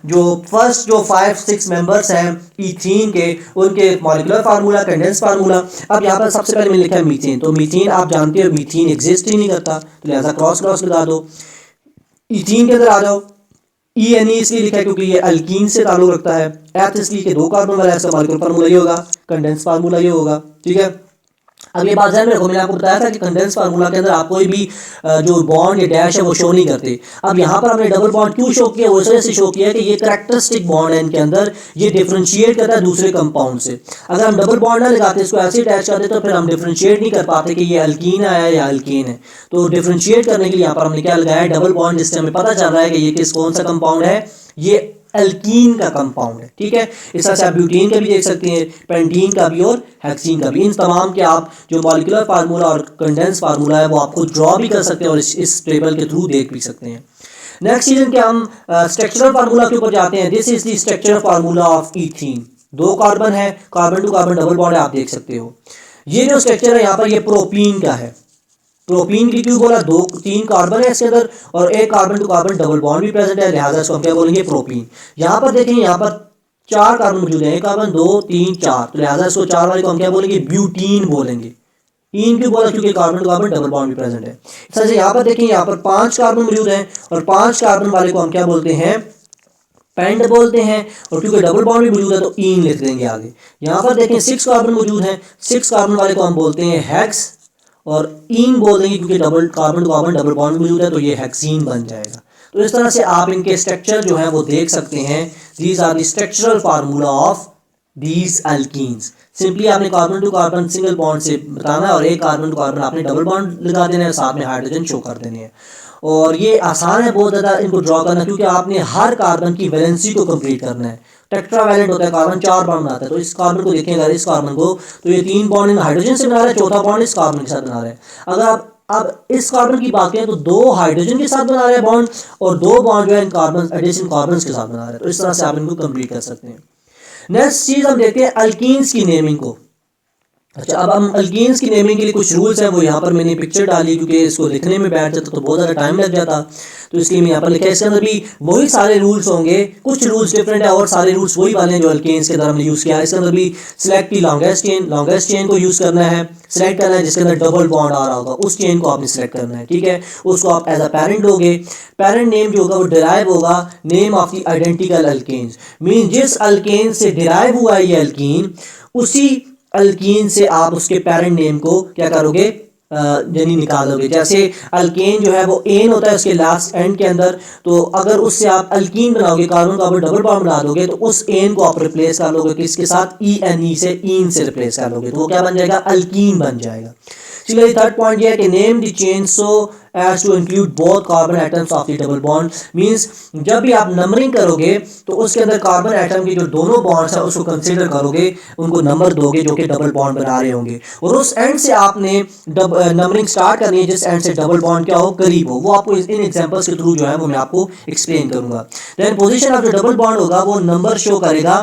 जो फर्स्ट जो 5-6 मेंबर्स हैं इथीन के, उनके मॉलिक्यूलर फार्मूला, कंडेंस फार्मूला। अब यहाँ पर सबसे पहले मैंने लिखा है मीथेन। तो मीथेन आप जानते हो मीथेन एग्जिस्ट ही नहीं करता, तो लिहाजा क्रॉस लगा दो। इथीन के अंदर आ जाओ, ENE इसलिए लिखा है क्योंकि ये अल्कीन से ताल्लुक रखता है। एथ इसलिए कि 2 कार्बन वाला है, इसका मॉलिक्यूलर फार्मूला ये होगा, कंडेंस फार्मूला ये होगा। ठीक है, अब ये बात ध्यान में रखो, मैंने आपको बताया था कि कंडेंस फार्मूला के अंदर आप कोई भी जो बॉन्ड या डैश है वो शो नहीं करते। अब यहाँ पर हमने डबल बॉन्ड क्यों शो किया, वो इस वजह से शो किया कि ये कैरेक्टरिस्टिक बॉन्ड है इनके अंदर, ये डिफरेंशिएट करता है दूसरे कंपाउंड से। अगर हम डबल बॉन्ड ना लगाते, इसको ऐसे अटैच करते, तो फिर हम डिफरेंशिएट नहीं कर पाते कि ये अल्कीन है या अल्केन है। तो डिफरेंशिएट करने के लिए यहाँ पर हमने क्या लगाया है, डबल बॉन्ड, जिससे हमें पता चल रहा है कि ये कौन सा कंपाउंड है, ये अल्कीन का कंपाउंड है। ठीक है, इस तरह से आप ब्यूटीन का भी देख सकते हैं, पेंटीन का भी और हेक्सीन का भी। इन तमाम के आप जो मॉलिक्यूलर फार्मूला और कंडेंस फार्मूला है वो आपको ड्रॉ भी कर सकते हैं और इस टेबल के थ्रू देख भी सकते हैं। नेक्स्ट चीज के हम स्ट्रक्चरल फार्मूला के ऊपर जाते हैं। This is the structural formula of ethene. 2 carbon है, carbon to carbon double bond है, आप देख सकते हो। ये जो स्ट्रक्चर है यहाँ पर ये प्रोपीन का है। प्रोपीन की क्यों बोला, 2-3 कार्बन है इसके अंदर और एक carbon to carbon double bond भी प्रेजेंट है, लिहाजा इसको हम क्या बोलेंगे, प्रोपीन। यहाँ पर देखें, यहाँ पर 4 कार्बन मौजूद है, 1 कार्बन 2 3 4, तो लिहाजा इसको 4 वाले को हम क्या बोलेंगे, ब्यूटीन बोलेंगे। इन क्यों बोला, क्योंकि carbon to carbon double bond भी प्रेजेंट है। सर यहाँ पर देखें, यहाँ पर 5 कार्बन मौजूद है और 5 कार्बन वाले को हम क्या बोलते हैं, पेंड बोलते हैं, और क्योंकि डबल बॉन्ड भी मौजूद है तो इन लिख देंगे आगे। यहाँ पर देखें 6 कार्बन मौजूद है, 6 कार्बन वाले को हम बोलते हैं हेक्स और इन बोल देंगे, क्योंकि double carbon to carbon double bond मौजूद है तो ये हेक्सीन बन जाएगा। तो इस तरह से आप इनके स्ट्रक्चर जो है वो देख सकते हैं। These are the structural formula of these alkenes. Simply आपने carbon to carbon single bond से बताना है और एक कार्बन टू कार्बन आपने डबल बॉन्ड लगा देना है, साथ में हाइड्रोजन शो कर देने हैं। और ये आसान है बहुत ज़्यादा इनको ड्रॉ करना, क्योंकि आपने हर कार्बन की वैलेंसी को कंप्लीट करना है। टेट्रावैलेंट होता है, कार्बन 4 बॉन्ड बनाता है। तो इस कार्बन को देखें अगर, इस कार्बन को, तो ये 3 बॉन्ड इन हाइड्रोजन से बना रहा है, चौथा बॉन्ड इस कार्बन के साथ बना रहा है। अगर आप अब इस कार्बन की बात करें तो 2 हाइड्रोजन के साथ बना रहे हैं बॉन्ड, और 2 बॉन्ड जो है इन कार्बन एडिशन कार्बन के साथ बना रहे हैं। तो इस तरह से आप इनको कंप्लीट कर सकते हैं। नेक्स्ट चीज हम देखते हैं अल्कीन्स की नेमिंग को। अच्छा, अब हम अल्कीन्स की नेमिंग के लिए कुछ रूल्स हैं, वो यहाँ पर मैंने पिक्चर डाली, क्योंकि इसको लिखने में बैठ जाता तो बहुत ज़्यादा टाइम लग जाता, तो इसलिए मैं यहाँ पर लिखा है। इसके अंदर भी वही सारे रूल्स होंगे, कुछ रूल्स डिफरेंट है और सारे रूल्स वही वाले हैं जो अल्कीन्स के अंदर हमने यूज़ किया है। इसके अंदर भी सिलेक्ट की लॉन्गेस्ट चेन को यूज़ करना है, सिलेक्ट करना है जिसके अंदर डबल बॉन्ड आ रहा होगा, उस चेन को आपने सिलेक्ट करना है, ठीक है। उसको आप एज अ पेरेंट दोगे। पेरेंट नेम जो होगा वो डिराइव होगा name of the identical alkenes, mean जिस अल्केन से डिराइव हुआ है ये अल्कीन, उसी अल्कीन से आप उसके पेरेंट नेम को क्या करोगे, यानी निकालोगे। जैसे अल्केन जो है वो एन होता है उसके लास्ट एंड के अंदर, तो अगर उससे आप अल्कीन बनाओगे, कार्बन का डबल बॉन्ड बना दोगे, तो उस एन को आप रिप्लेस कर लोगे किसके साथ, ई एन ई से, ईन से रिप्लेस कर लोगे, तो वो क्या बन जाएगा, अल्कीन बन जाएगा। चलिए थर्ड पॉइंट ये है कि name the chain so as to include both carbon atoms of the double bond, means जब भी आप नंबरिंग करोगे तो उसके अंदर कार्बन एटम के जो दोनों बॉन्ड्स हैं उसको कंसीडर करोगे, उनको नंबर दोगे जो कि डबल बॉन्ड बना रहे होंगे, और उस एंड से आपने नंबरिंग स्टार्ट करनी है जिस एंड से डबल बॉन्ड क्या हो, करीब हो। वो आपको इन एग्जांपल्स के थ्रू जो है वो मैं आपको एक्सप्लेन करूंगा। देन पोजीशन ऑफ जो डबल बॉन्ड होगा वो नंबर शो करेगा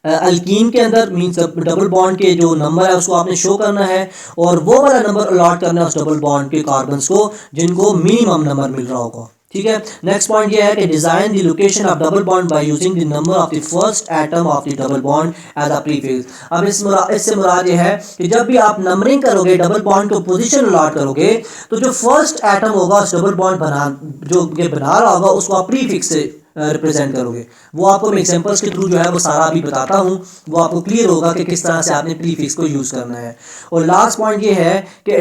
अल्कीन के अंदर, मींस डबल बॉन्ड के जो नंबर है उसको आपने शो करना है, और वो वाला नंबर अलॉट करना है उस डबल बॉन्ड के कार्बन्स को जिनको मिनिमम नंबर मिल रहा होगा, ठीक है। नेक्स्ट पॉइंट ये है कि design the location of double bond by using the number of the first atom of the double bond as a prefix. अब इससे मुराद ये है कि जब भी आप नंबरिंग करोगे, डबल बॉन्ड को पोजीशन अलॉट करोगे, तो जो फर्स्ट एटम होगा उस डबल बॉन्ड बना रहा होगा उसको आप प्रीफिक्स से रिप्रेजेंट करोगे। वो आपको मैं एग्जांपल्स के थ्रू जो है वो सारा अभी बताता हूँ, वो आपको क्लियर होगा कि किस तरह से आपने प्रीफिक्स को यूज़ करना है। और लास्ट पॉइंट ये है कि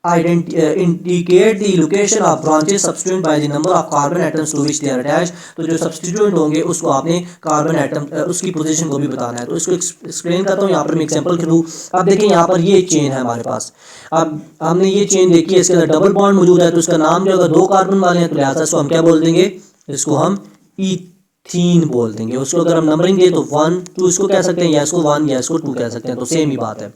indicate the location of branches substituent by the number of carbon atoms to which they are attached। तो जो सब्सटीट्यूएंट होंगे उसको आपने कार्बन एटम उसकी पोजीशन को भी बताना है। तो इसको एक्सप्लेन करता हूँ यहाँ पर मैं एग्जांपल के थ्रू। अब देखिए यहाँ पर ये चेन है हमारे पास, अब हमने ये चेन देखी है, इसके अंदर डबल बॉन्ड मौजूद है, तो इसका नाम जो अगर 2 कार्बन वाले हैं तो लिहाजा इसको हम क्या बोल देंगे, इसको हम ईथीन बोल देंगे। उसको अगर हम नंबरिंग दें तो 1 2 इसको कह सकते हैं, या इसको 1 या इसको 2 कह सकते हैं, तो सेम ही बात है।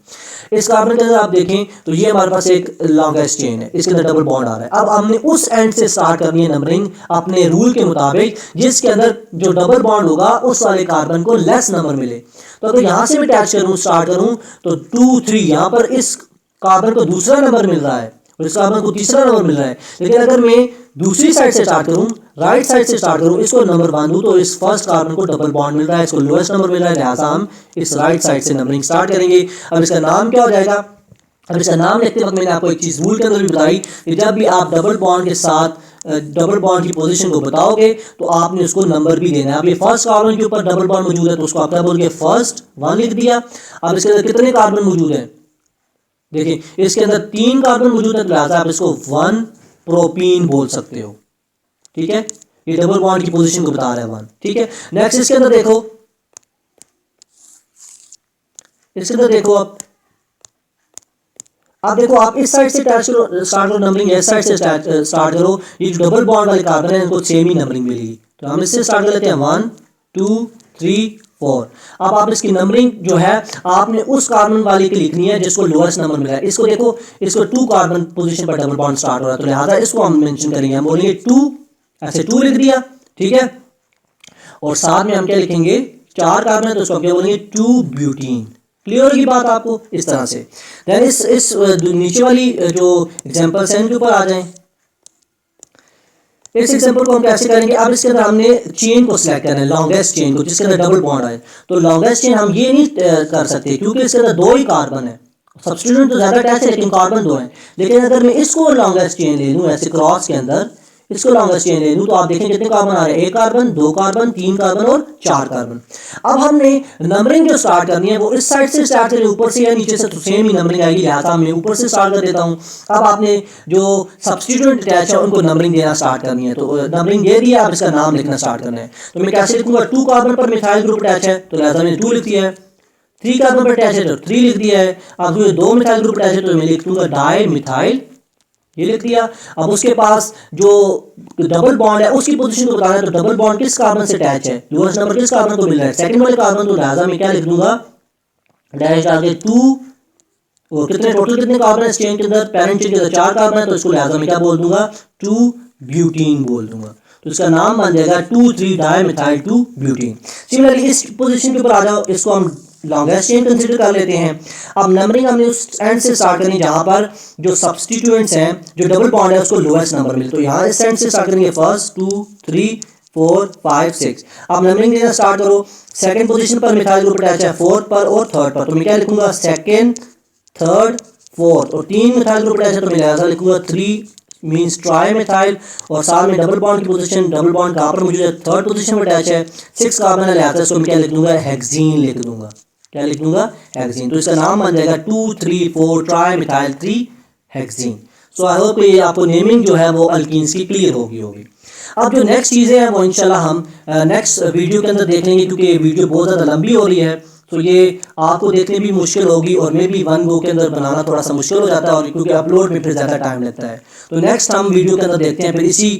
इस कार्बन के अंदर आप देखें तो ये हमारे पास एक लॉन्गेस्ट चेन है, इसके अंदर डबल बॉन्ड आ रहा है। अब हमने उस एंड से स्टार्ट करनी है नंबरिंग अपने रूल के मुताबिक, जिसके अंदर जो डबल बॉन्ड होगा उस वाले कार्बन को लेस नंबर मिले। तो अगर यहाँ से मैं अटैच करूँ, स्टार्ट करूँ, तो 2 3 यहाँ पर इस कार्बन को दूसरा नंबर मिल रहा है और इस कार्बन को तीसरा नंबर मिल रहा है। लेकिन अगर मैं दूसरी साइड से स्टार्ट करूं, राइट साइड से स्टार्ट करूं, इसको नंबर 1 दूं, तो इस फर्स्ट कार्बन को डबल बॉन्ड मिल रहा है, इसको लोएस्ट नंबर मिल रहा है, लिहाजा हम इस राइट साइड से नंबरिंग स्टार्ट करेंगे। अब इसका नाम क्या हो जाएगा, अब इसका नाम लिखते वक्त मैंने आपको एक चीज़ रूल के अंदर भी बताई कि जब भी आप डबल बॉन्ड के साथ डबल बॉन्ड की पोजीशन को बताओगे तो आपने उसको नंबर भी देना है। अब ये फर्स्ट कार्बन के ऊपर डबल बॉन्ड मौजूद है तो उसको आप क्या बोल के फर्स्ट 1 लिख दिया। अब इसके अंदर कितने कार्बन मौजूद हैं, देखिए इसके अंदर 3 कार्बन मौजूद है, तो लिहाजा आप इसको 1 प्रोपीन बोल सकते हो, ठीक है। ये डबल बॉन्ड की पोजीशन को बता रहा है 1, ठीक है। नेक्स्ट इसके अंदर देखो, इसके अंदर देखो आप देखो, आप इस साइड से स्टार्ट करो नंबरिंग, इस साइड से स्टार्ट करो, ये जो डबल बॉन्ड वाले कार्बन है इनको सेम ही नंबरिंग मिलेगी। तो हम इससे स्टार्ट कर लेते हैं 1 2 3 4। अब आप इसकी नंबरिंग जो है आपने उस कार्बन वाले की लिखनी है जिसको लोएस्ट नंबर मिला है। इसको देखो, इसको 2 कार्बन पोजीशन पर डबल बॉन्ड स्टार्ट हो रहा है, तो लिहाजा इसको हम मेंशन करेंगे, हम बोलेंगे 2, ऐसे 2 लिख दिया, ठीक है। और साथ में हम क्या लिखेंगे, 4 कार्बन है तो इसको हम क्या बोलेंगे 2 ब्यूटीन। क्लियर होगी बात आपको इस तरह से। देन इस नीचे वाली जो एग्जांपल्स हैं इनके ऊपर आ जाएं। इस एग्जांपल को हम कैसे करेंगे, अब इसके अंदर हमने चेन को सिलेक्ट करना है, लॉन्गेस्ट चेन को जिसके अंदर डबल बॉन्ड आए। तो लॉन्गेस्ट चेन हम ये नहीं कर सकते क्योंकि इसके अंदर 2 ही कार्बन है, सब्स्टिट्यूएंट तो ज्यादा अटैच है लेकिन कार्बन 2 है। लेकिन अगर मैं इसको लॉन्गेस्ट चेन ले लूँ ऐसे क्रॉस के अंदर, इसको लॉन्गेस्ट चेन ले लूं तो आप देखें कितने कार्बन आ रहे हैं, 1 कार्बन, 2 कार्बन, 3 कार्बन और 4 कार्बन। अब हमने नंबरिंग जो स्टार्ट करनी है वो इस साइड से स्टार्ट करें, ऊपर से या नीचे से, तो सेम ही नंबरिंग आएगी, लिहाजा मैं ऊपर से स्टार्ट कर देता हूं। अब आपने जो सब्स्टिट्यूएंट अटैच है उनको नंबरिंग देना स्टार्ट करनी है, तो नंबरिंग दे दी है, आप इसका नाम लिखना स्टार्ट करना है। तो मैं कैसे लिखूंगा, 2 कार्बन पर मिथाइल ग्रुप अटैच है तो लिहाजा मैंने 2 लिख दिया है, 3 कार्बन पर अटैच है तो 3 लिख दिया है। अब 2 मिथाइल ग्रुप अटैच है तो मैं लिख दूंगा डाई मिथाइल, ये लिख दिया। अब उसके पास जो डबल बॉन्ड है उसकी पोजीशन को बताना है, तो डबल बॉन्ड किस कार्बन से अटैच है, लोएस्ट नंबर किस कार्बन को मिल रहा है, सेकंड वाले कार्बन, तो लिहाजा मैं क्या लिख दूंगा, डैश डाल के 2, और कितने टोटल कितने कार्बन है इस चेन के अंदर, पैरेंट चेन के अंदर 4 कार्बन है, तो इसको लिहाजा मैं क्या बोल दूंगा, 2 ब्यूटीन बोल दूंगा। तो इसका नाम बन जाएगा 2,3 डाइमिथाइल 2 ब्यूटीन। सिमिलरली इस पोजीशन के ऊपर आ जाओ, इसको हम लॉन्गेस्ट चेन कंसीडर कर लेते हैं। अब नंबरिंग हमने उस एंड से स्टार्ट करनी जहां पर जो सब्स्टिट्यूएंट्स हैं, जो डबल बॉन्ड है उसको लोएस्ट नंबर मिले, तो यहाँ इस एंड से स्टार्ट करेंगे, 1 2 3 4 5 6। अब नंबरिंग देना स्टार्ट करो, सेकंड पोजीशन पर मिथाइल ग्रुप अटैच है 4 पर और 3rd पर, तो मैं क्या लिखूंगा, सेकंड, 3rd, 4th, और 3 मिथाइल ग्रुप अटैच है तो मैं लिहाजा लिखूंगा 3 मींस ट्राई मिथाइल, और साथ में डबल बॉन्ड की पोजीशन, डबल बॉन्ड कहाँ पर मौजूद है, 3rd पोजीशन पर अटैच है, 6 कार्बन है, लिहाजा इसको मैं क्या लिख दूंगा, हेक्सीन लिख दूंगा, क्या लिख दूंगा, हेक्सीन। तो इसका नाम बन जाएगा 2 3 4 tri methyl 3 hexene. So I hope ये आपको नेमिंग जो है वो अल्कीन्स की क्लियर होगी। अब जो नेक्स्ट चीज़ें हैं वो इंशाल्लाह हम नेक्स्ट वीडियो के अंदर देख लेंगे, क्योंकि ये वीडियो बहुत ज़्यादा लंबी हो रही है, तो ये आपको देखने भी मुश्किल होगी, और मे भी 1 गो के अंदर बनाना थोड़ा सा मुश्किल हो जाता है, और क्योंकि अपलोड में फिर ज़्यादा टाइम लगता है। तो नेक्स्ट हम वीडियो के अंदर देखते हैं, फिर इसी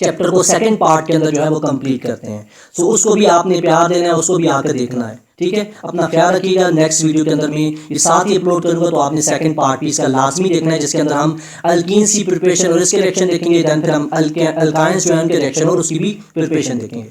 चैप्टर को सेकंड पार्ट के अंदर जो है वो कंप्लीट करते हैं। सो उसको भी आपने प्यार देना है, उसको भी आकर देखना है, ठीक है। अपना ख्याल रखिएगा। नेक्स्ट वीडियो के अंदर मैं ये साथ ही अपलोड करूंगा, तो आपने सेकंड पार्ट भी इसका लाजमी देखना है, जिसके अंदर हम अल्कीन्स की प्रिपरेशन और इसके रिएक्शन देखेंगे, दैन फिर हम अल्काइंस जो है उनके रिएक्शन और उसकी भी प्रिपरेशन देखेंगे।